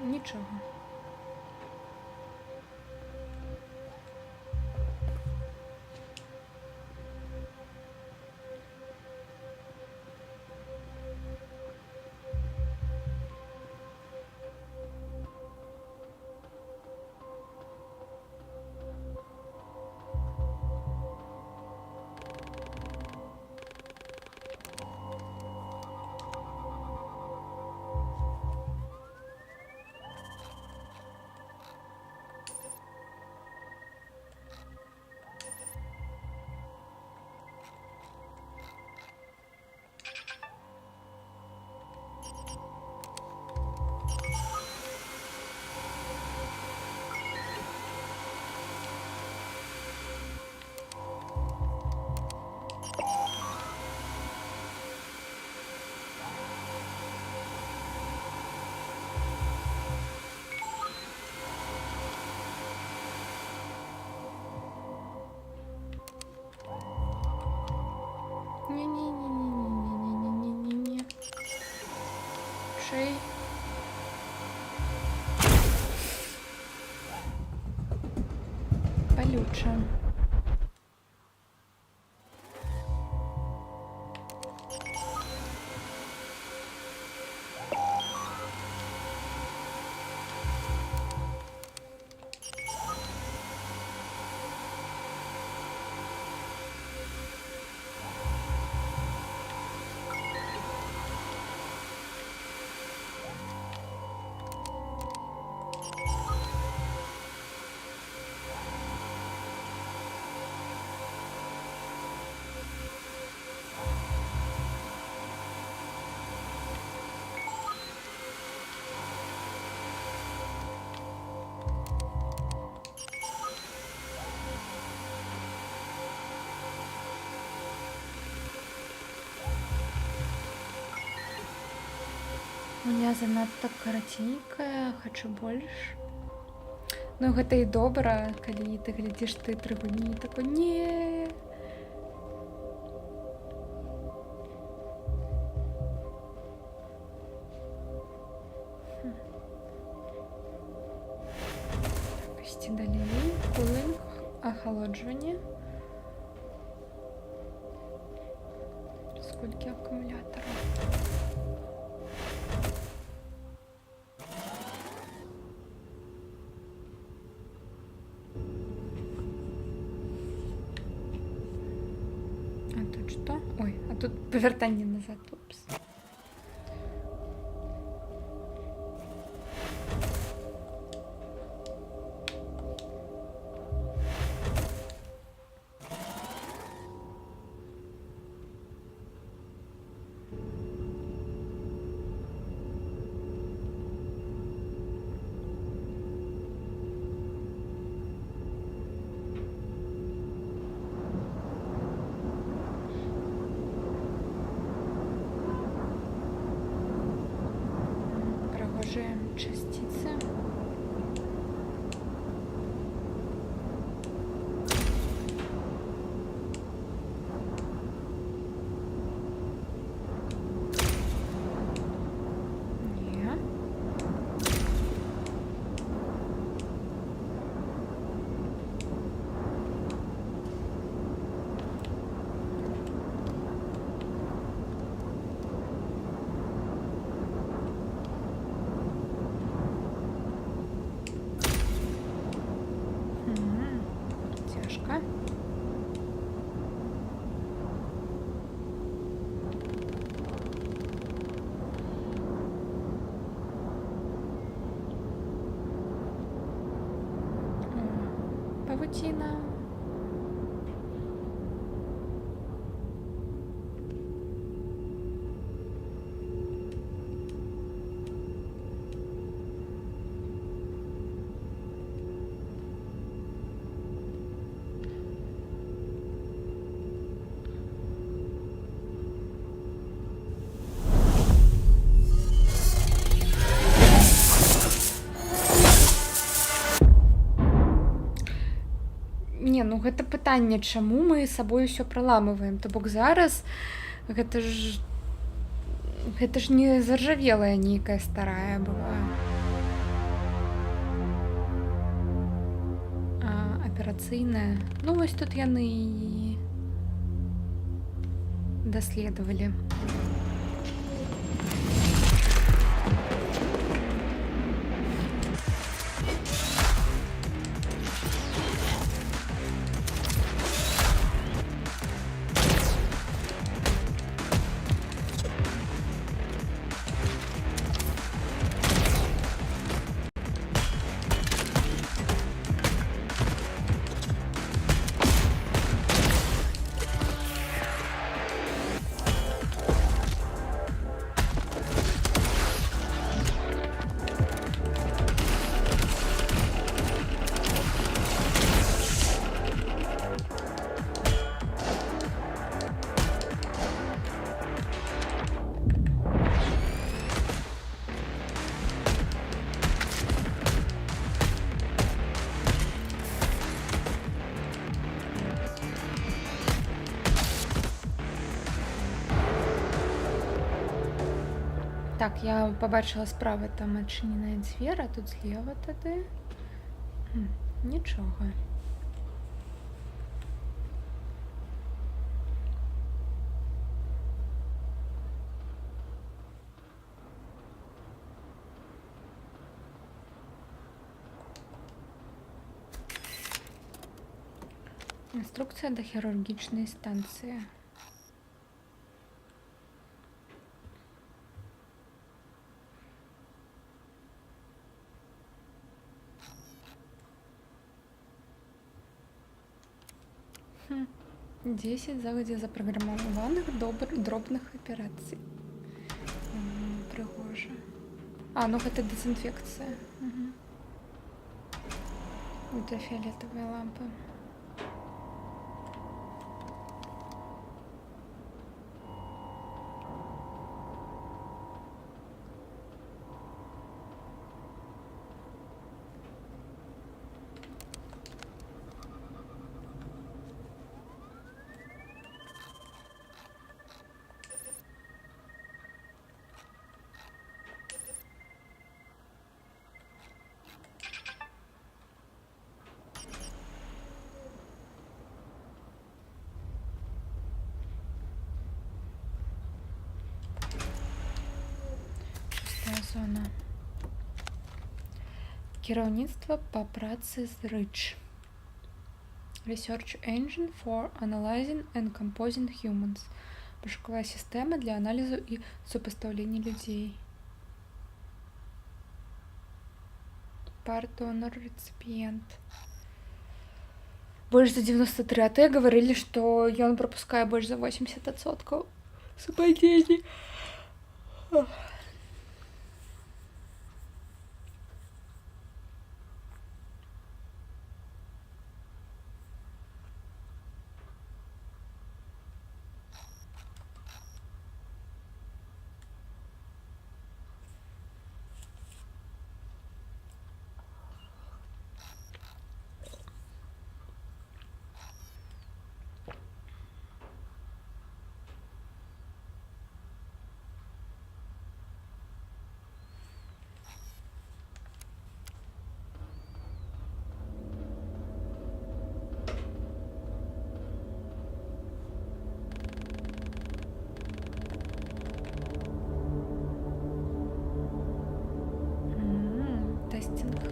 B: Нічога. Не-не-не-не-не-не-не-не-не-не. Шей. Полюче. У меня занадта караценькая, хочу больш. Ну гэта і добра, калі ты глядзіш ты 3 гульні і такой не. Так, ісці далей. Кулінг, ахалоджванне. Сколькі акумулятора? Что? Ой, а тут повертание назад. Упс. Павутина. Не, ну гэта пытанне, чаму мы сабой усё праламываем. То бок зараз гэта ж не заржавелая нейкая старая была. Аперацыйная. Ну вось тут яны і даследавалі. Так, я побачила справа там адчыненая дзверь, а тут злева тады. Нічога. Інструкція до хірургічної станції. Хм. 10 загадзя запрограммованных дробных операций. Пригожа. А, ну гэта дезінфекція. Угу. Ультрафіолетовые лампы. Зона. Кіраўніцтва па працы з REACH. Research Engine for Analyzing and Composing Humans. Пошуковая система для анализа и сопоставления людей. Part donor recipient. Больше за 93. А те говорили, что он пропускает больше за 80% совпадений.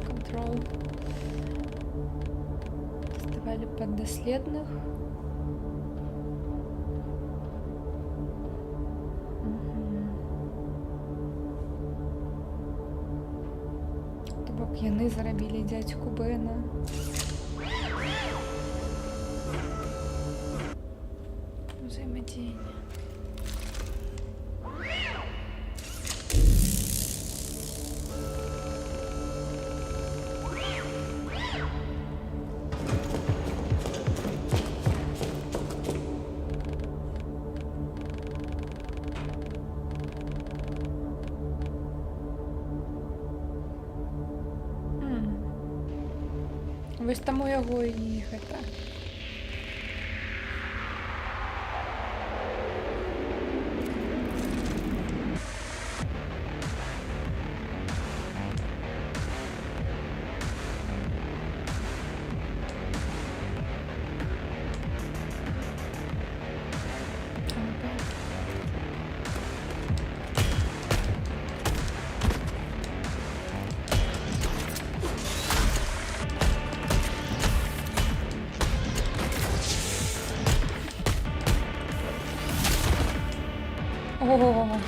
B: Control. Тестовали поддоследных. То бок яны зарабілі дзядзьку Бена. день. Ось тому його і гэта. Ого.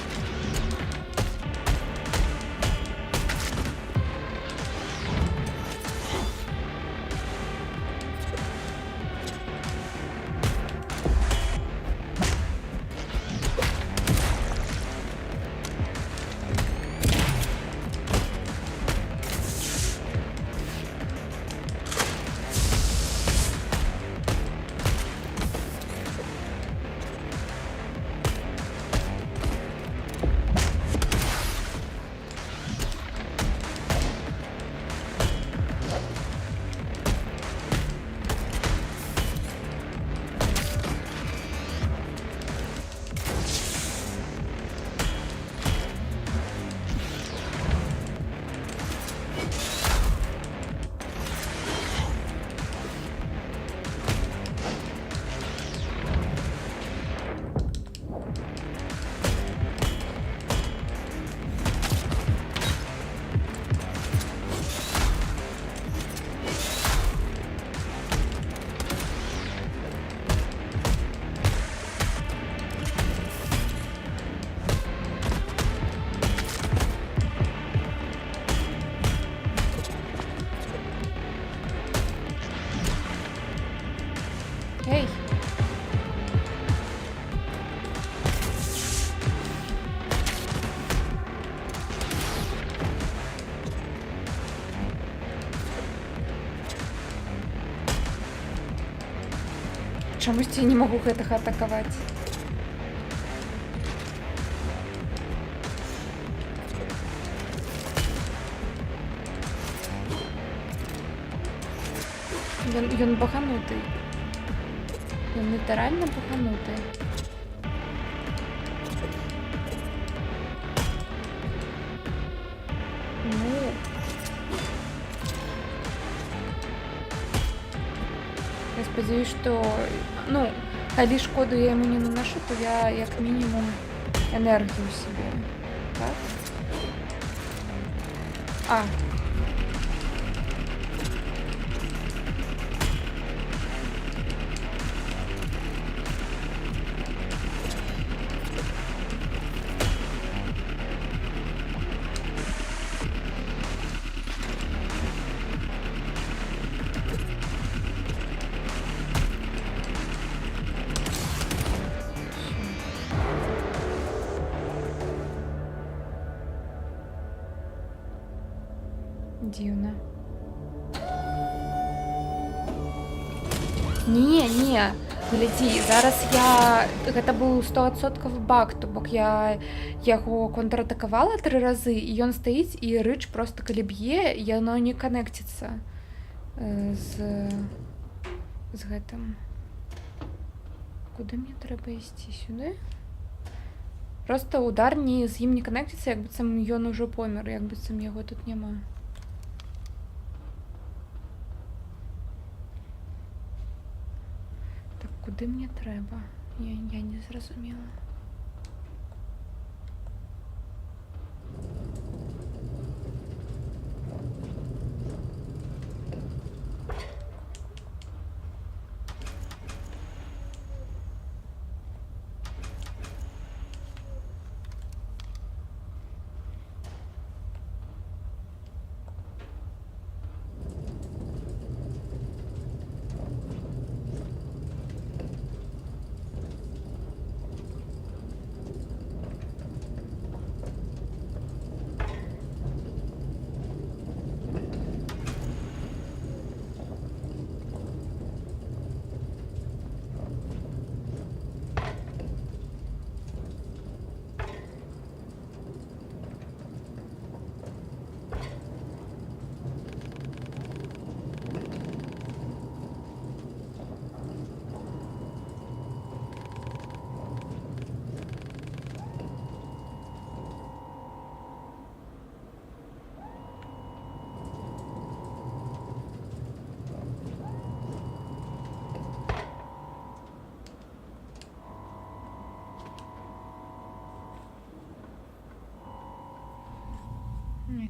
B: Ей. Чомусь я не могу гэтага атакаваць. Ён баганутый. Ён літаральна баганутый. Ну. Я спадзяюсь, што... Ну, калі шкоду я яму не наношу, то я як мінімум энергію сабе. Так? А. Дивно. Не, глядзі, зараз гэта быў 100% баг, то бок я яго контратакавала 3 разы, і ён стаіць, і рыч просто калі б'е, яно не канекціцца з гэтым. Куды мне трэба ісці? Сюды? Просто удар з ім не канекціцца, як быццам ён ужо помер, як быццам яго тут няма. Куди мені треба? Я не зрозуміла.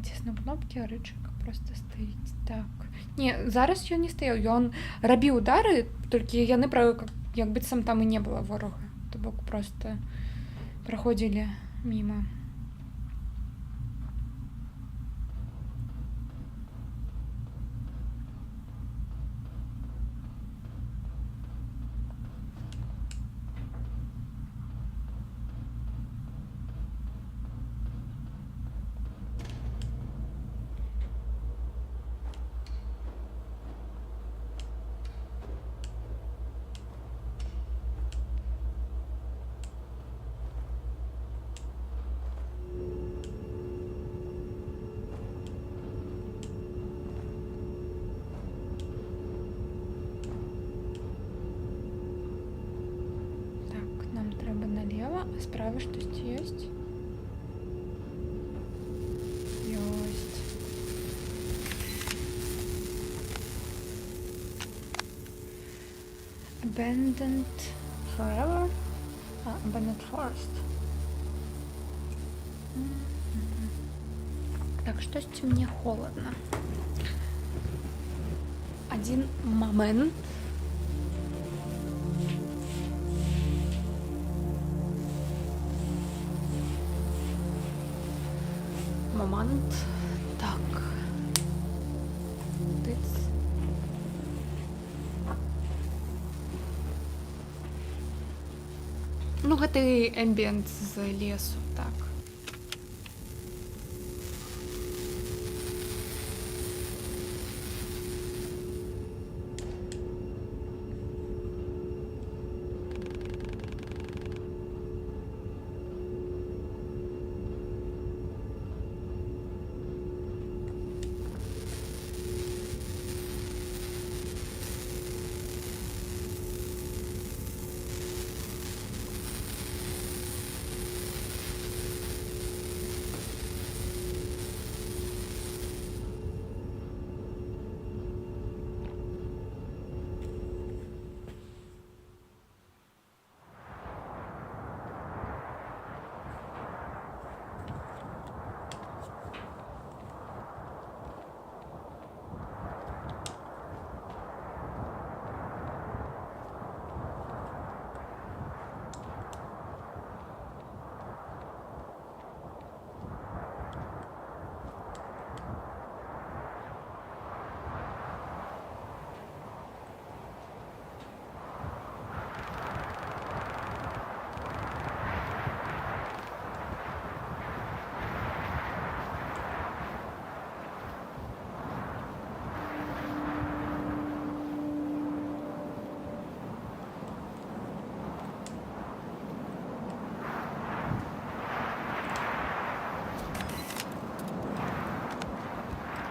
B: націснуў кнопкі, а рычаг просто стаіць. Так. Не, зараз ён не стаяў, ён рабіў удары, толькі яны як быццам там і не было ворага. То бок просто праходзілі міма. Нам трэба налево, а справа штосьці ёсць? Ёсць. Abandoned forever? Abandoned forest. Так, штосьці мне холодно. Один момент. Так. Тыц. Ну, гэта эмбіент з лесу, так.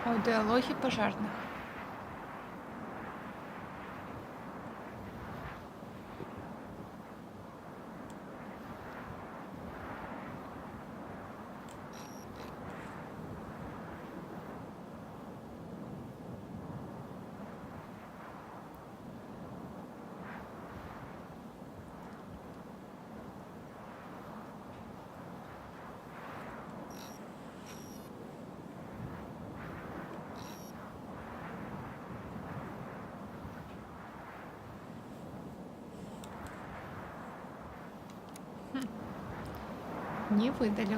B: Аудиологи пожарных. Не выдалил.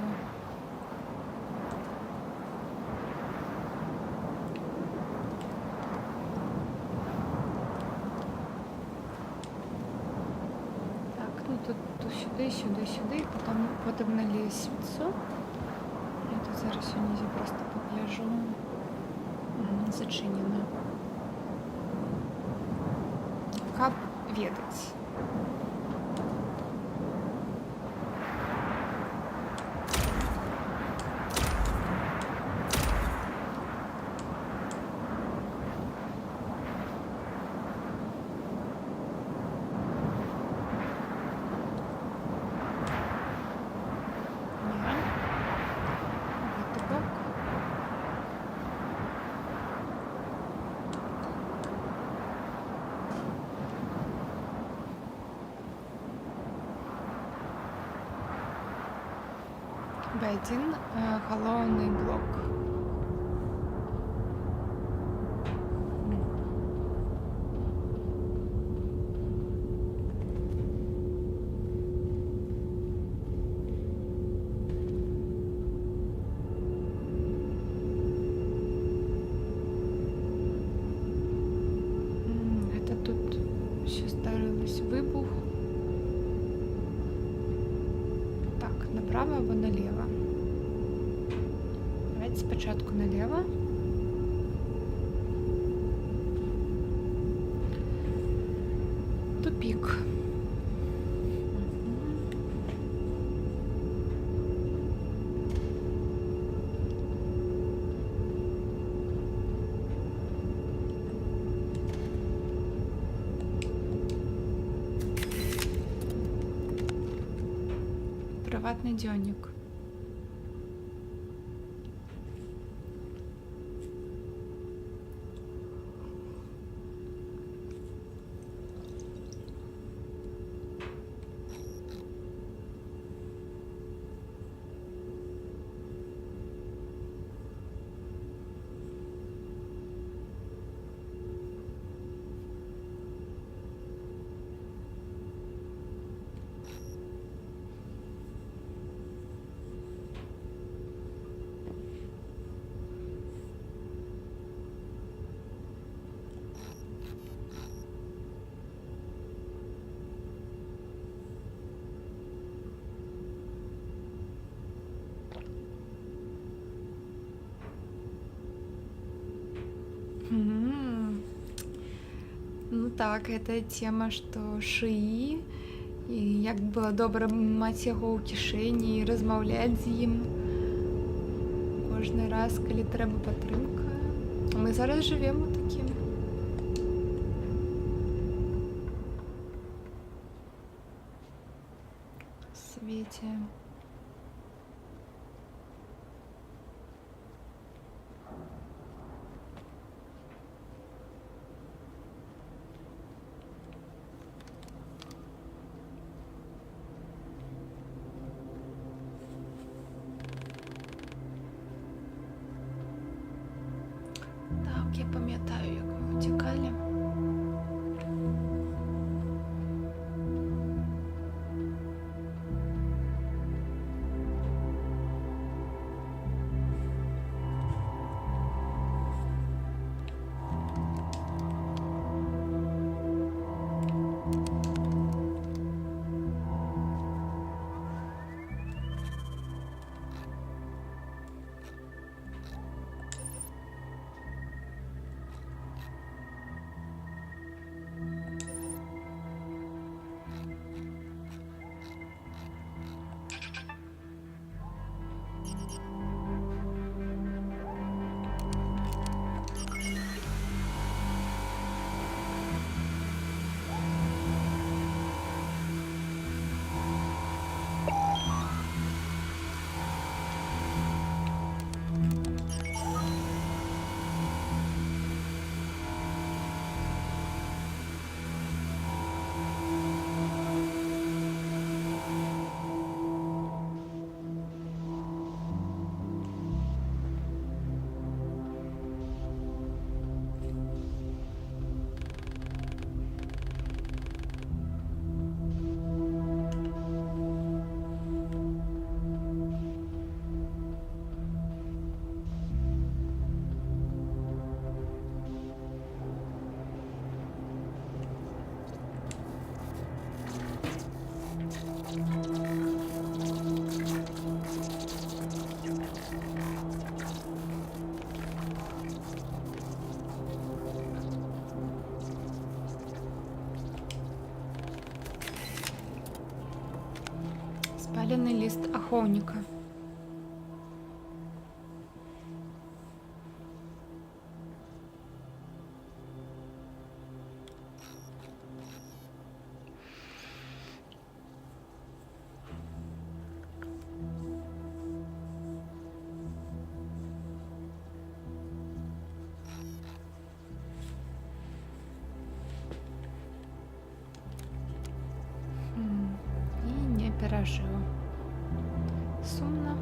B: Так, ну тут сюди, сюди, сюди, потім на лісвіцу. Я тут зараз унизу просто погляжу. Зачинено. Каб ведаць. Б1 головний блок. направо або налево? Давайте спочатку налево. Тупик. Приватный дневник. М. Ну так, это тема, што шыі і як было добра маць яго ў кішэні і размаўляць з ім кожны раз, калі трэба падтрымка. Мы зараз жывем у такім свеце. Так, я пам'ятаю, як ми утікали. Спаленный лист ахоўніка. І не перажыў. Сумна.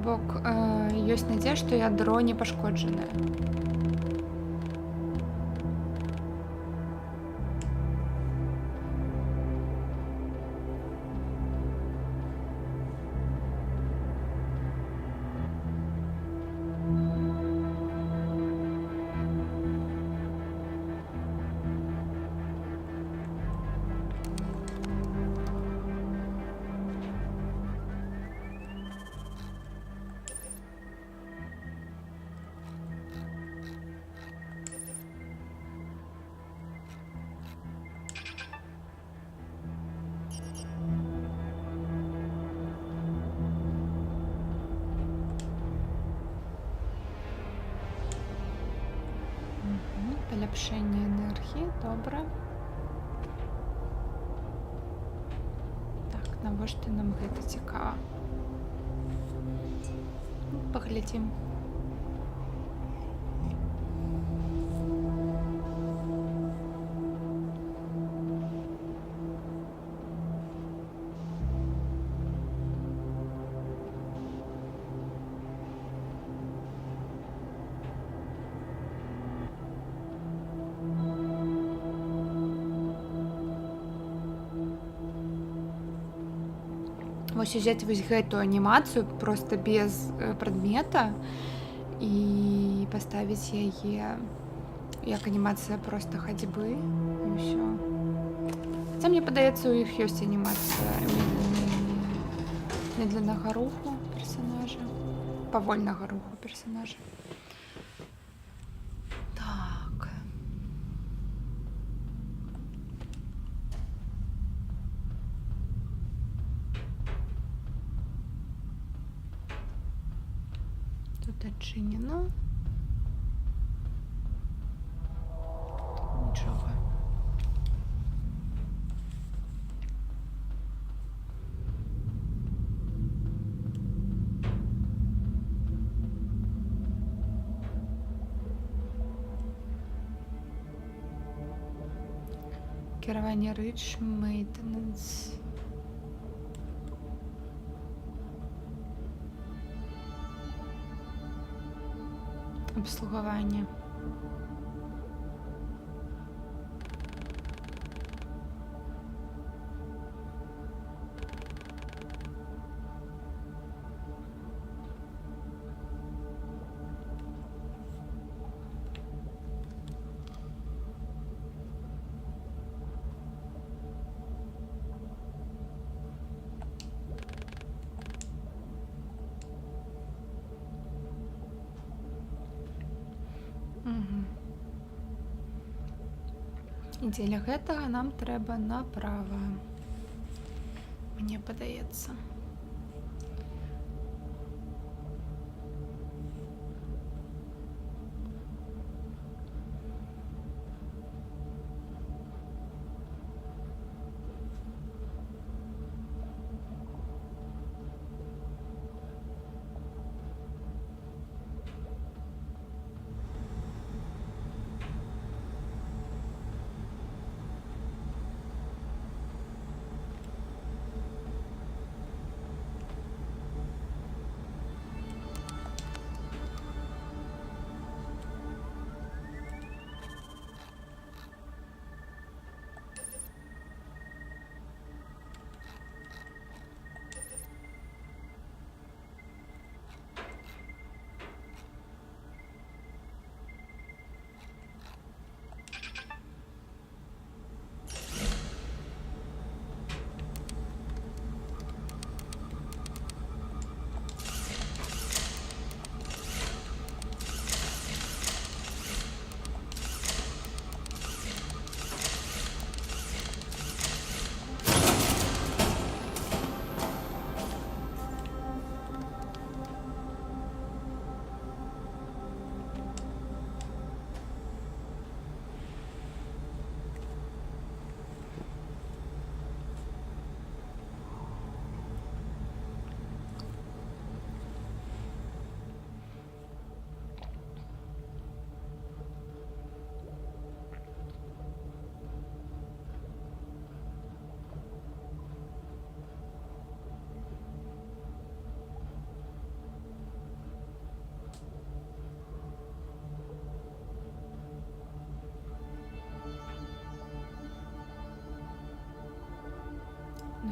B: бок ёсць надзея, што ядро не пашкоджанае. Паляпшэнне энергіі, добра. Так, навошта нам гэта цікава? Паглядзім. Вось узяць вось гэтую анімацыю проста без прадмета і паставіць яе як анімацыя проста хадзьбы і ўсё. Хаця мне падаецца, у іх ёсць анімацыя медленнага руху персанажа, павольнага руху персанажа. Так. Тут адчынена. Нічога. Кіраванне рэч, мейтэнэнс. Абслугаванне. І дзеля гэтага нам трэба направа. Мне падаецца.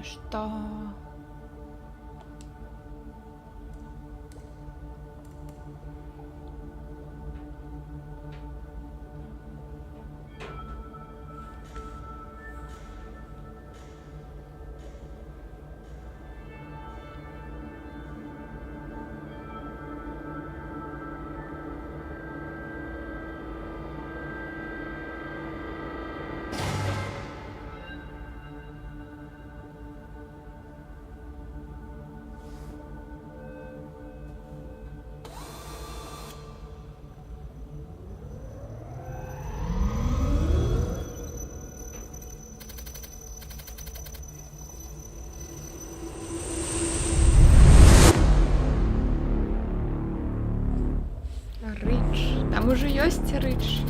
B: Что? Рыч. Там уже есть рыч.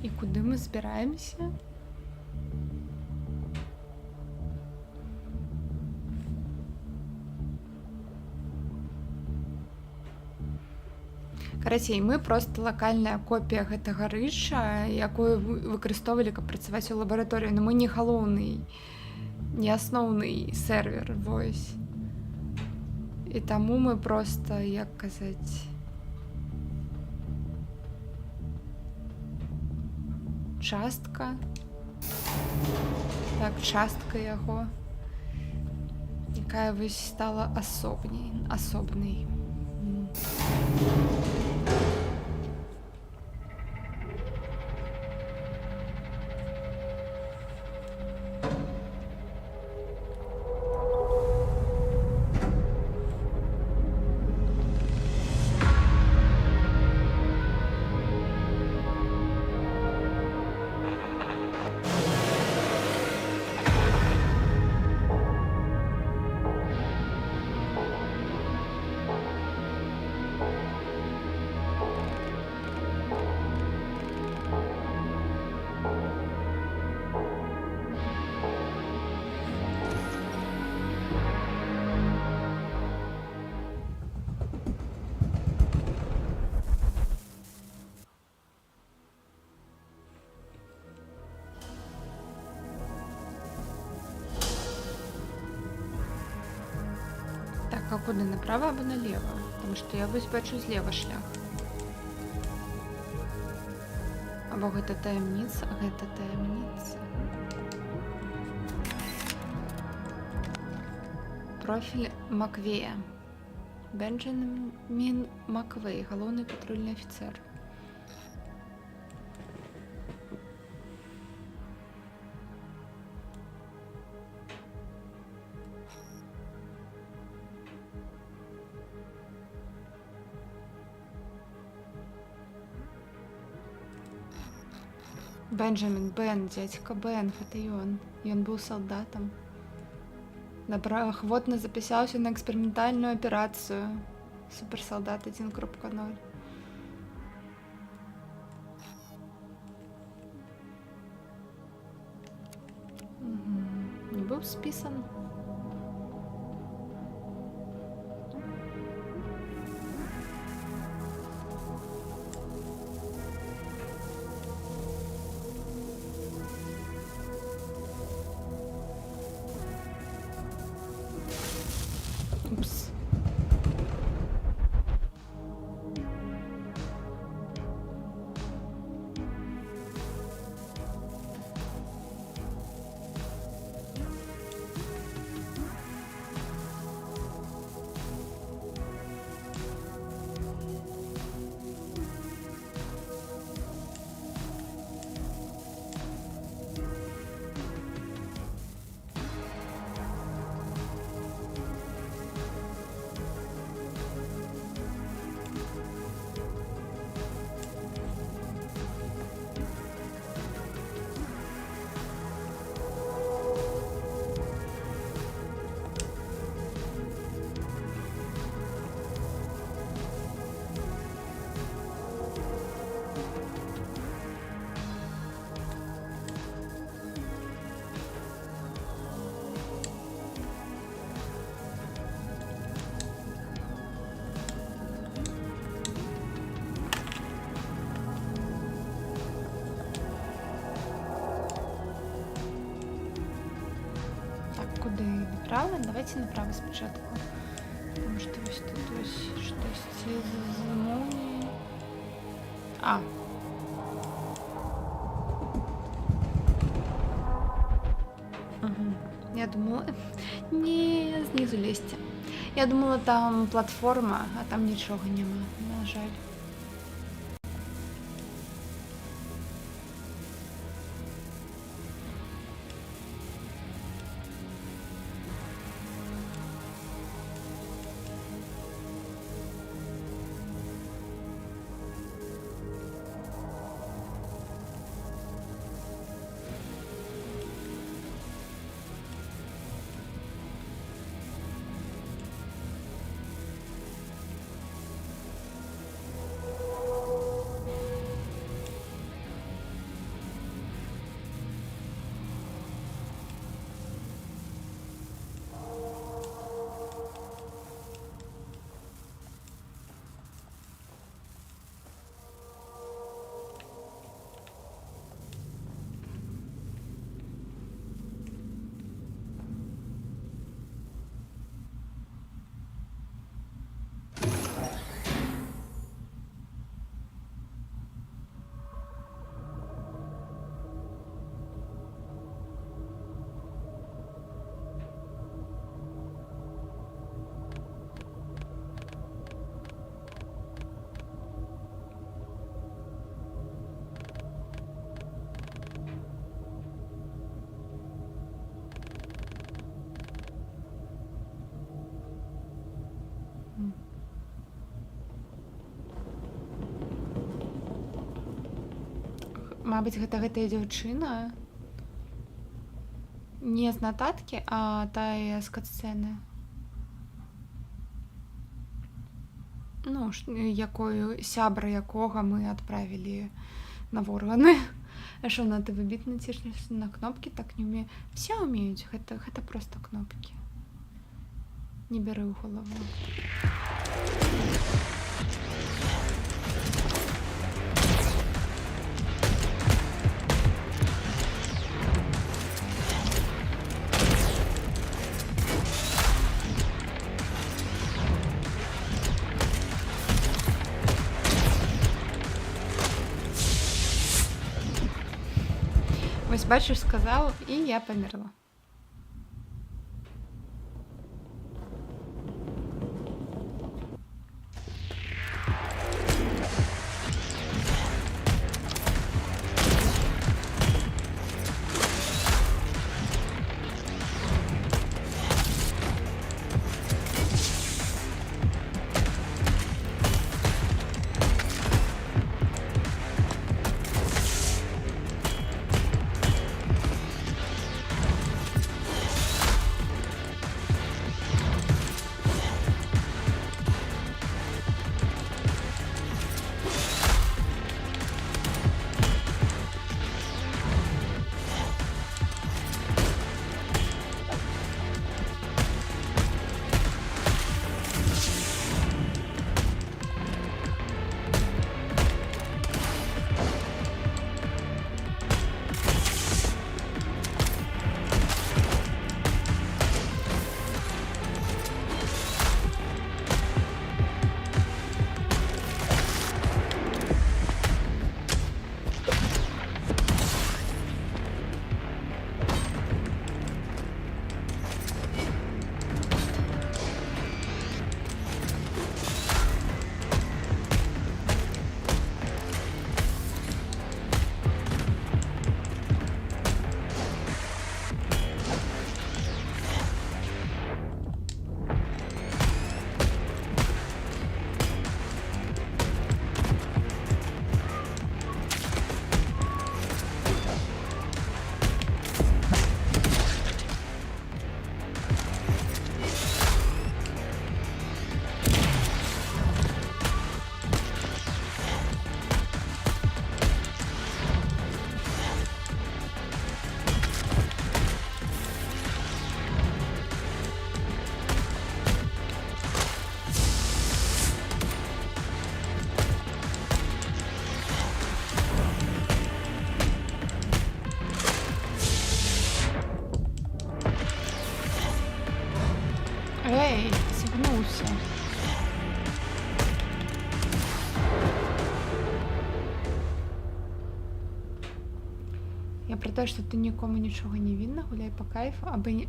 B: І куди ми збираємося? Карацей, мы просто лакальная копія гэтага рыша, якую выкарыстоўвалі, каб працаваць у лабараторыі, но мы не галоўны, не асноўны сервер, вось. І таму мы просто, як казаць, частка. Так, частка яго, якая вось стала асобнай. А куди, направо або налево? Тому що я вось бачу злева шлях. Або гэта таямніца, гэта таямніца. Профіль Маквея. Бенджамін Маквей, галоўны патрульны афіцер. Бенджамін, Бен, дядька Бен, гэта ён. Ён быў салдатам. Добраахвотна запісаўся на эксперыментальную аперацыю. Суперсалдат 1.0. Не быў спісан. направо? Давайте направо спочатку. Тому що ось тут ось щось зимує. А. Угу. Я думала... Ні, знизу лізьте. Я думала, там платформа, а там нічого нема, на жаль. Мабыць, гэта дзяўчына. Не з нататкі, а тая з катсцэны. Ну, якою сябра якога мы адправілі на ворганы. А що, на ты выбітна цішнеш на кнопкі, так не умею. Все умеюць, гэта просто кнопкі. Не бяры ў галаву. Вось бачыш, сказаў, і я памерла. то, що ти нікому нічого не винна, гуляй по кайфу, аби не...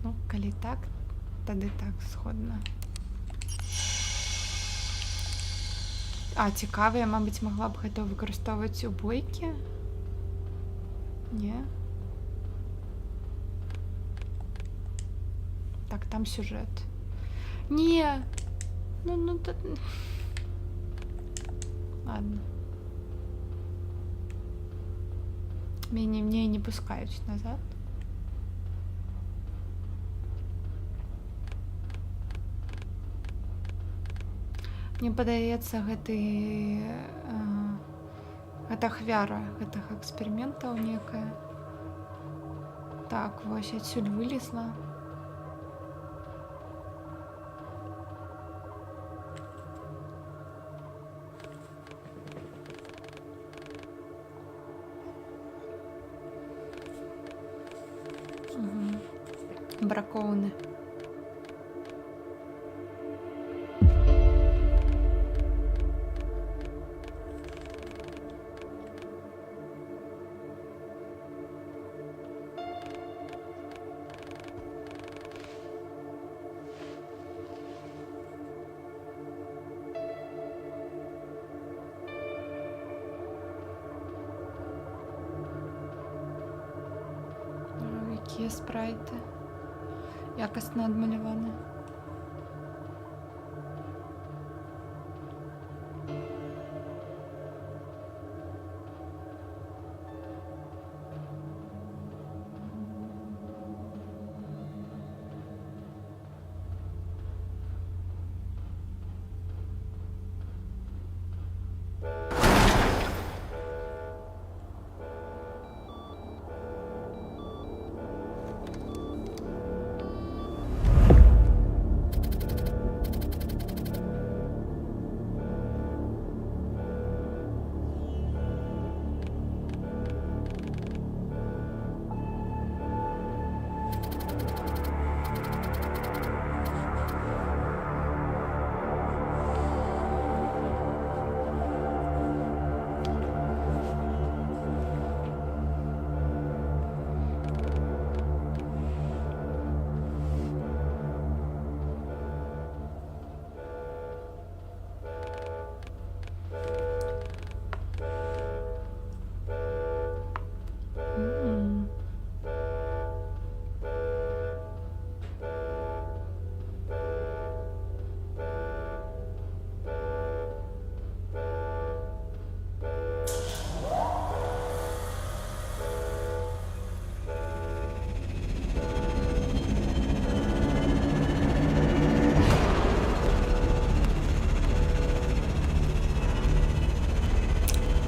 B: Ну, коли так, тоді так, сходно. Цікаво, я, мабуть, могла б гэта використовувати у бойки. Ні. Так, там сюжет. Ні. Ну, та... Ладно. Меня не пускають назад. Мне падаецца, гэта ахвяра гэтага эксперыментаў некая. Так, вось адсюль вылезла. Бракоўны. Якія спрайты. Якасно адмаляваны.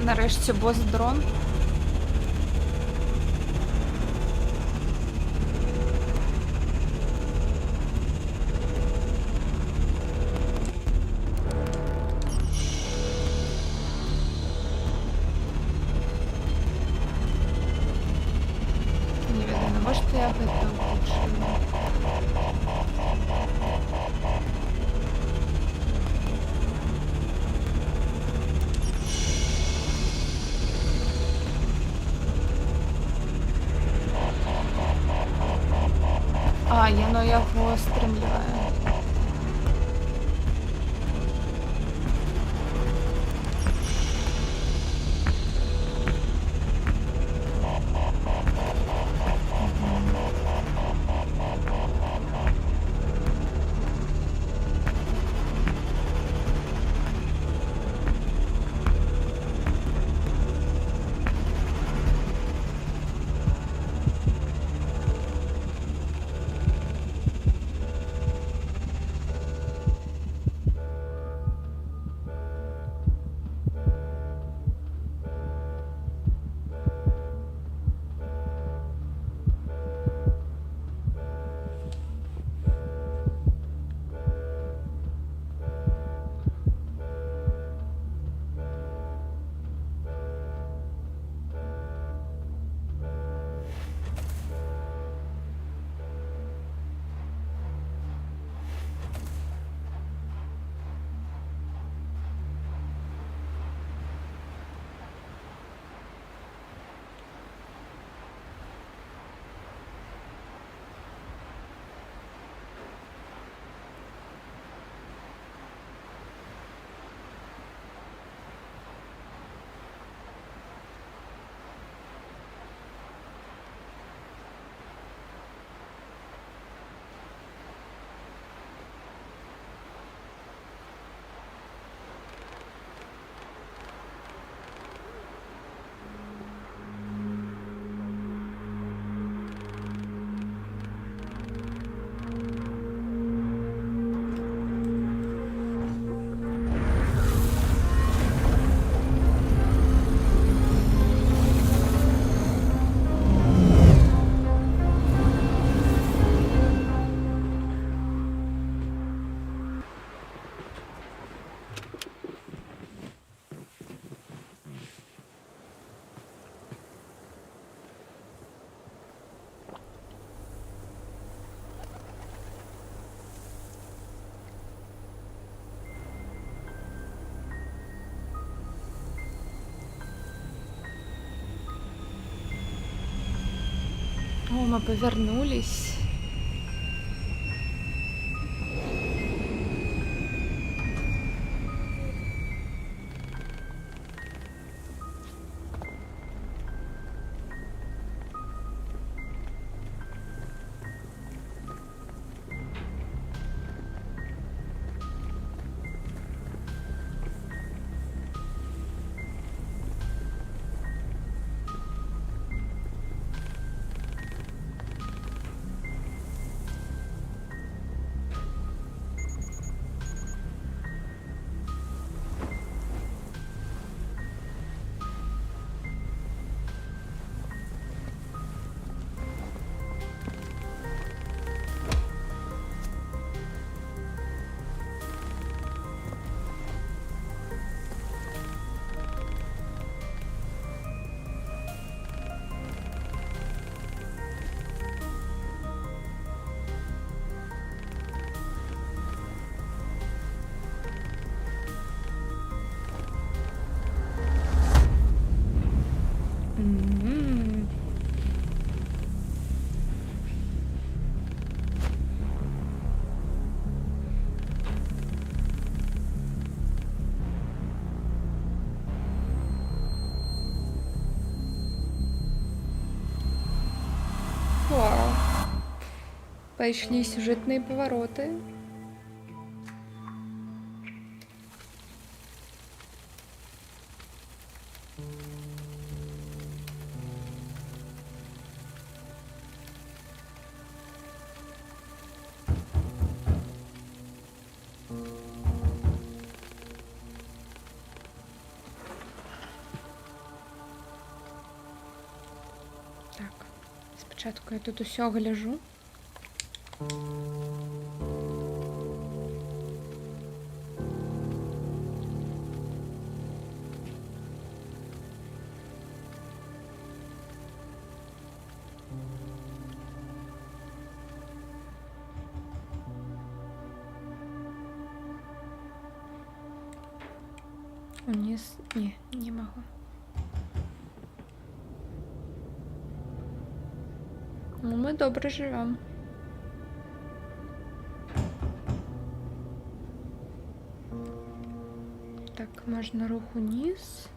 B: Нарешті бос-дрон. Невідомо, може я гэта улучшила. Я його стрімляю. О, мы повернулись. М. Вау. Пошли сюжетные повороты. Так, спочатку я тут усё гляжу. Вниз. Не могу. Ну, мы добре живем. Так, можно рух вниз.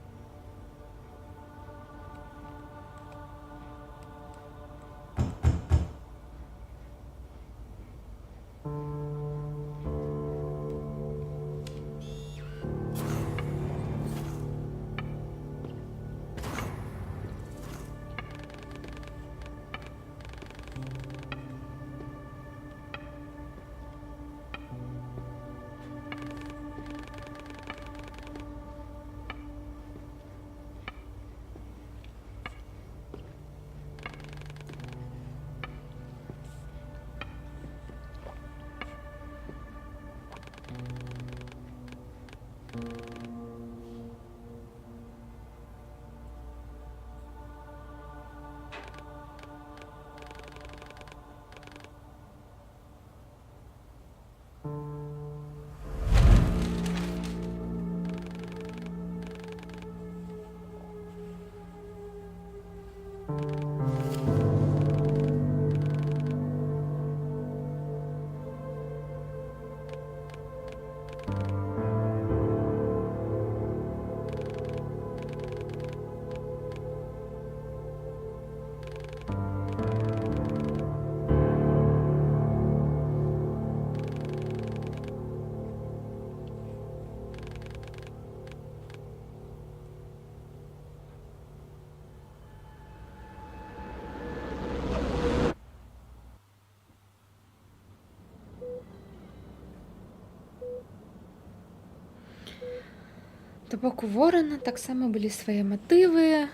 B: До боку Ворона так само були свої мотиви.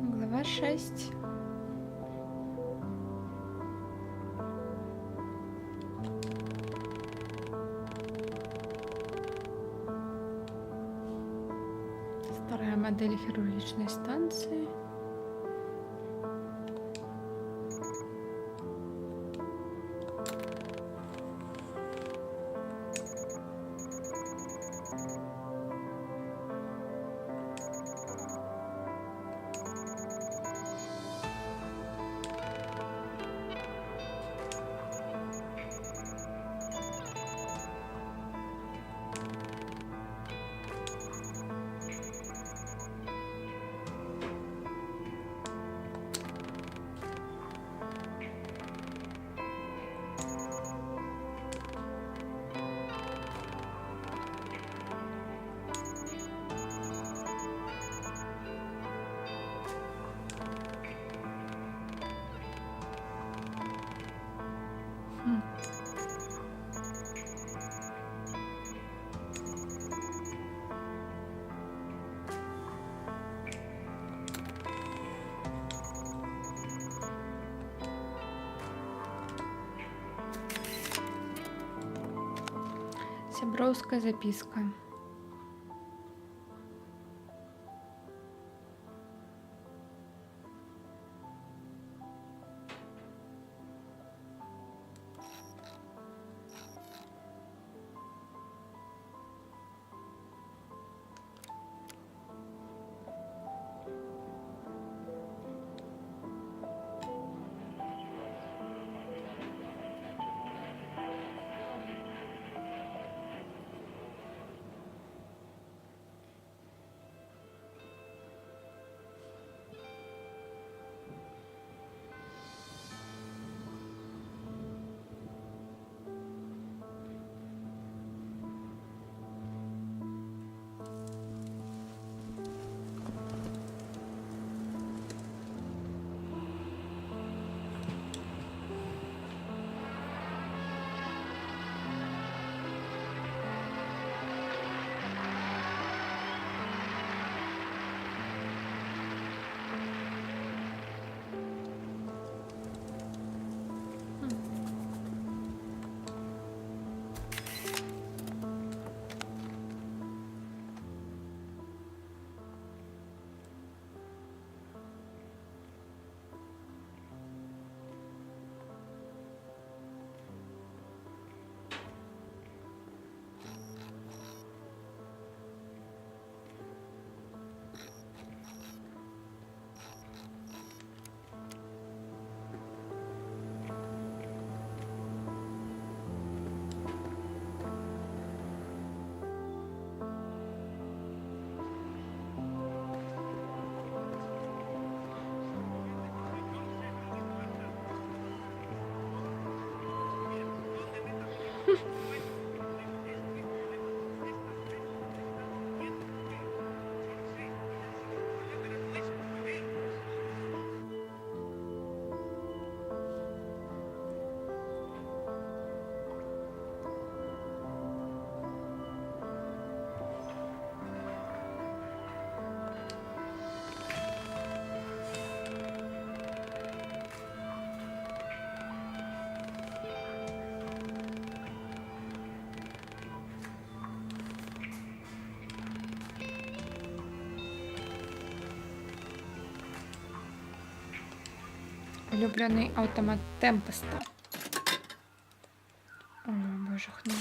B: Глава 6. Вторая модель хирургичной станции. Сябровская записка. Улюблений автомат Темпеста. О, боже хно.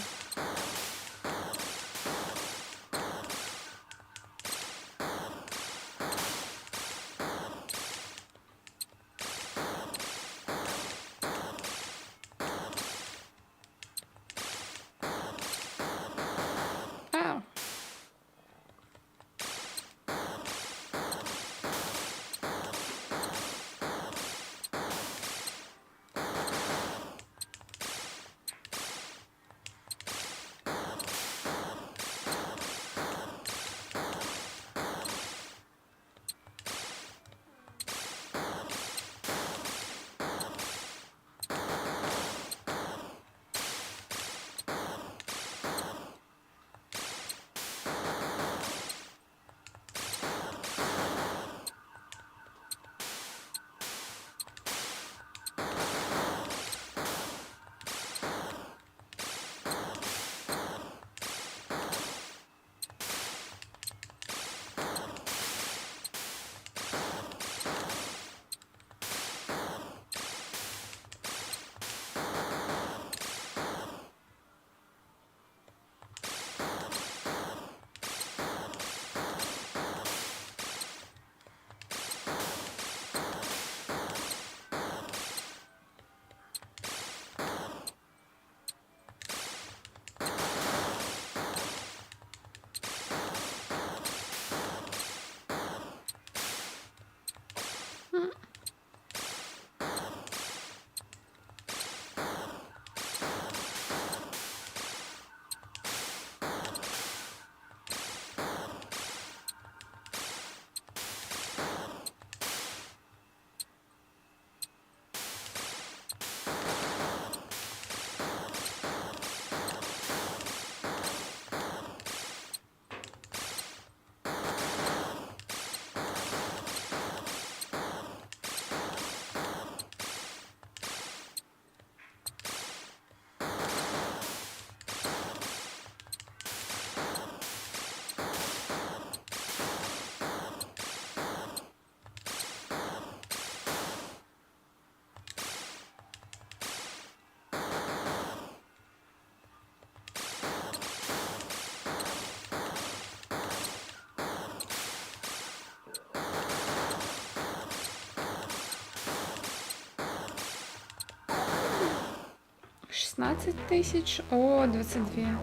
B: 16 тисяч. О, 22.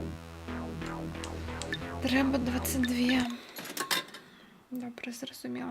B: Треба 22. Добре, зрозуміло.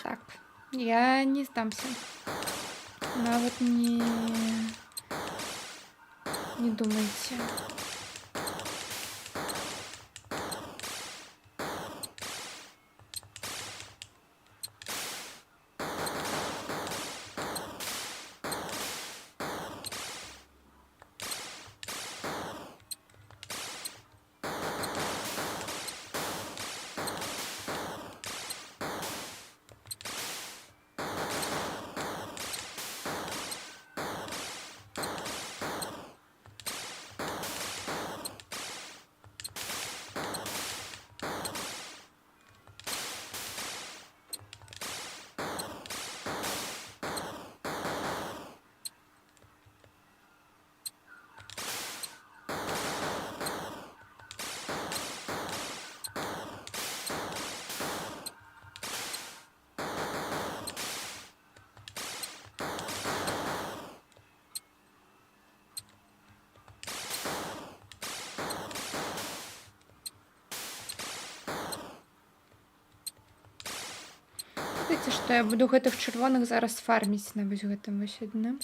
B: Так, я не сдамся. Навіть не думайте. Дивіться, що я буду гэтых червоних зараз фарміць на вось гэтым вось адным.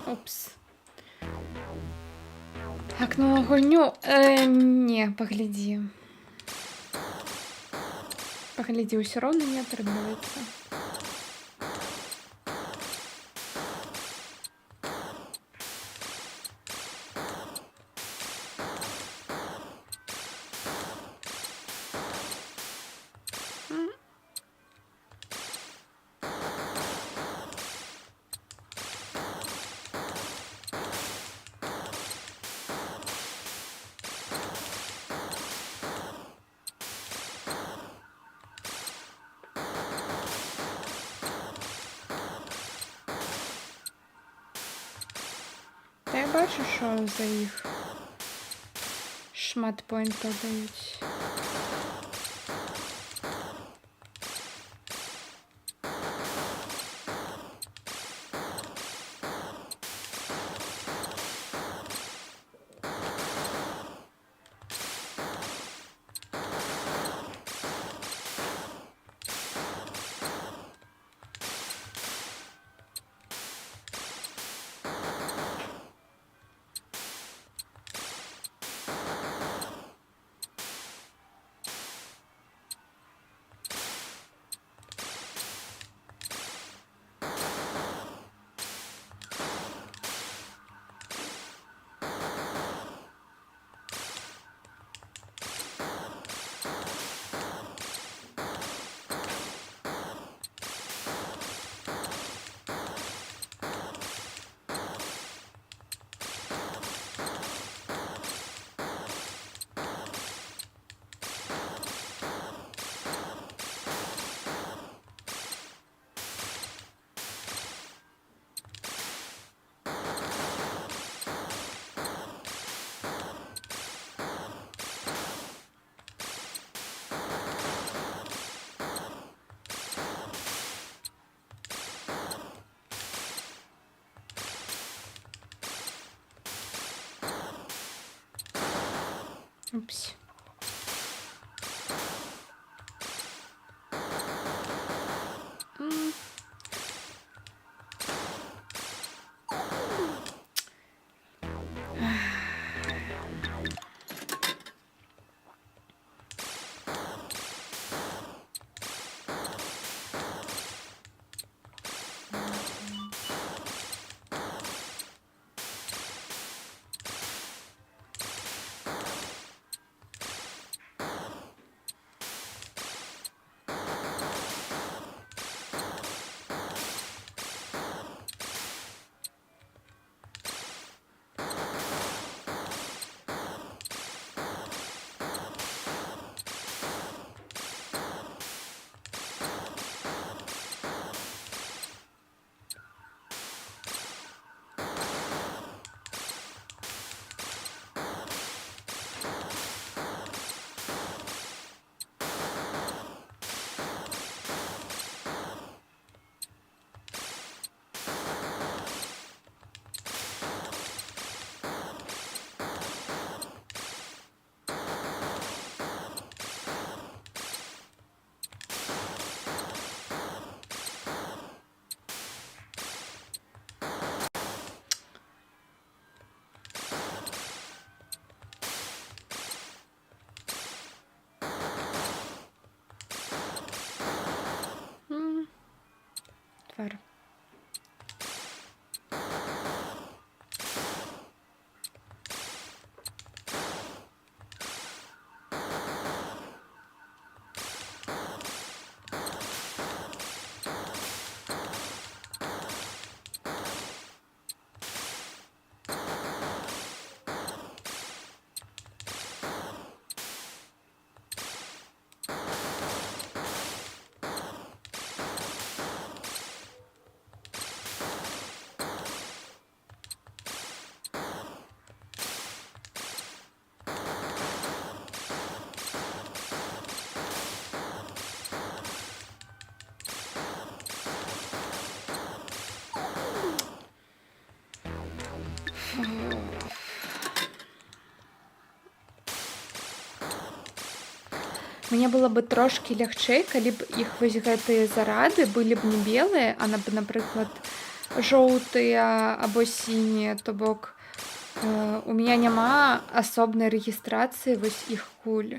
B: Упс. Окно гульню. Не, погляди. Погляди, все равно не отрабатывается. Та я бачу, що за їх шмат поінту дають. Упс. Твар. Мне было бы трошки лягчэй, калі б іх вось гэтыя зарады былі б не белыя, а напрыклад жовті або сині, то бок у меня няма асобнай рэгістрацыі вось іх куль.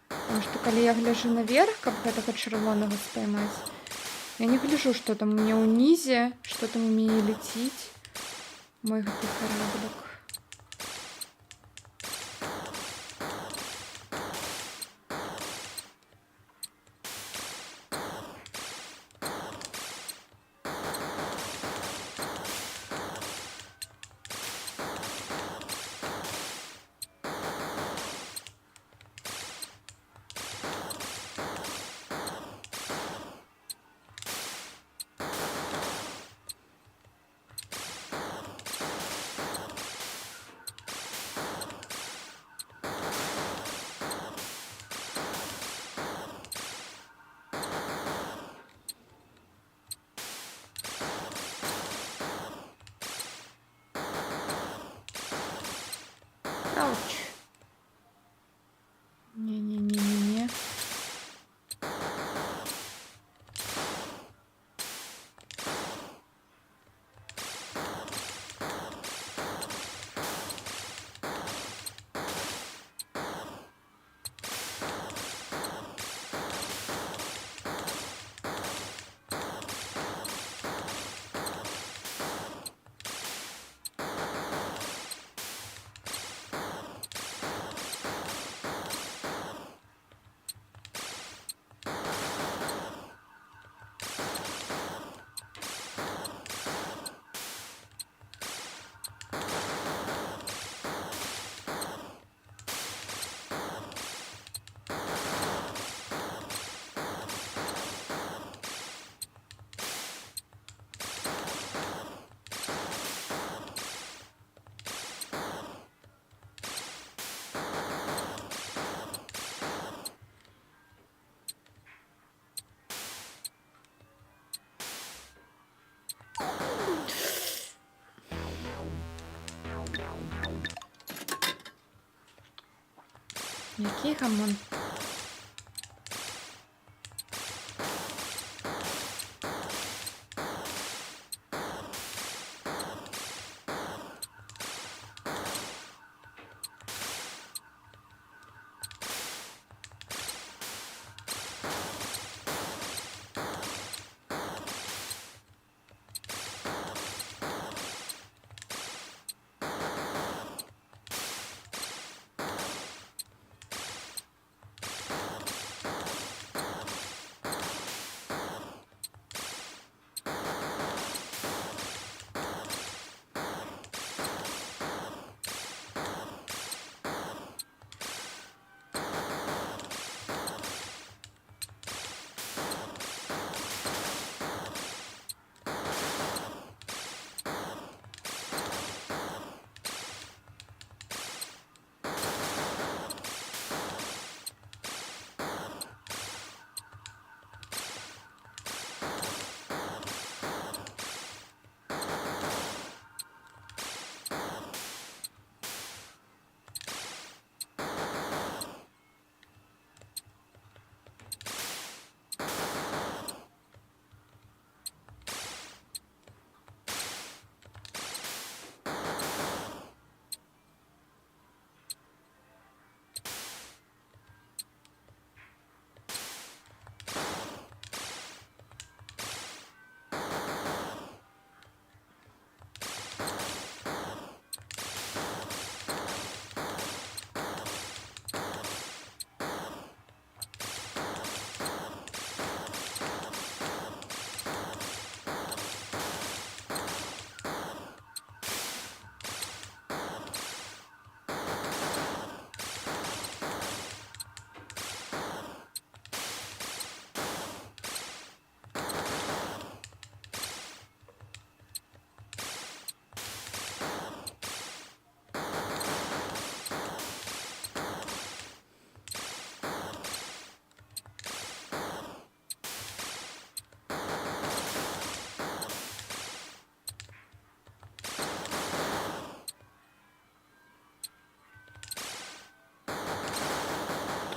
B: Потому што калі я гляжу наверх, каб гэтага чырвонага спаймаць, я не гляжу, што там у мяне ўнізе, што там у мяне ляціць. Мой гэты караблік. Ауч. Не-не-не-не-не. Який гамон?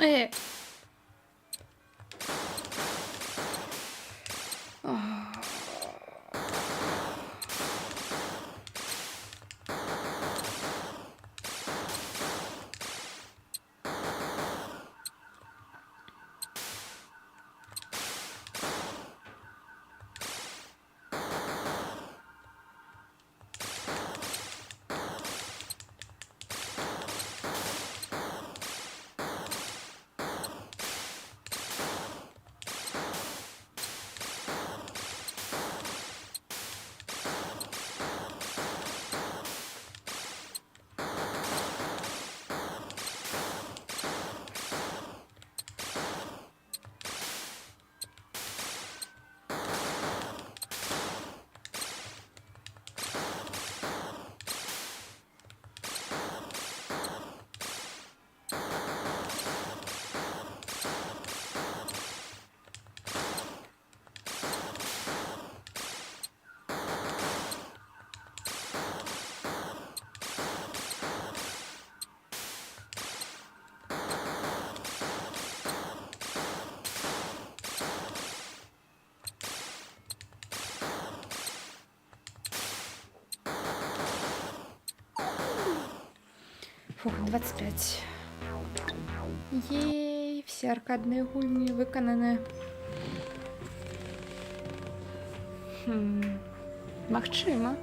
B: Е. Фух, 25. Ей, все аркадные гульні виконані. Магчыма.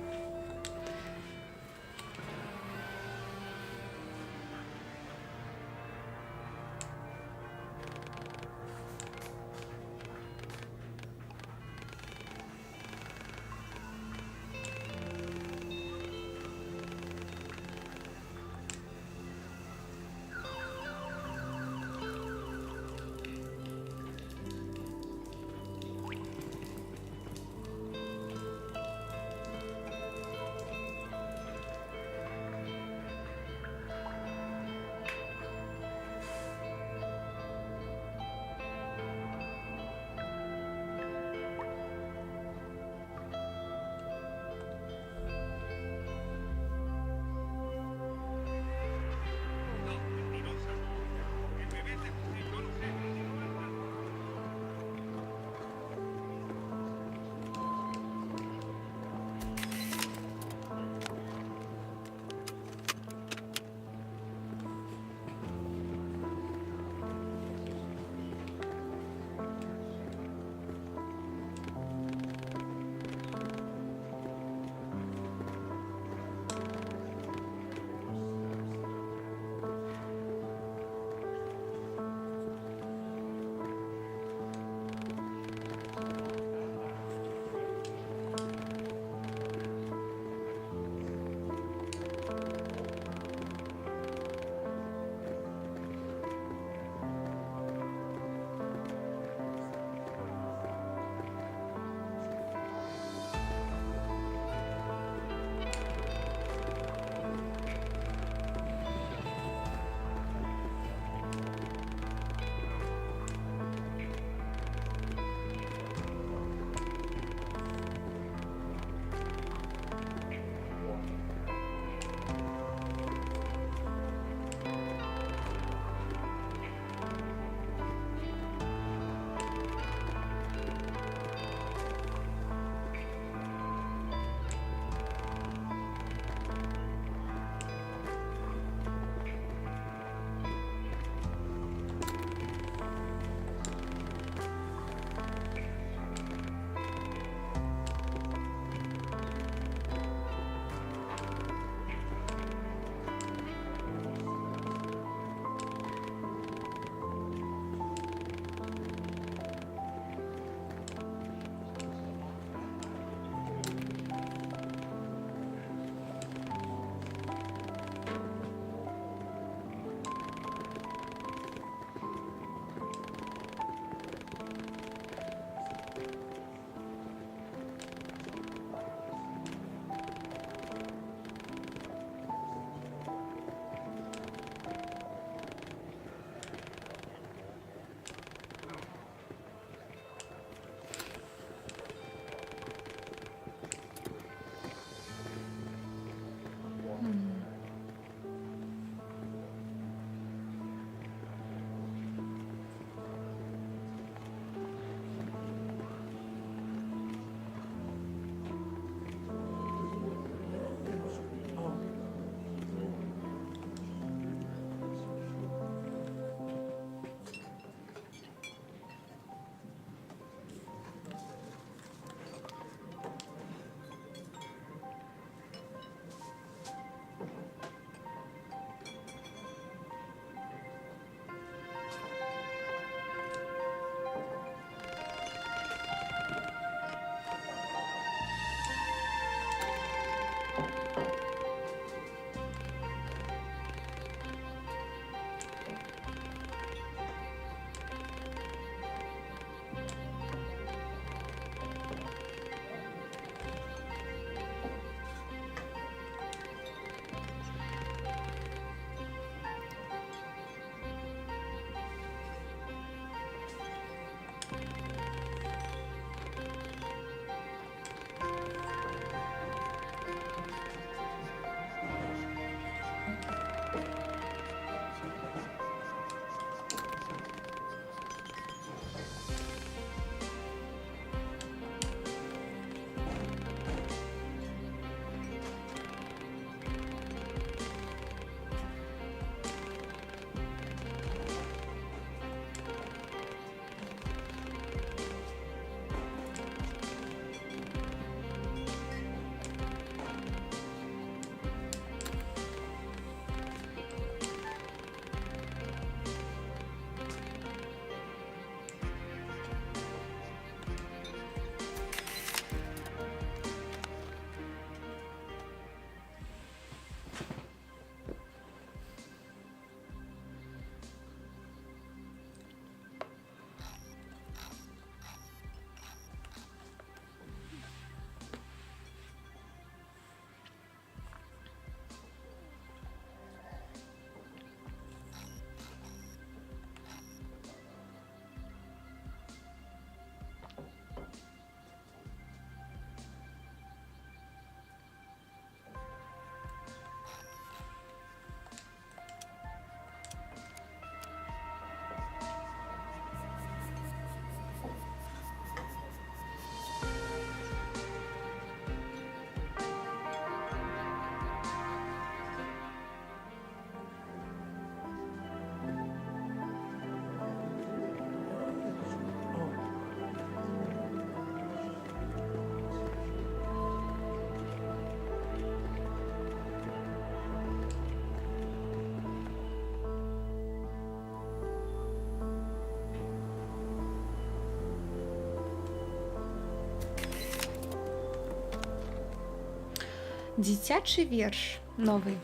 B: Дзіцячы верш новы.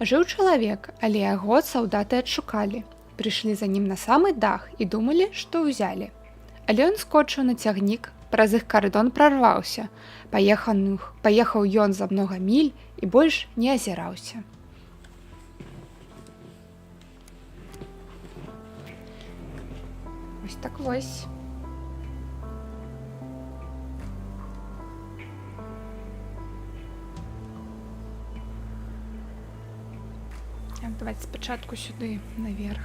B: Жыў чалавек, але яго салдаты адшукалі. Прыйшлі за ім на самы дах і думалі, што ўзялі. Але ён скочыў на цягнік, праз іх кардон прарваўся. Паехаў ён за многа міль і больш не азіраўся. Вось так вось. Давайте спачатку сюды наверх.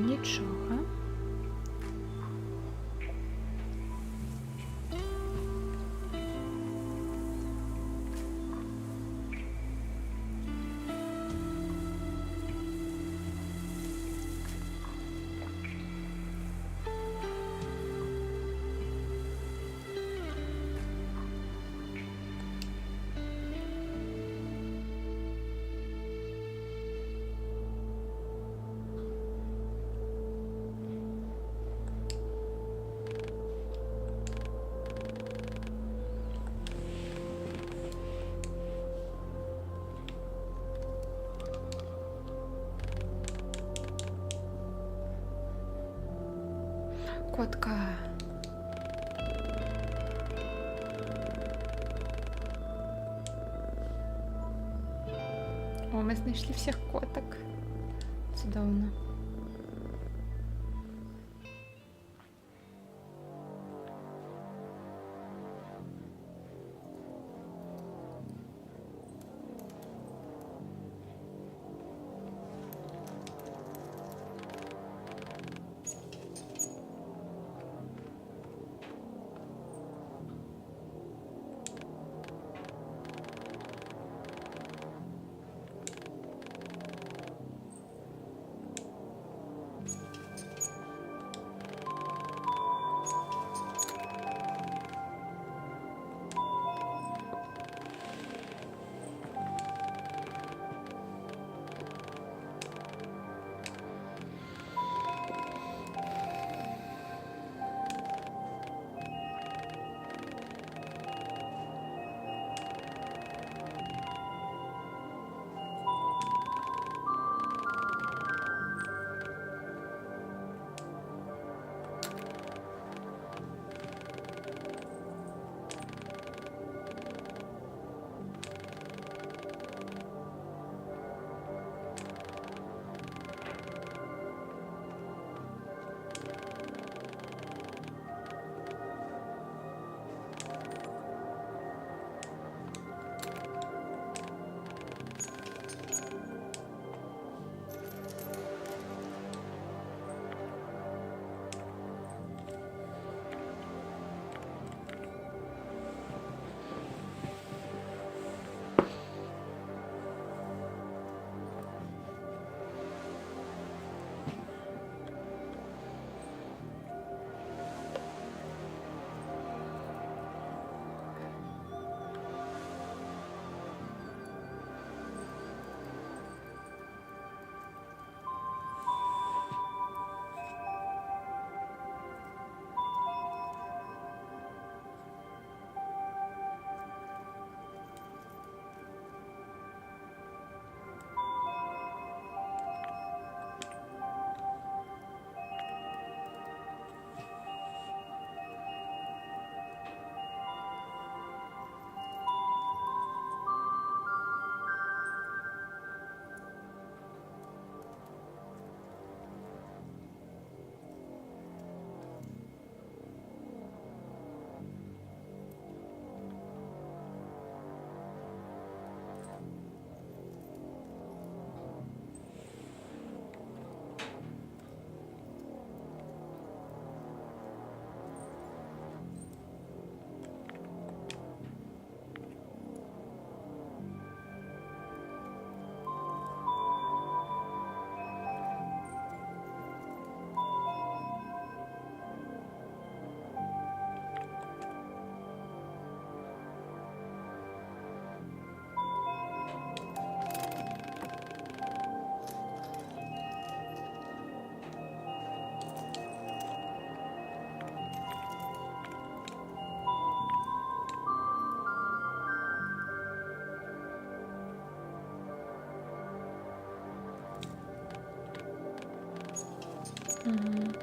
B: Нічога. Котка. О, мы знайшлі всіх коток. Цудоўна. Мгм.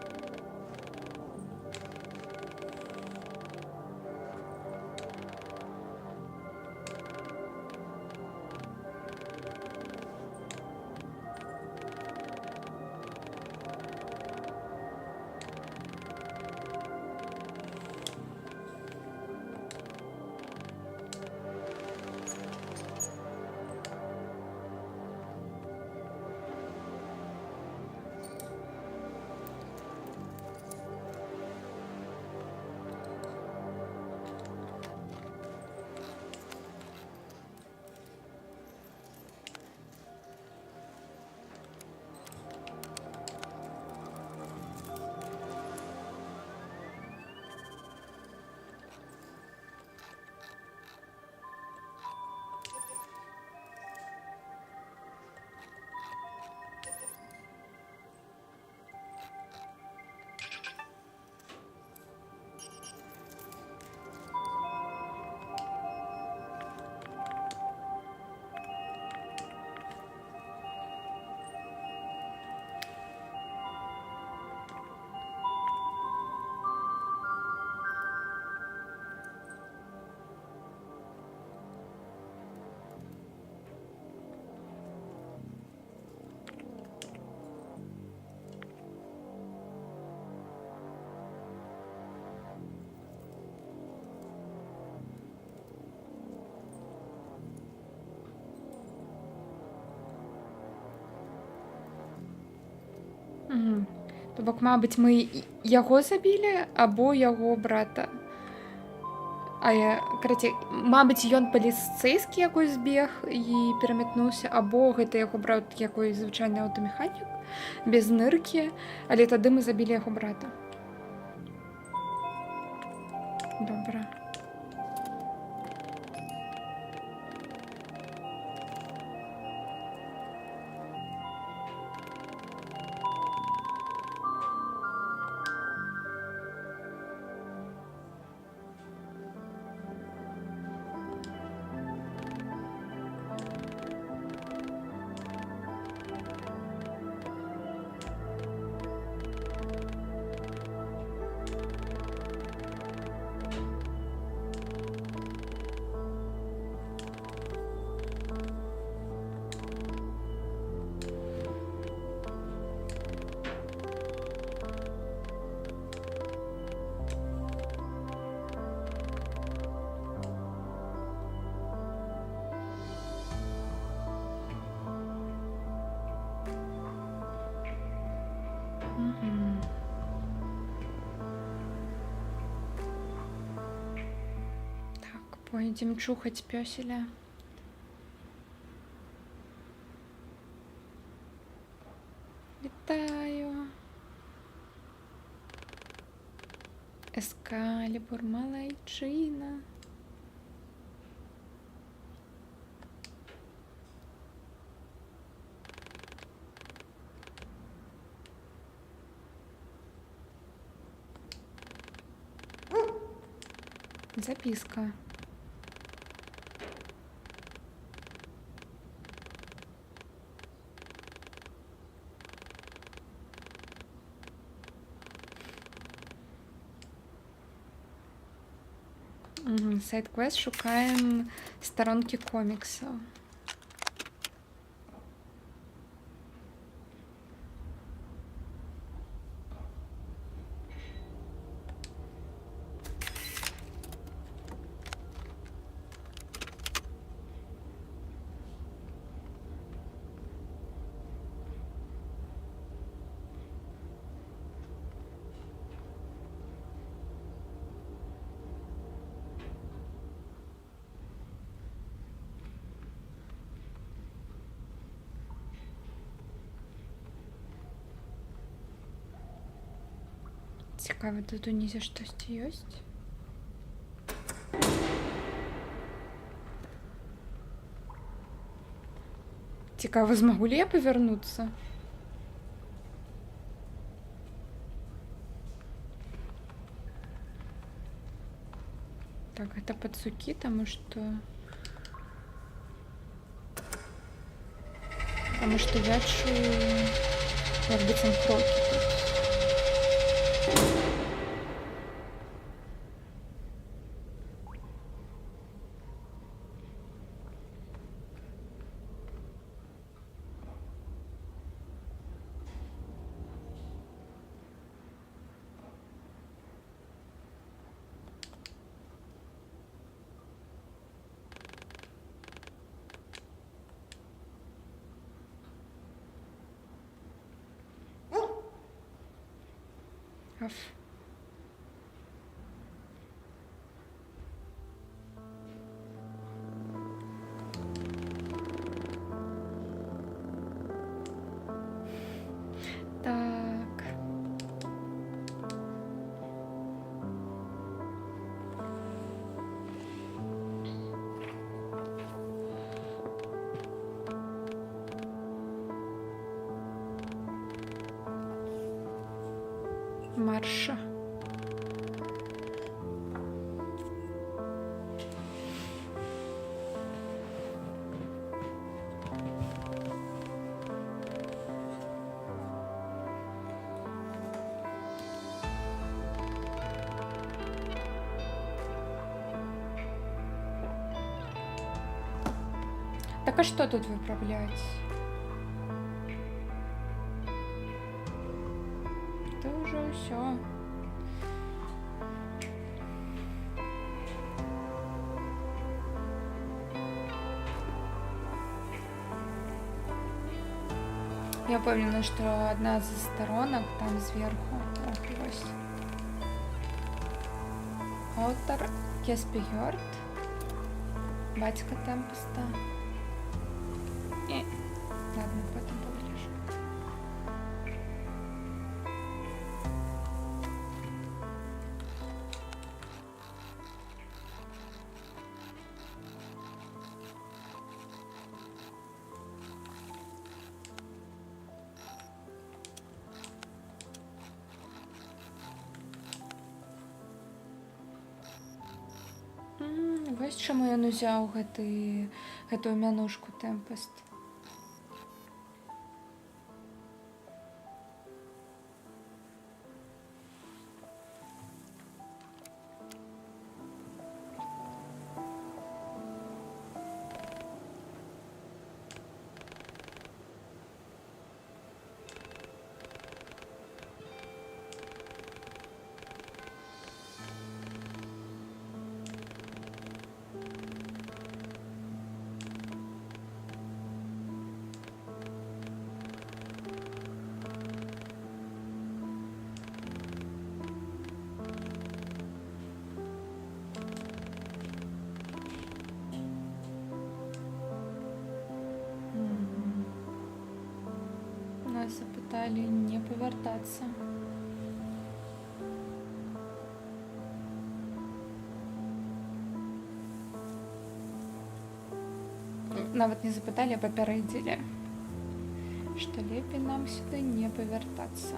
B: Мгм. То бок, мабыць, мы яго забілі або яго брата. Карацей, мабыць, ён паліцэйскі якой збег і перамятнуўся, або гэта яго брат якой звычайны аўтамеханік без ныркі, але тады мы забілі яго брата. Добра. Мгм. Так, пойдем чухать пёселя. Вітаю. Ескалібур, малайчина. Записка. Сайт-квест, шукаем сторонки комиксов. Цікаво, тут унізе щось есть? Цікаво, змогу ли я повернуться? Так, это пацуки, потому что я чую, как бы там кроки тут. Аф. Так. Марша. Так а что тут выправлять? Это уже все. Я помню, что одна из сторонок там сверху. Ох, ось. Автор Кеспігьорд. Батька Темпеста. И... Ладно, потом повылежу. Вось чаму ён узяў гэтую мянушку Тэмпест. Нас запытали не повертаться. Нават не запытали, а папярэдзілі, што лепей нам сюды не павяртацца.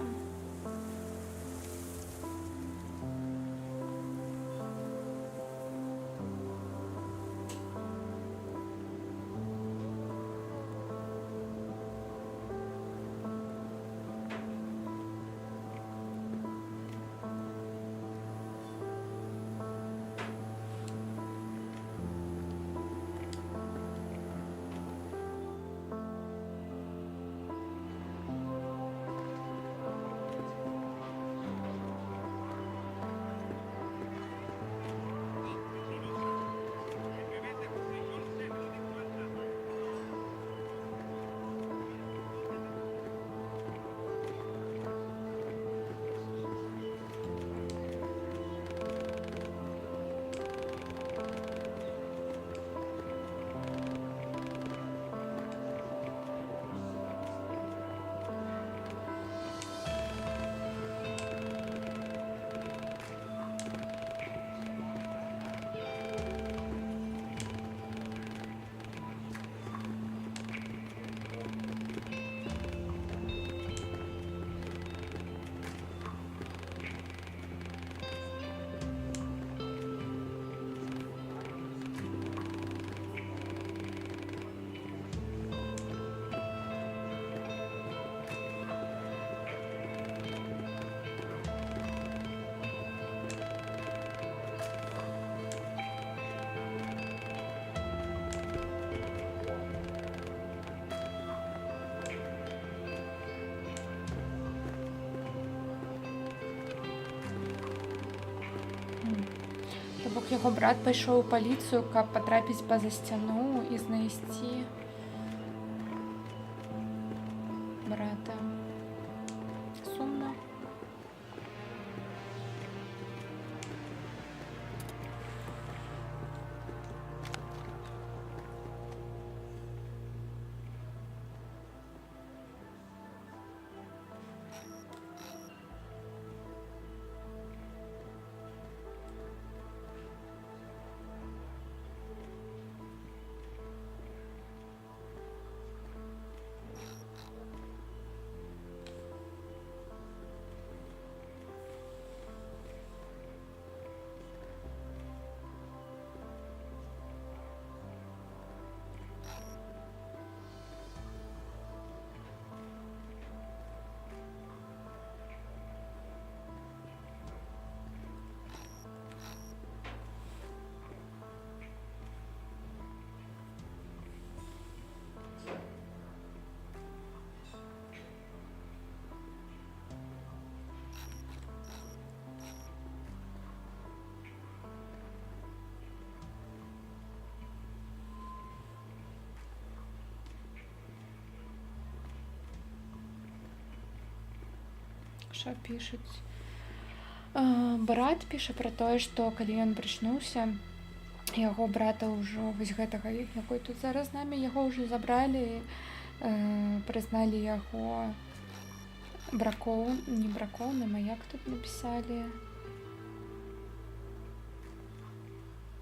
B: То бок яго брат пайшоў у паліцыю, каб патрапіць па-за сцяну і знайсці брата. Сумна. пішуць. Брат піша пра тое, што калі ён прачнуўся, яго брата ўжо вось гэтага, якой тут зараз з намі, яго ўжо забралі, прызналі яго не бракоўным, а як тут напісалі?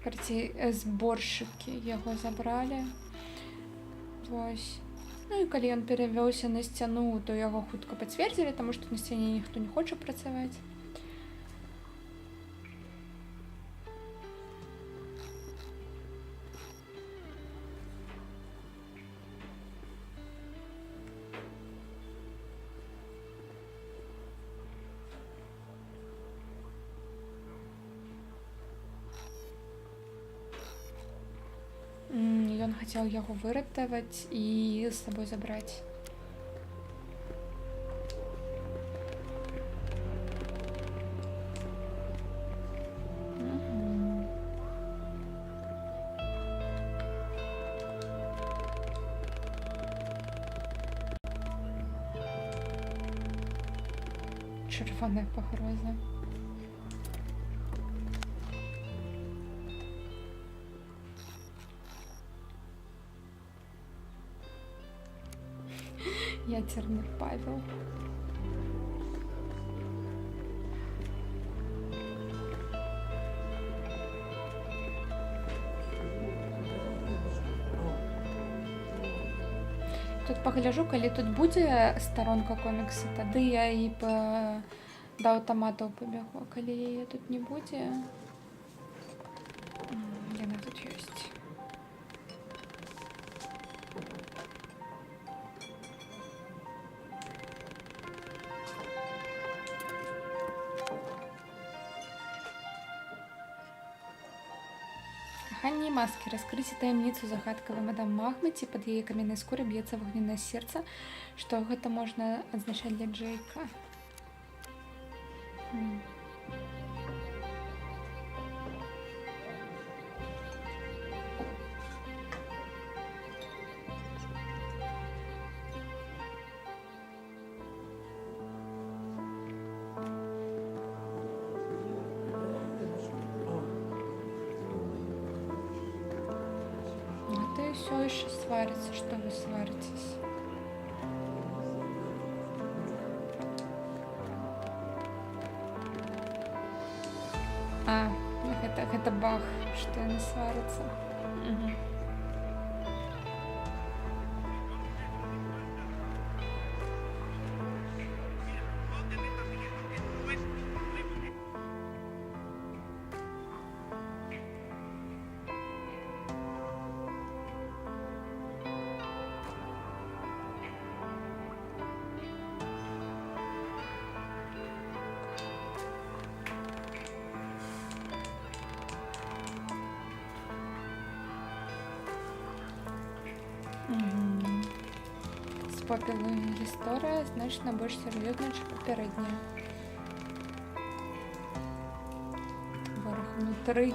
B: Зборшчыкі яго забралі. Вось. Ну і калі ён перавёўся на сцяну, то яго хутка пацвердзілі, таму што на сцяне ніхто не хоча працаваць. Ён хацеў яго выратаваць і з сабой забраць. Чырвоная пагроза. Ядерный Павел. Тут пагляджу, калі тут будзе старонка комікса, тады я і да аўтаматаў пабегу, а калі яе тут не будзе, яна тут ёсць. Каханне і маскі. Раскрыйце таямніцу загадкавай мадам Магмы, ці пад яе каменнай скурай б'ецца вагненнае сердца. Што гэта можна адзначаць для Джейка? Все еще сварится, что вы сваритесь. Это бах, что они сварятся. Угу. Спопілая гісторыя значна больш сур'ёзная, чым папярэдняя. Вораг унутры.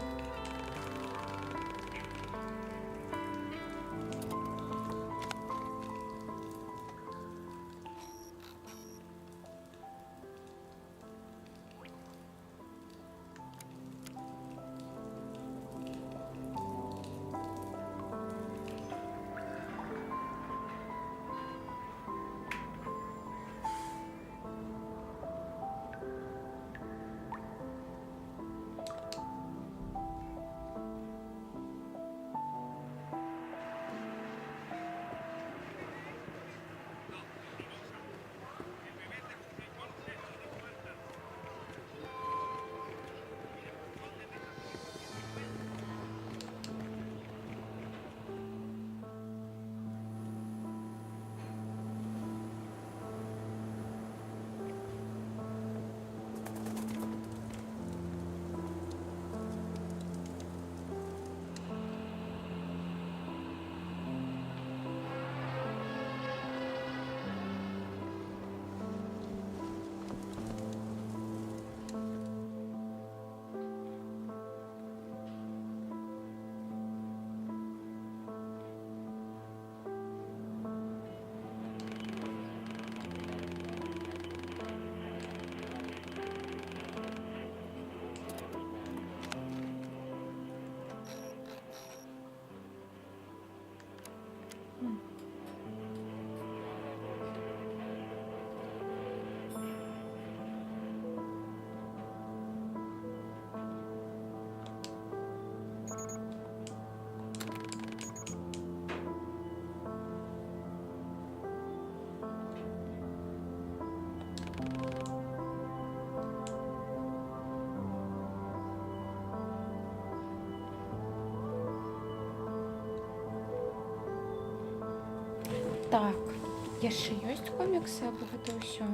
B: Так, яшчэ ёсць коміксы або гэта ўсё?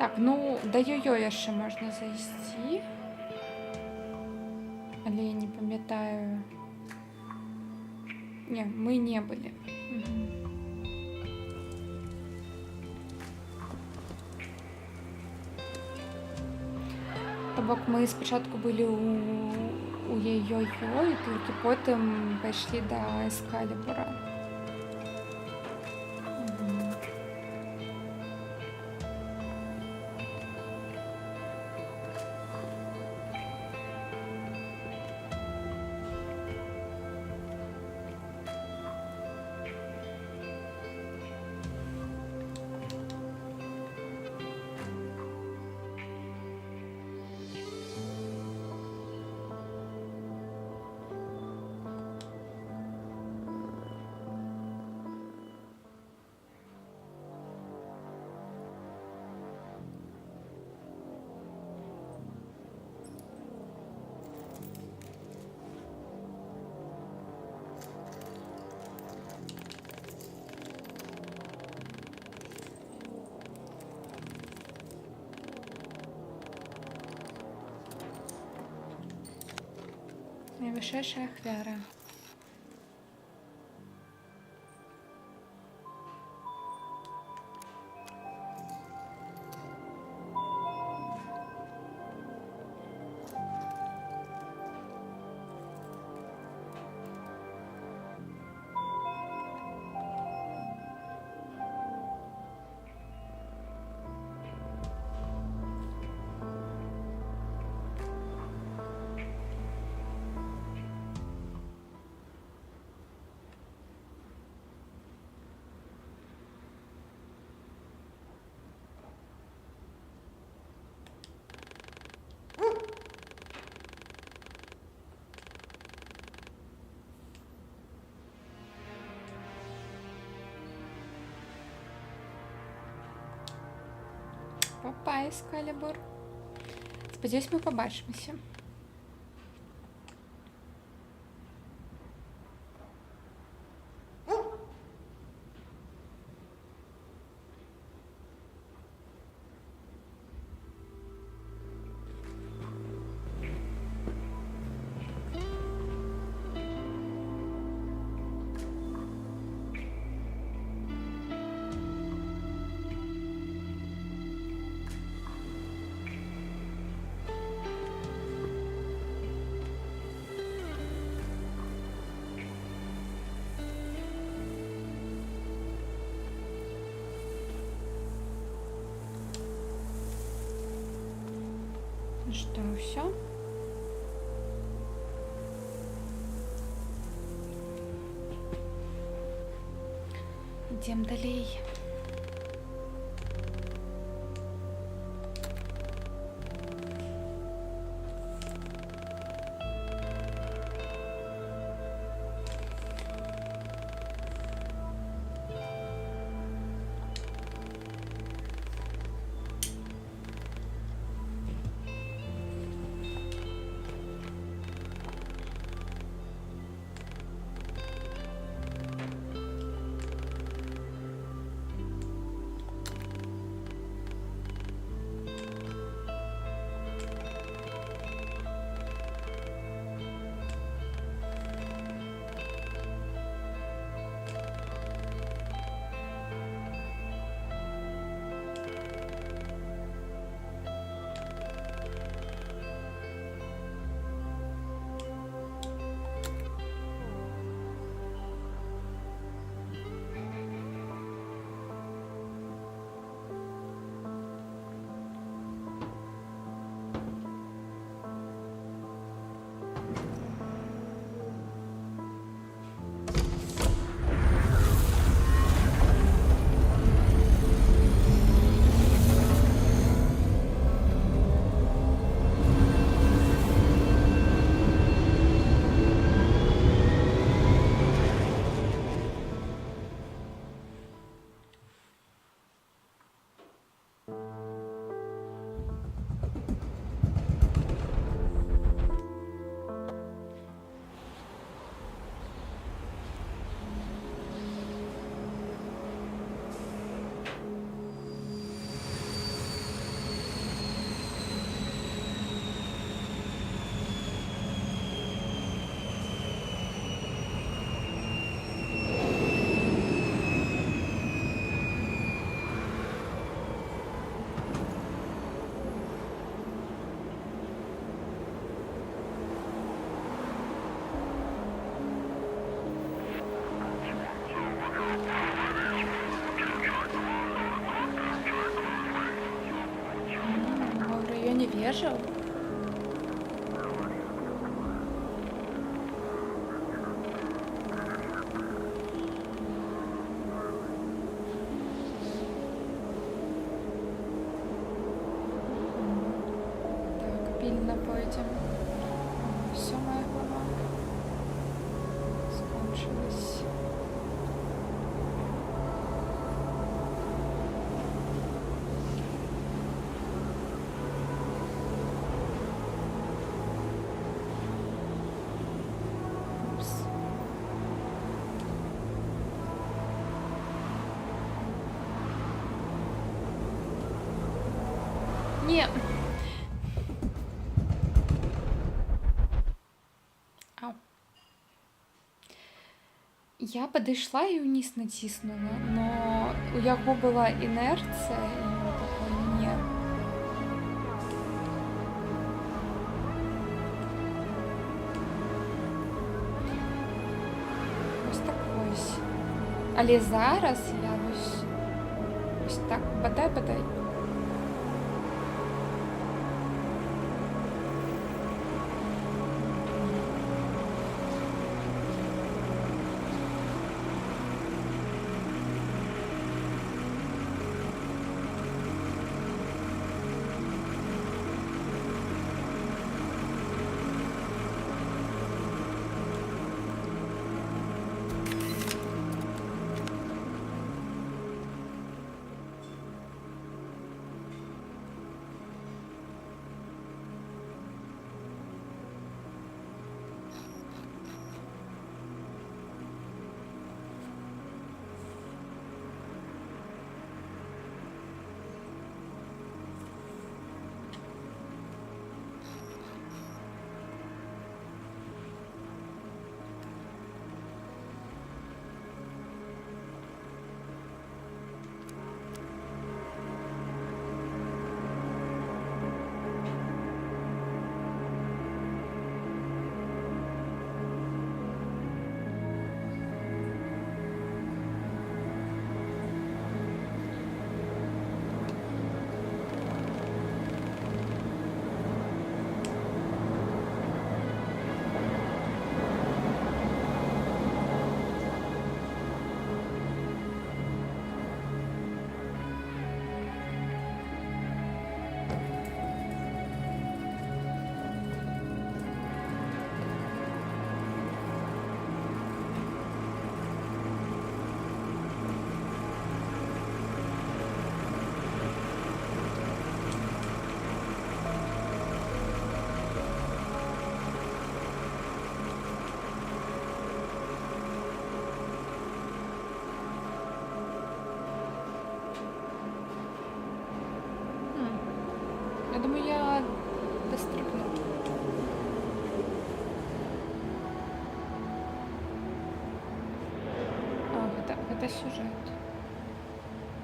B: Так, ну, да ёё яшчэ можна зайсці. Але я не памятаю. Не, мы не былі. То бок мы спачатку былі у ёй-ёй, і толькі потым пайшлі да Эскалібура. Найвышэйшая ахвяра. Папа, Эскалібур. Спадзяюсь, мы пабачымся. Что, все? Идем далей. вижив? Так, пільно потім. Все, моя голова. Скончилась. Упс. Ні. Ау. Я підійшла і вниз натиснула, но у його була інерція, і він такий, ні. Ось так ось. Але зараз я ось так, бодай. Я думаю, я дострибну. А, это сюжет.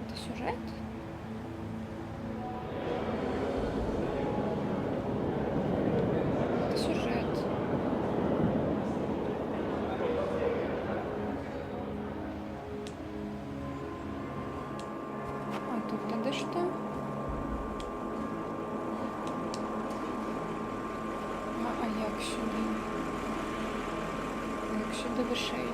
B: Это сюжет? Это сюжет. А тут тогда что? А як сюди? Як сюди вишей?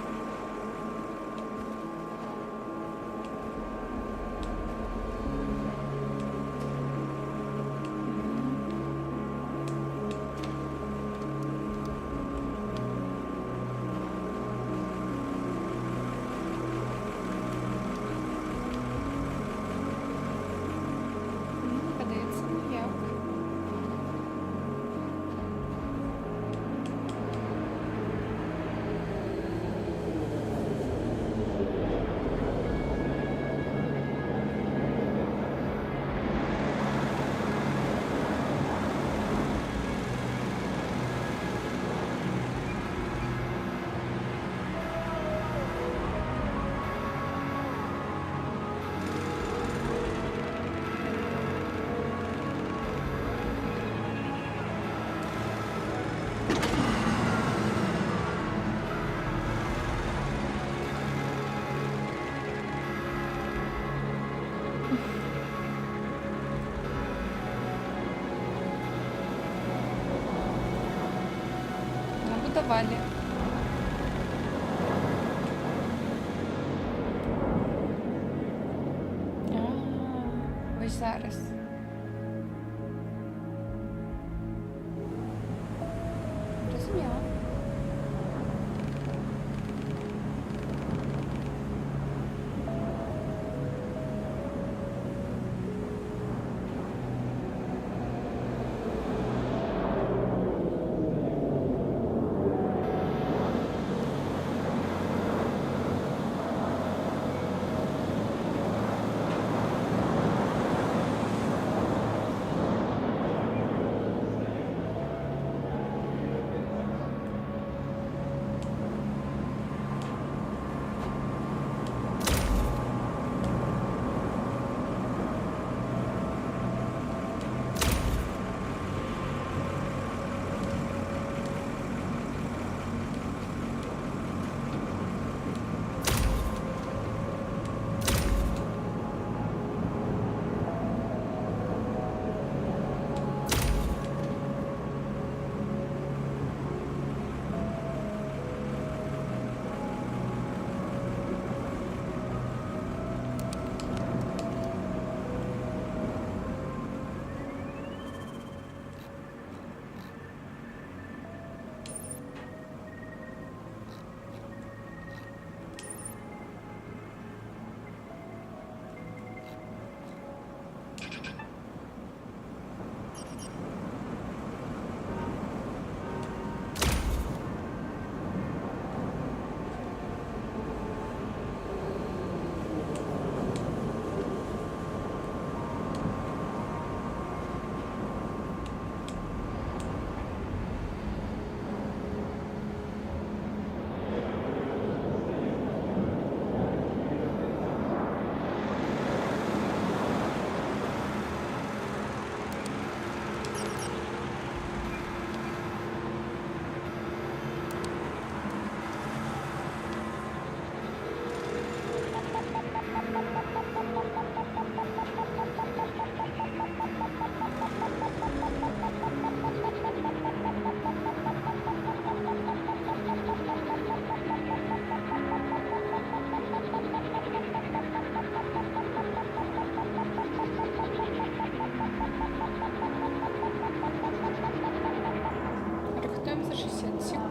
B: Подається ніяк. арестовали. Ось зараз. Розуміла. Рихтуємо за 60 секунд.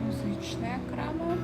B: Музична екрана.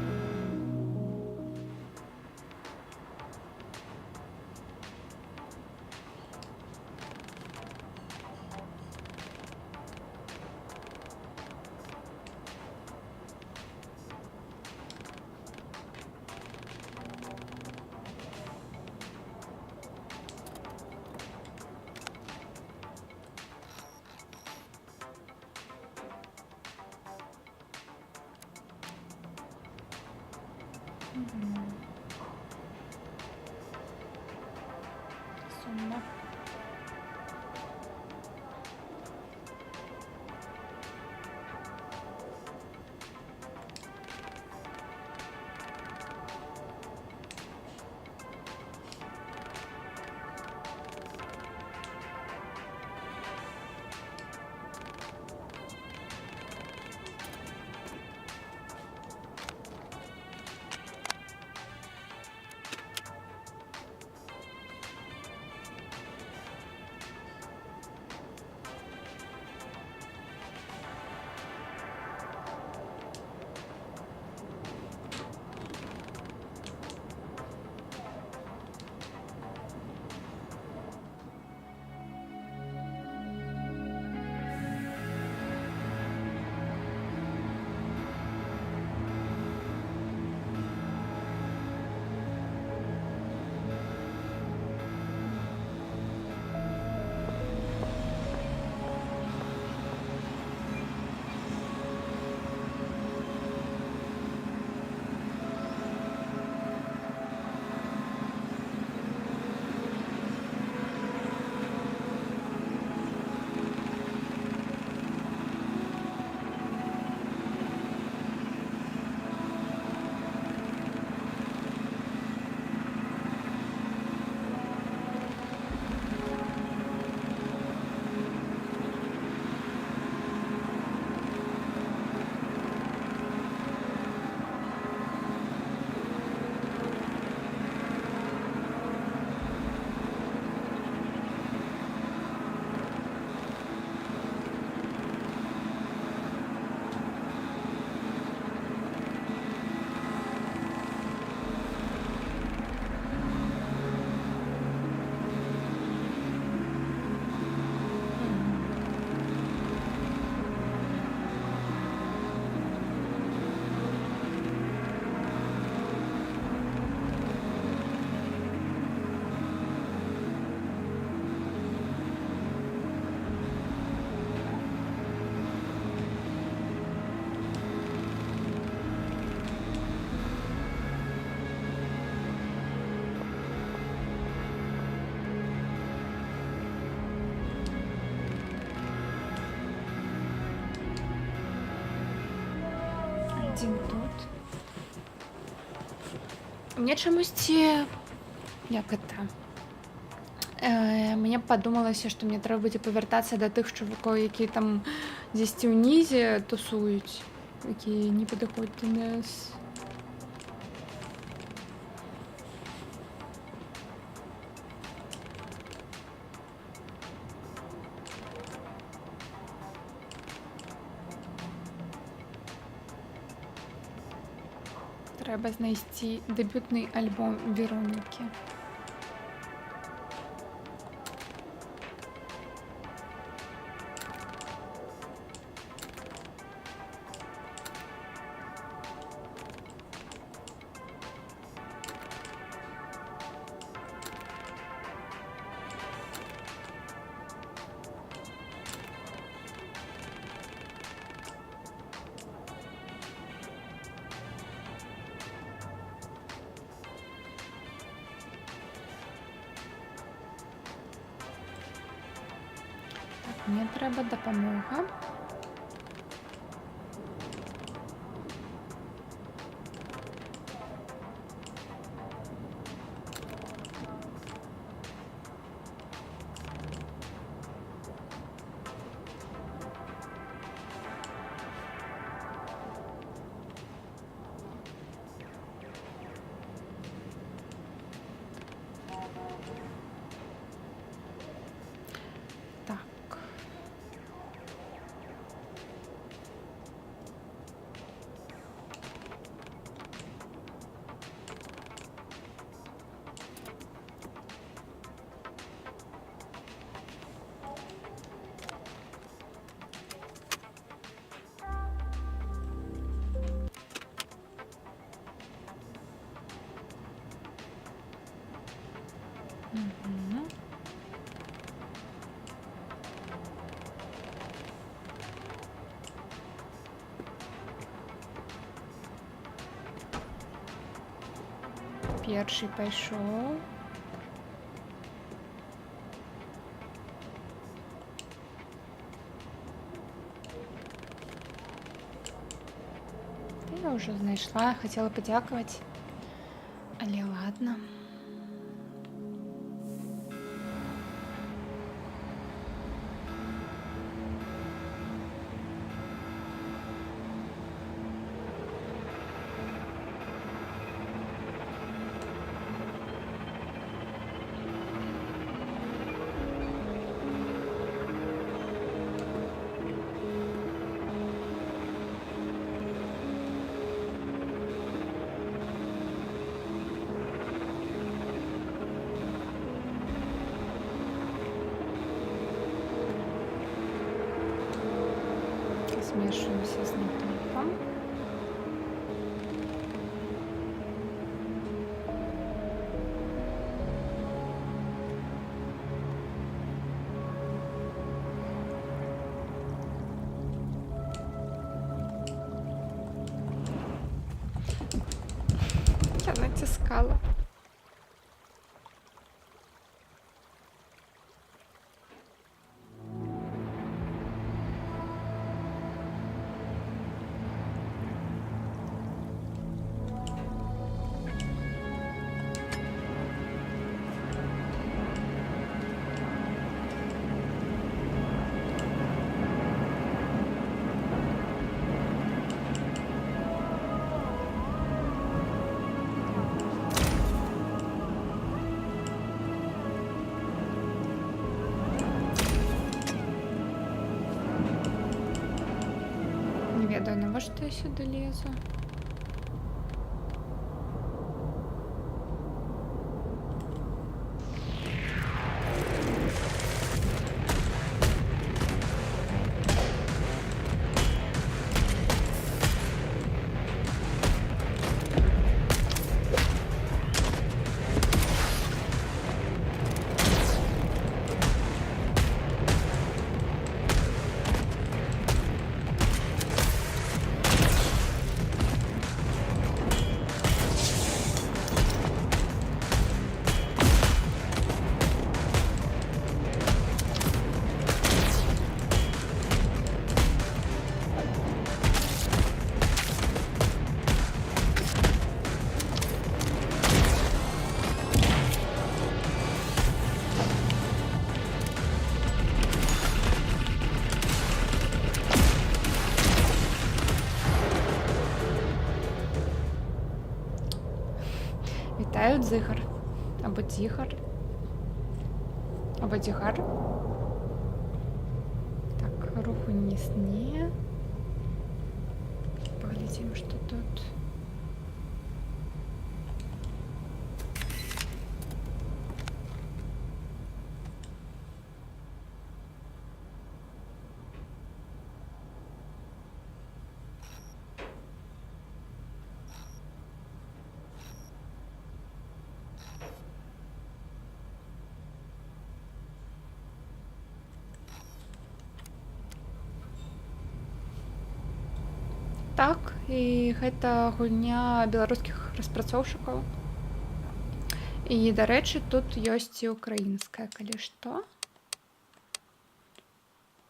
B: Мне чомусь ці... Як это? Мені подумалося, що мені треба буде повертатися до тих чуваків, які там десь унизі тусують, які не підходять до нас. Треба знайти дебютний альбом Вероніки. Мені треба допомога. Так. Мгм. Перший пішов. Та я вже знайшла, хотіла подякувати. Але ладно. Смешиваемся с натопом. Я натискала. Не ведаю, на во что я сюда лезу. Зыгар. Або Дзігар. Або Дзігар. Так, рух вниз не. Поглядим, что тут. Так, і гэта гульня беларускіх распрацоўшчыкаў. І, дарэчы, тут ёсць і украінская, калі што.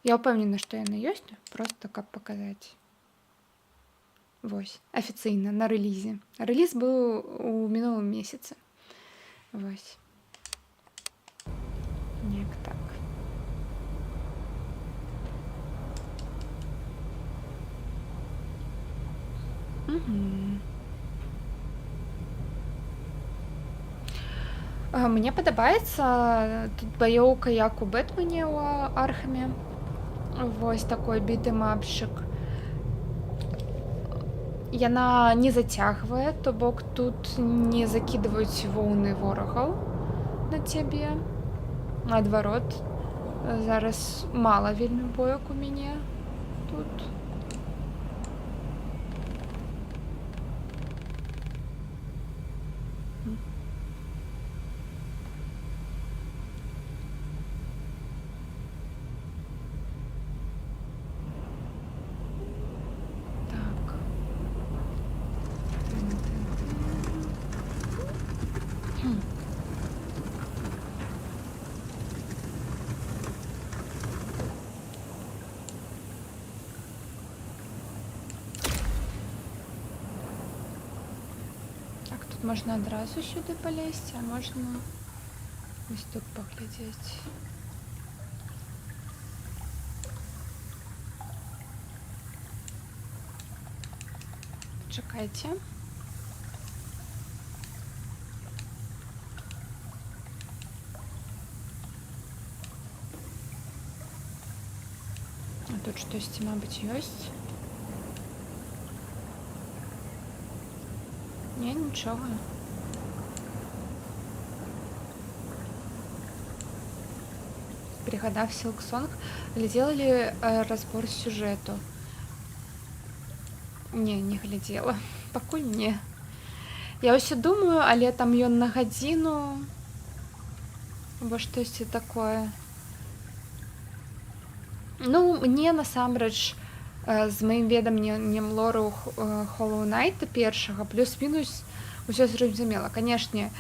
B: Я ўпэўнена, што яна ёсць, проста каб паказаць. Вось, афіцыйна, на рэлізе. Рэліз быў у мінулым месяцы. Вось. Неяк так. Мне падабаецца тут баёўка як у Бэтмене ў Архаме. Вось такой бітэмапшчык. Яна не зацягвае, то бок тут не закідваюць воўны ворагаў на цябе. Наадварот, зараз мала вельмі боек у мяне тут. Можна адразу сюди полезть, а можна ось тут поглядеть. Чекайте. А тут щось, мабуть, есть. Не, нічого. Пригадав Silksong. Глядела разбор сюжету? Не глядела. Пакуль не. Я ўсё думаю, але там ён на гадзіну. Або штосьці такое. Ну, мне насамрэч з маім веданнем лору Hollow Knight першага плюс-мінус усё зразумела. Канешне,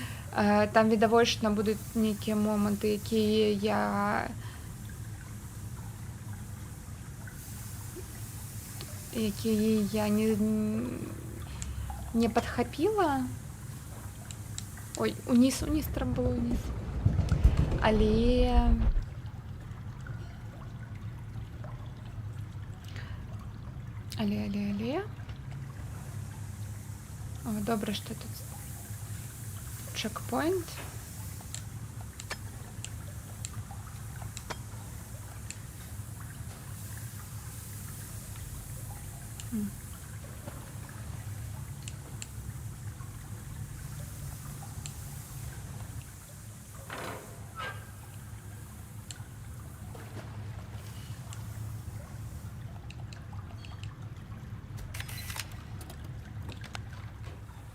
B: там відавочна будуць нейкія моманты, якія я не падхапіла. Ой, уніз трэба было уніз. Але О, добра, што тут чекпоінт.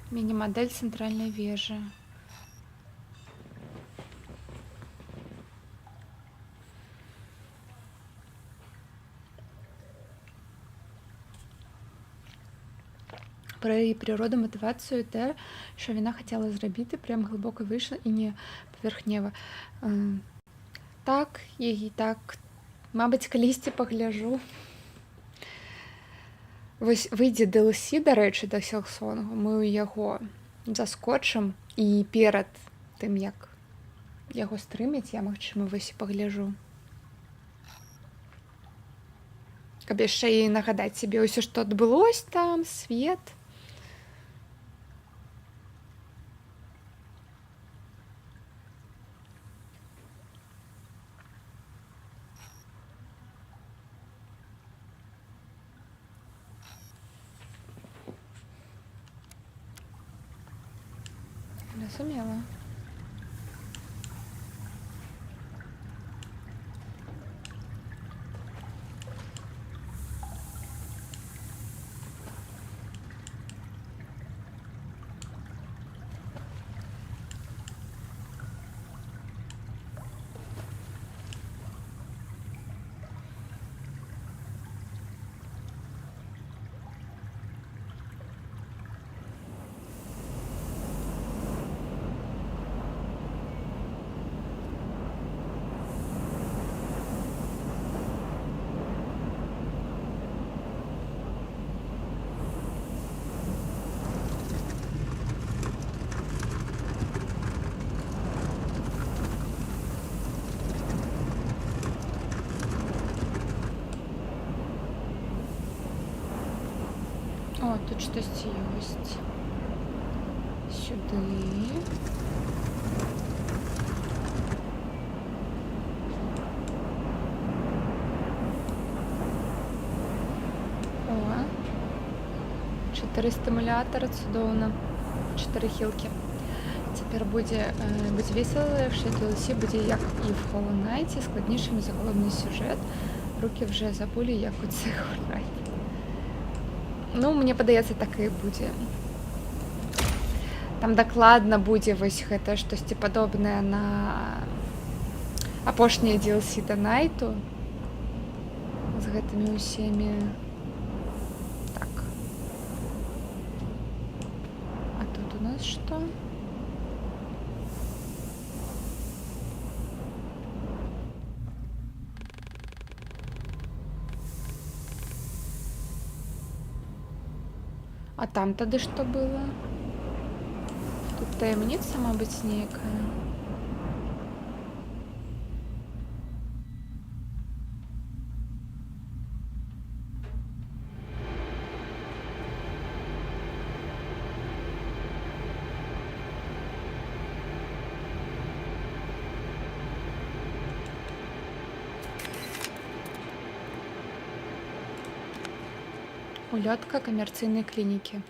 B: Мини-модель центральной вежи. Про природу мотивацію те, що вона хотіла зробити, прям глибоко вийшло і не поверхнево. Так, і так, мабуть, колись погляжу. Вось выйдзе DLC, дарэчы, да Silksong, мы яго заскочым, і перад тым, як яго стрыміць, я, магчыма, вось пагляжу. Каб яшчэ і нагадаць сябе ўсё, што адбылося там, свет. Зрозуміло. О, тут щось є. Сюди. О. 4 стимулятора, цудовно. 4 хілки. Тепер буде весело, якщо DLC буде, як і в Hollow Knight, складнішим за головний сюжет. Руки вже забули, як у цей Hollow Knight. Ну, мені падаецца, так і будзе. Там дакладна будзе вось гэта штосьці падобнае на апошняе DLC да Найту. З гэтымі ўсімі. Так. А тут у нас што? А там тады што было? Тут таямніца, мабыць, нейкая. Улётка камерцыйнай клінікі.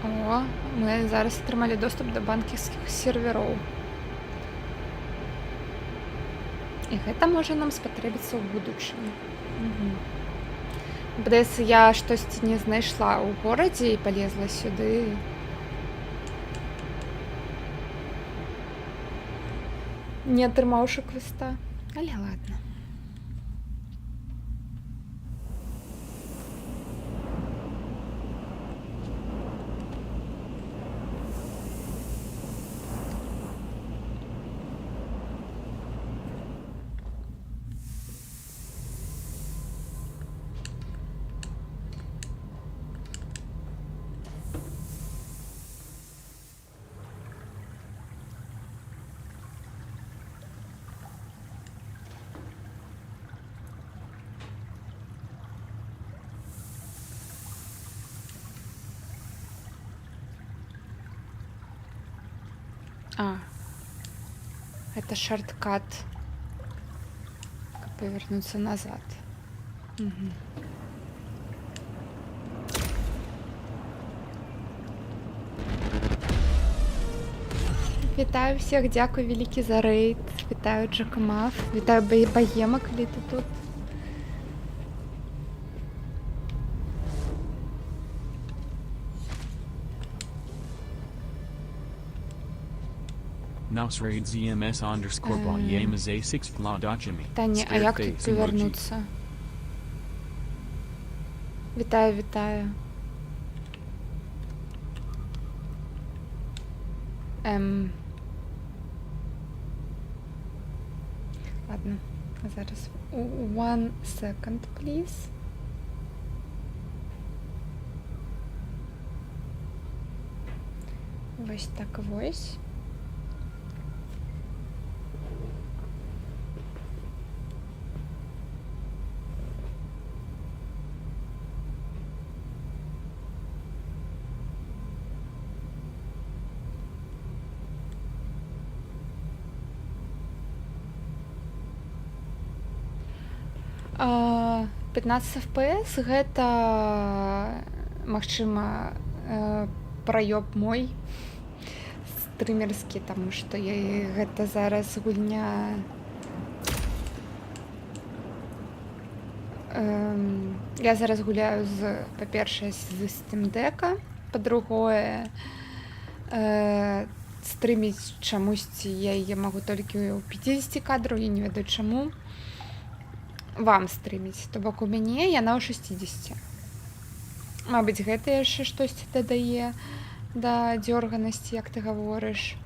B: О, мы зараз атрымалі доступ да банківскіх сервероў. І гэта можа нам спатрэбіцца ў будучым. Падаецца, я штосьці не знайшла ў горадзе і палезла сюды. Не атрымаўшы квеста. Але ладно. А, это шорткат, как повернуться назад. Вітаю всіх, дякую великі за рейд. Вітаю Джакомав, вітаю Баєма, коли ти тут.
C: Nausraid ZMS underscore Bayema 6 Vladachimi.
B: Таня, а як тут повернуться? Вітаю, вітаю. Ладно, зараз. One second, please. Ось так ось. А, 15 FPS гэта магчыма праёб мой стрымерскі, таму што гэта зараз гульня я зараз гуляю па-першае з Steam Deck'а, па-другое стрыміць чамусьці я яе магу толькі ў 50 кадраў, я не ведаю чаму. Вам стрыміць, то бок у мяне яна ў 60. Мабыць, гэта яшчэ штосьці дадае да дзёрганасці, як ты гаворыш.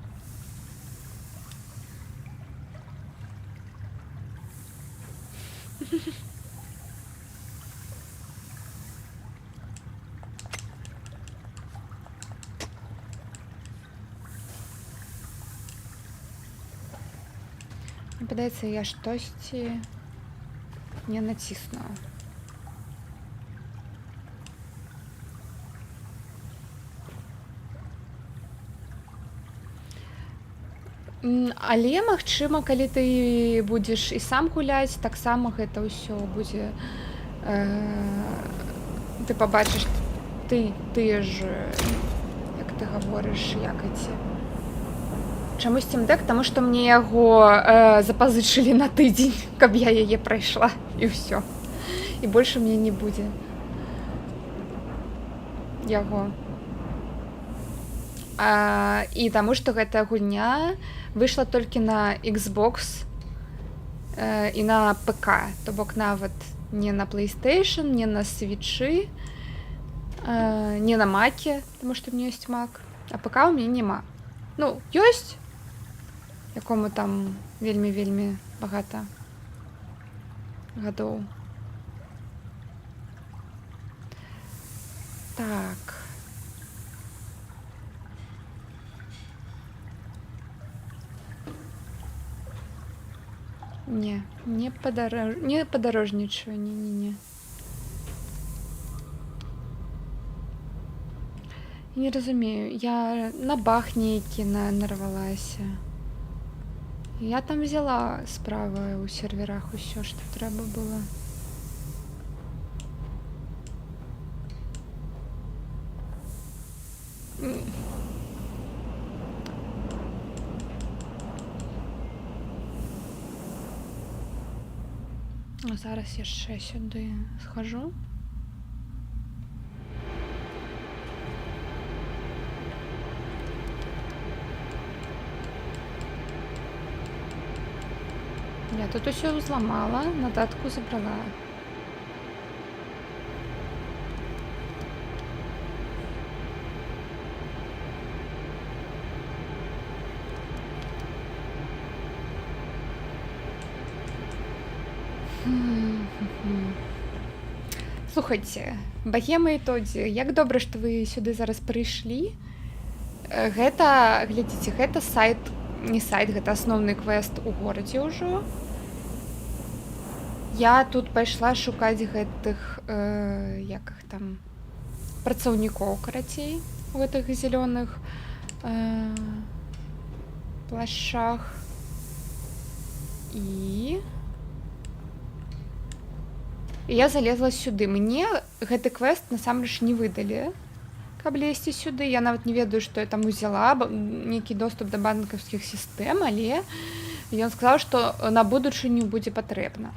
B: Мне падаецца, я штосьці не націснула. Але, магчыма, калі ты будзеш і сам гуляць, таксама гэта ўсё будзе... Ты пабачыш тыя ж, як ты гаворыш, як эти... Чаму Steam Deck? Таму што мне яго запазычылі на тыдзень, каб я яе прайшла, і ўсё. І больш у мяне не будзе яго. І таму што гэтая гульня выйшла толькі на Xbox і на ПК, то бок нават не на PlayStation, не на Switch'ы, не на Mac'е, таму што у мяне ёсць Mac, а ПК у мяне няма. Ну, ёсць, якому там вельмі-вельмі багата гадоў. Так. Не падарожнічаю, не. Не разумею, я на баг нейкі нарвалася. Я там взяла справа ў серверах усё, што трэба было. Зараз яшчэ сюды схожу. Я тут усё зламала, нотатку забрала. Слухайце, Багема і Тодзі, як добра, што вы сюды зараз прыйшлі. Гэта, глядзіце, гэта сайт, не сайт, гэта асноўны квест у горадзе ўжо. Я тут пайшла шукаць гэтых, як іх там, працаўнікоў, карацей, у гэтых зялёных плашчах. І я залезла сюды. Мне гэты квест насамрэч не выдалі, каб лезці сюды. Я нават не ведаю, што я там узяла, нейкі доступ да банкаўскіх сістэм, але ён сказаў, што на будучыню будзе патрэбна.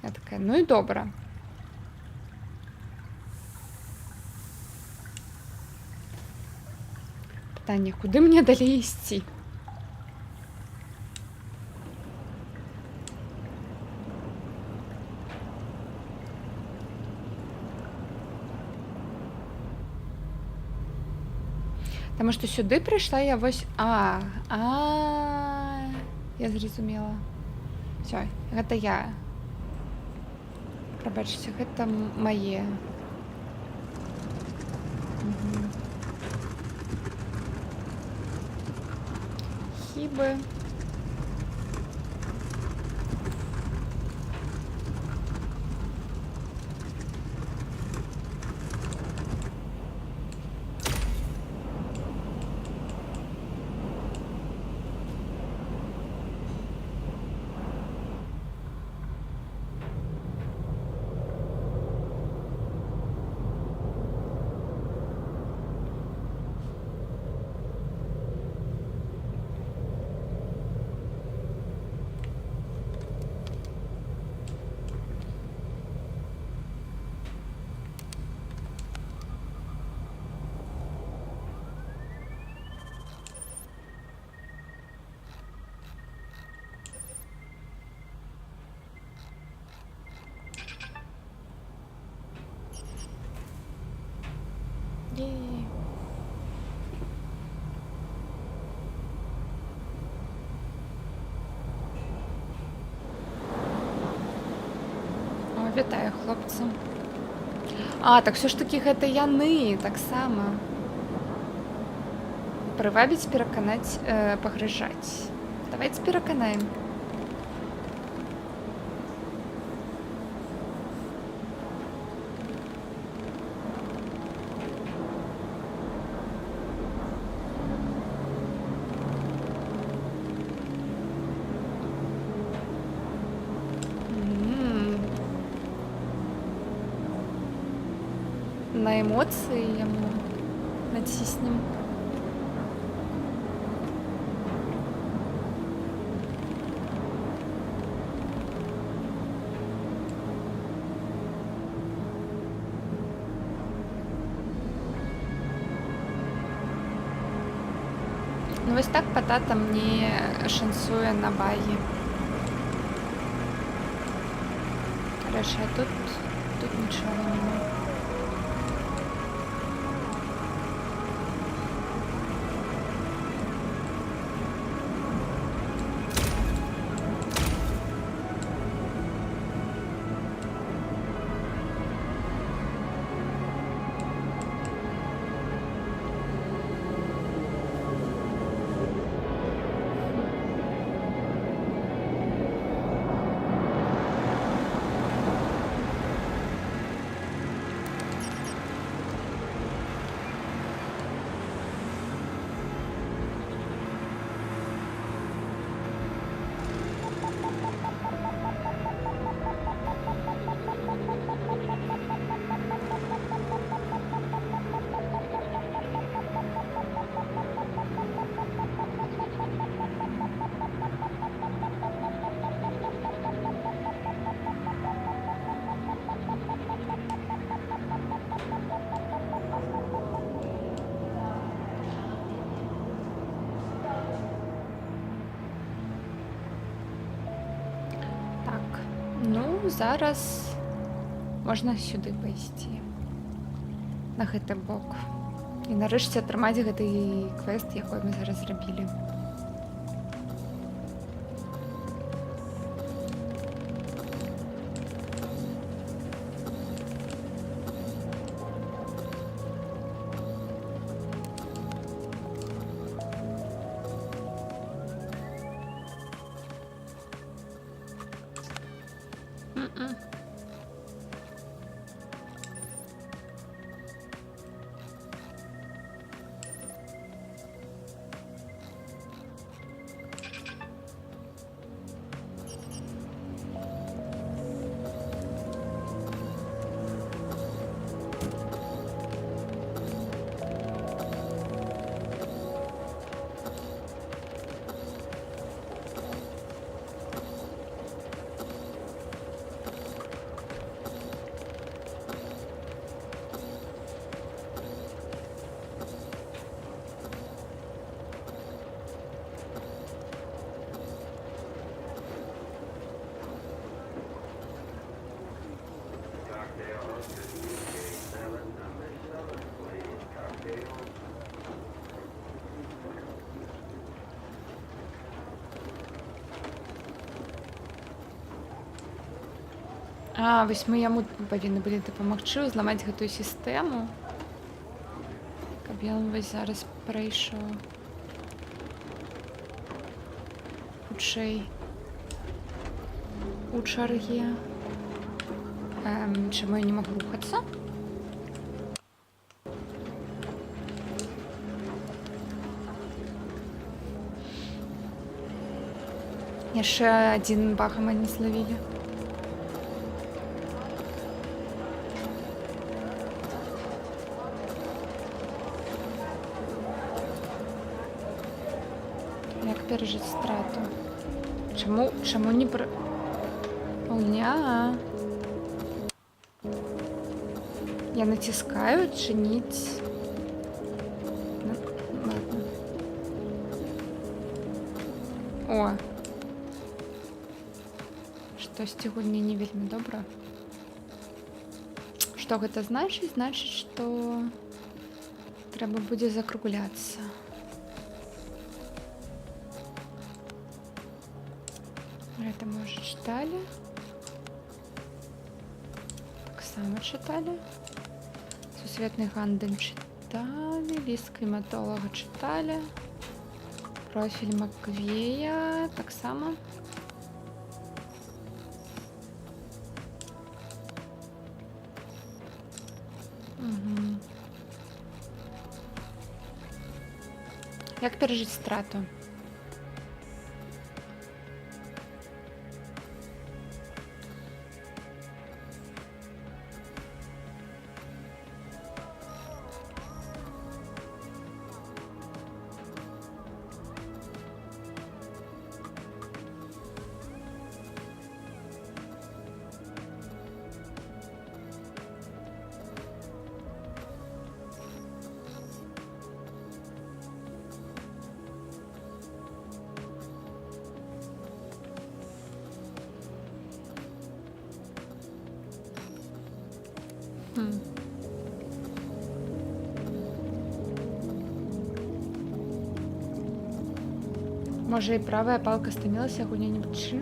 B: Я такая, ну і добра. Пытанне, куды мне далей ісці? Тому що сюди прийшла я ось. Я зрозуміла. Все, гэта я. Пробачце, гэта мае. Хібы. Єй. О, вітаю, хлопці. Так все ж таки гэта яны таксама. Прывабіць, пераканаць, пагражаць. Давайте пераканаем. На эмоцыі яму націснем. Ну вось так патата мне шансуе на багі. Рэчы, а тут нічога няма. Ну, зараз можна сюди пайсці. На гэты бок. І нарэшце атрымаць гэты квест, якой мы зараз зрабілі. А, вось мы яму павінны былі дапамагчы зламаць гэтую сістэму, каб ён вось зараз прайшоў хутчэй у чарге. Чаму я не магу рухацца? Яшчэ адзін бага мы не злавілі. Як перажыць страту? Чаму не пра... Уня. Я націскаю чыніць. Ладно. О. Штосьці гульні не вельмі добра. Што гэта значыць? Значыць, што трэба будзе закругляцца. Гэта мы уже чыталі. Таксама чыталі. Сусветны гандаль чыталі. Ліст кліматолага чыталі. Профіль Маквея таксама. Як перажыць страту? Може і правая палка стамілася гульня-нибудь чым?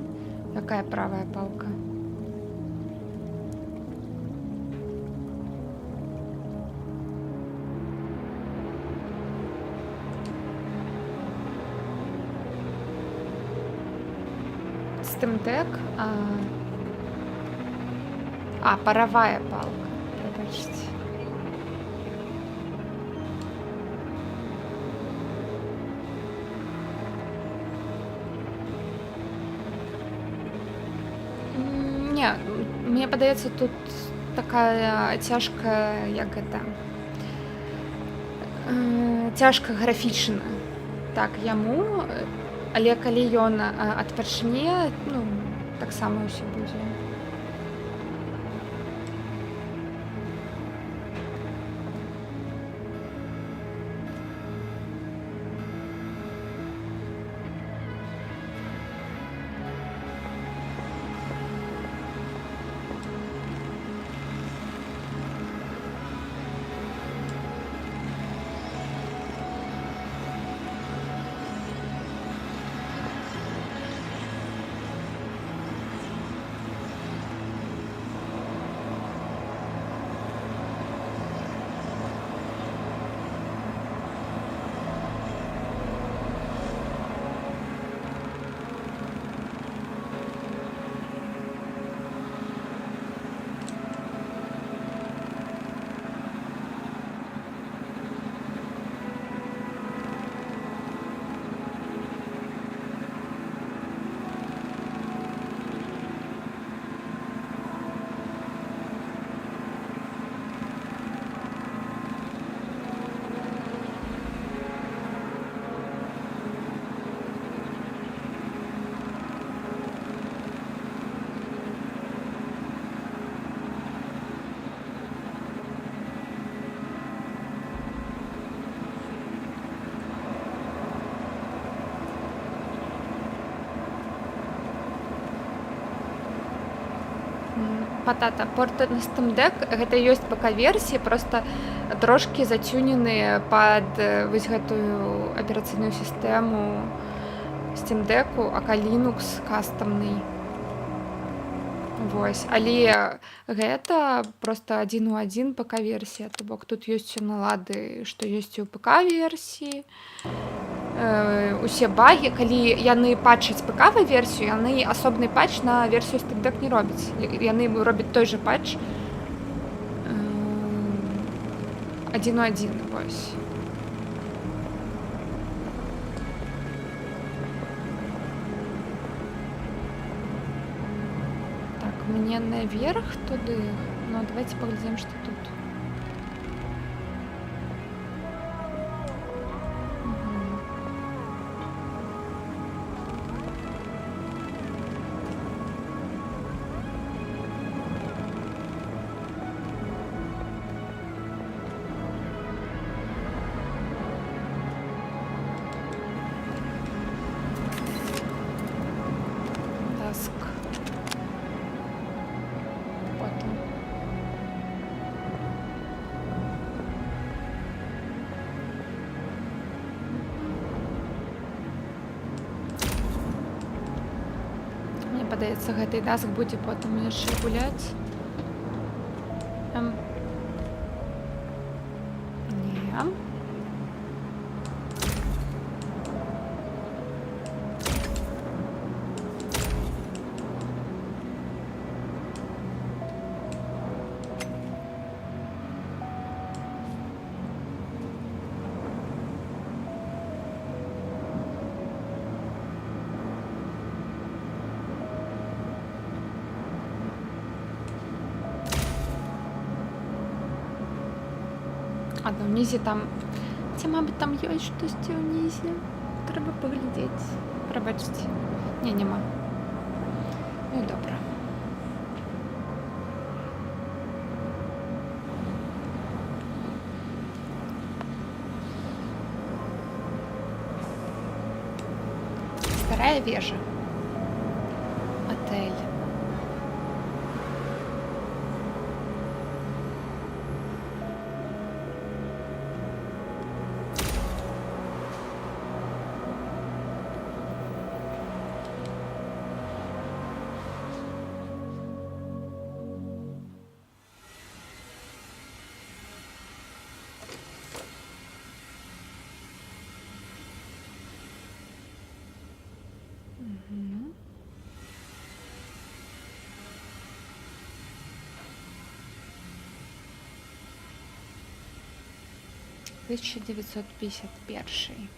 B: Якая правая палка? Steam Deck? Паровая палка. Пробачте. Не, мне падаецца, тут такая цяжкая, як гэта, цяжка графічна. Так, яму, але калі ён адпачне, ну, таксама ўсё будзе. Патата, порт на Steam Deck гэта ёсць ПК-версіі, просто трошкі зацюненыя пад вось гэтую аперацыйную сістэму Steam Deck'у, ака Linux кастомный. Вось, але гэта проста 1 у 1 ПК-версія, то бок тут ёсць налады, што ёсць і ў ПК-версіі. Усе багі, калі яны патчаць ПК версію, яны асобны патч на версію Steam Deck не робяць. Яны робяць той же патч 1 у 1, вось. Так, мне наверх туды. Ну, давайте поглядим, что тут. Таск. Потім. Мне падаецца, гэты даск будзе потым яшчэ гуляць. Не. А на ўнізе там... Ці, мабыць, там ёсць штосьці ўнізе. Трэба паглядзець. Прабачце. Не, няма. Ну і добра. Старая вежа. Отель. Мгм. — 1951.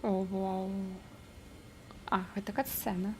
B: О, вау. А, гэта кат-сцена.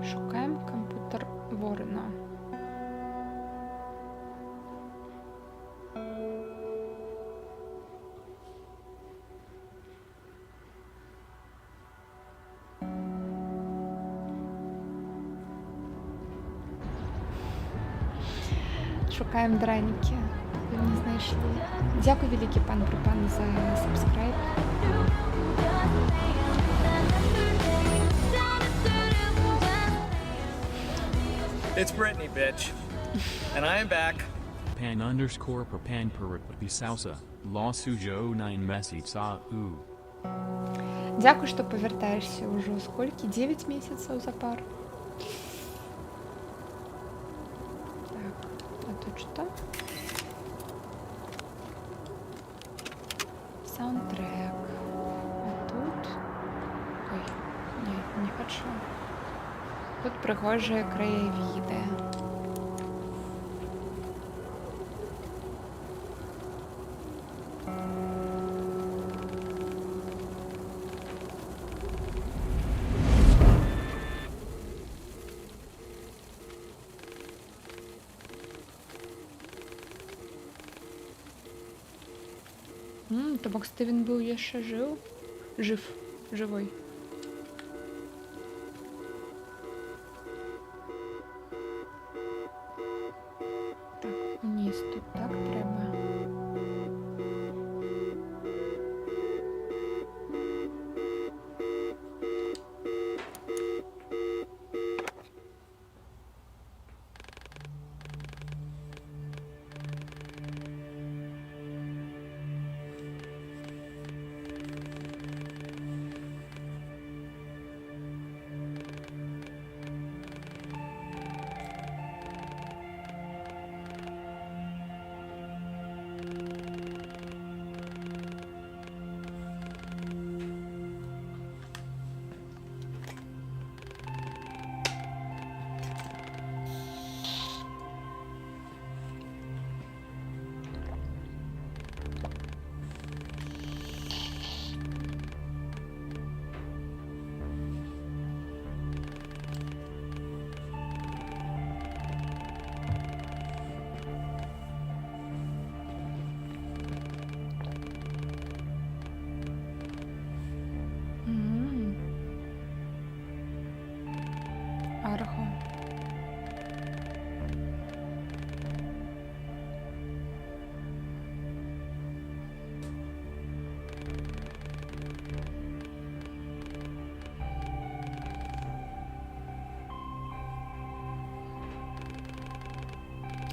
B: Шукаем комп'ютер Ворона. Шукаем драніки. Ви не знайшли. Дякую великий пан Припан за сабскрайб.
D: It's Brittany, bitch. And I am back.
C: Pan_per подписался. Лосужо 9 месяца у.
B: Дякую, що повертаєшся уже скільки? 9 місяців запар. Так, а тут що? Саундтрек. А тут... Ой, не хочу. Тут пригожие краєвіди. То бок Стивен быў яшчэ жывой. Так, уніз тут так трэба.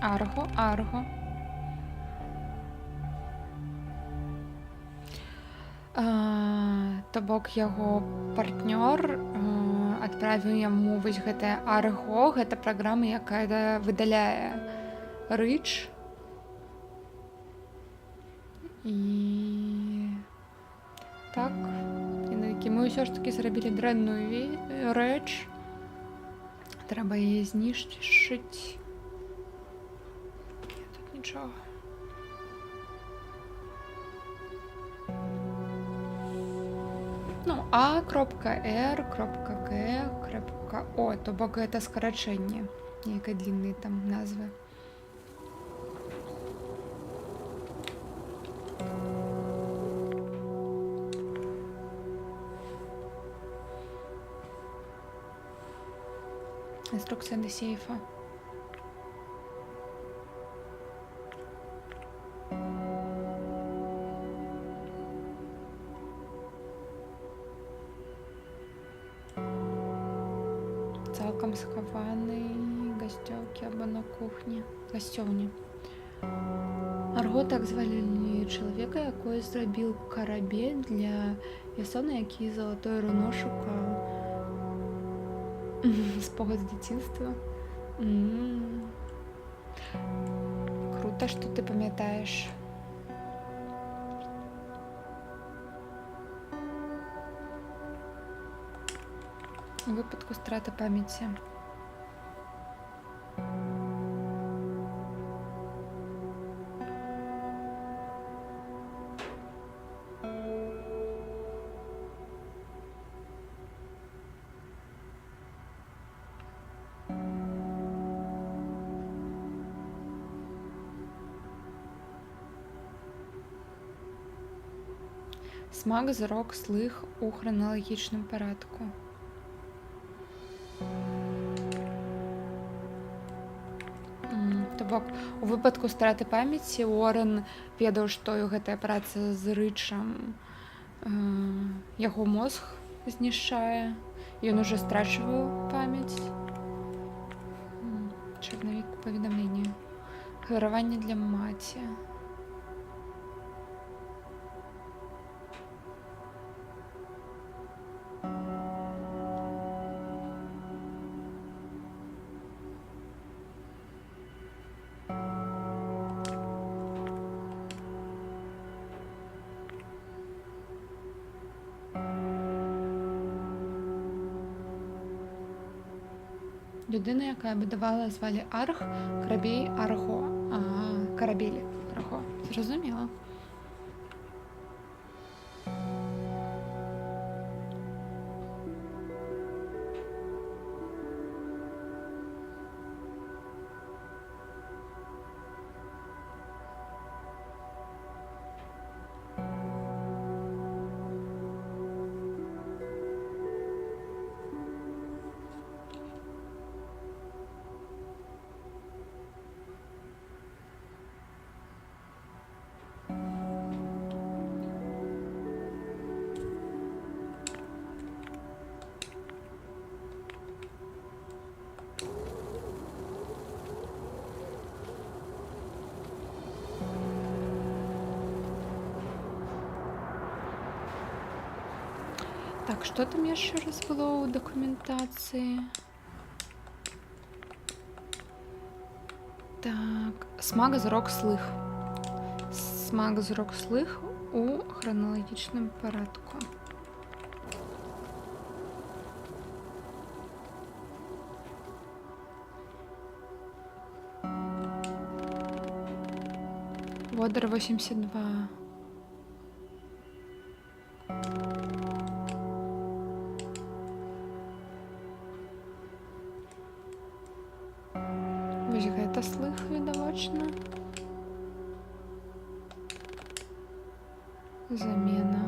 B: Арго. Арго. То бок яго партнёр адправіў яму вось гэтае Арго, гэта праграма, якая выдаляе рыч. І так, яны такі, мы ўсё ж такі зрабілі дрэнную рэч. Трэба яе знішчыць. Тут нічога. Ну, А.R.G.O, то бок гэта скарачэнне нейкай дліннай там назвы. Инструкция до сейфа. Цалкам схаваны гасцёўкі або на кухні. Гасцёўні. Арго так звалі чалавека, якой зрабіў карабель для Ясона, які залатое руно шукаў. Спогад з дзяцінства. Круто, што ты памятаеш. У выпадку страты памяці. Смак, зрок, слых у храналагічным парадку. То бок, у выпадку страты памяці Уоррен ведаў, што гэтая праца з рычам яго мозг знішчае. Ён ужо страчваў памяць. Чарнавік паведамлення. Хвараванне для маці. Людина, яка будувала, звали Арг, корабель Арго. Корабель Арго. Зрозуміло. Так, что там еще раз было у документации? Так, смага зрок слых. Смага зрок слых у хронологічному порядку. Водор 82. Вось гэта слых відавочна. Замена.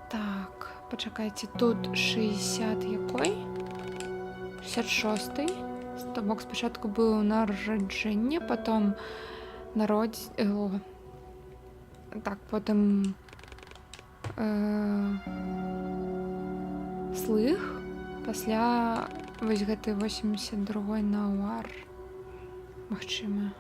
B: Так, почекайте, тут 60 який? 66-й. То бок спочатку було народження, потім так, потім слых, після ось гэты 82-й науар. Магчыма.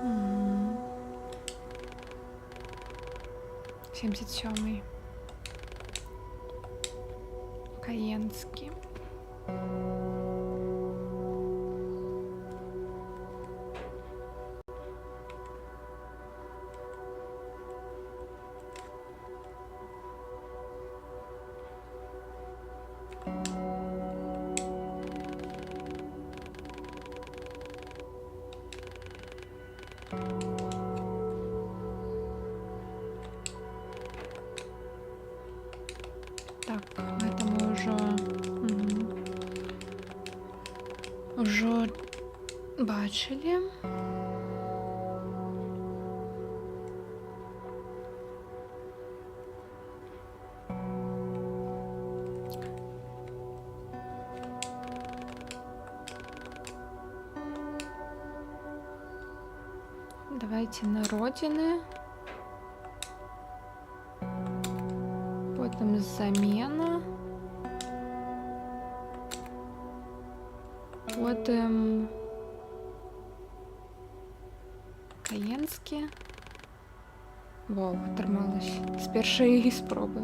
B: М. 77-й. Каенский. Так, это мы уже бачили. Давайте на родины. Потом замена. Потом Каенский. Вау, отрымалась з першої спроби.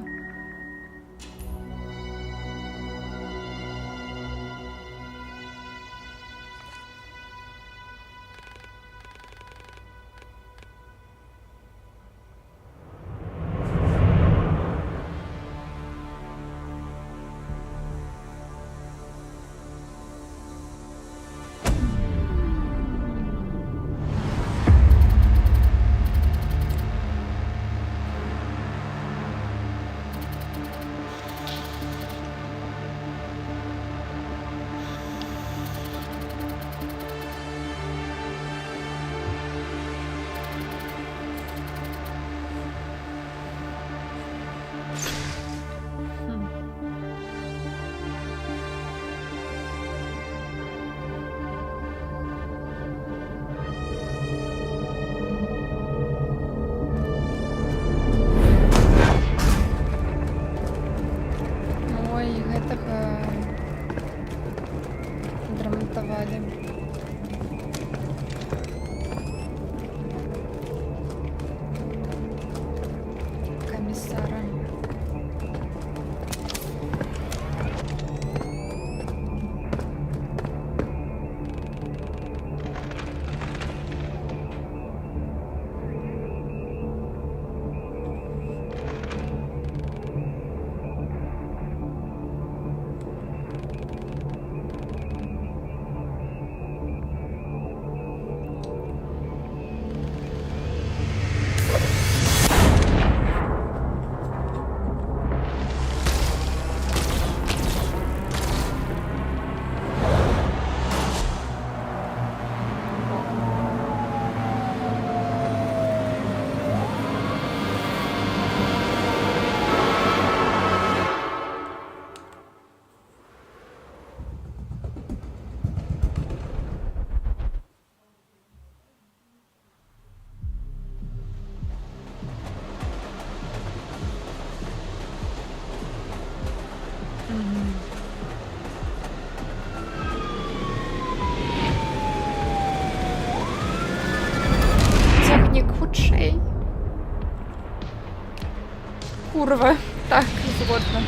B: Комиссара. Курва. Так, згодна.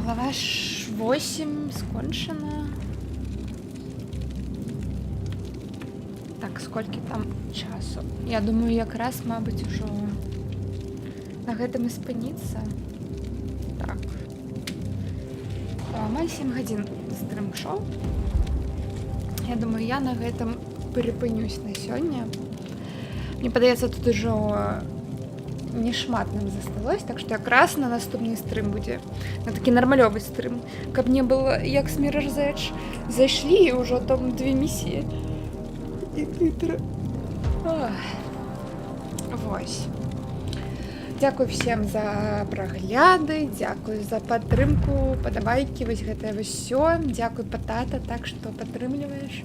B: Глава 8 скончана. Так, сколькі там часу? Я думаю, якраз, мабуть, ужо на гэтым і спыніцца. Так. Амаль 7 гадзін стрым шоу. Я думаю, я на гэтым перепынюсь на сёння. Мне падаецца, тут ужо не шмат нам засталось, так што якраз на наступны стрым будзе. На такі нармалёвы стрым. Каб не было як з Mirror's Edge. Зайшлі і ўжо там 2 місіі. І тытра. Вось. Дзякую всем за прагляды, дзякую за падтрымку, падабайкі, вось гэтае ўсё. Дзякуй, Патата, так што падтрымліваеш.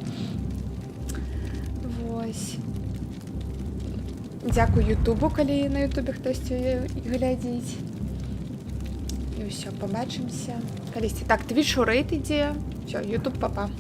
B: Вось. Дзякуй Ютубу, калі на Ютубе хтосьці глядзіць. І ўсё, пабачымся. Калісьці. Так, Твіч у рэйд ідзе. Всё, Ютуб, папа.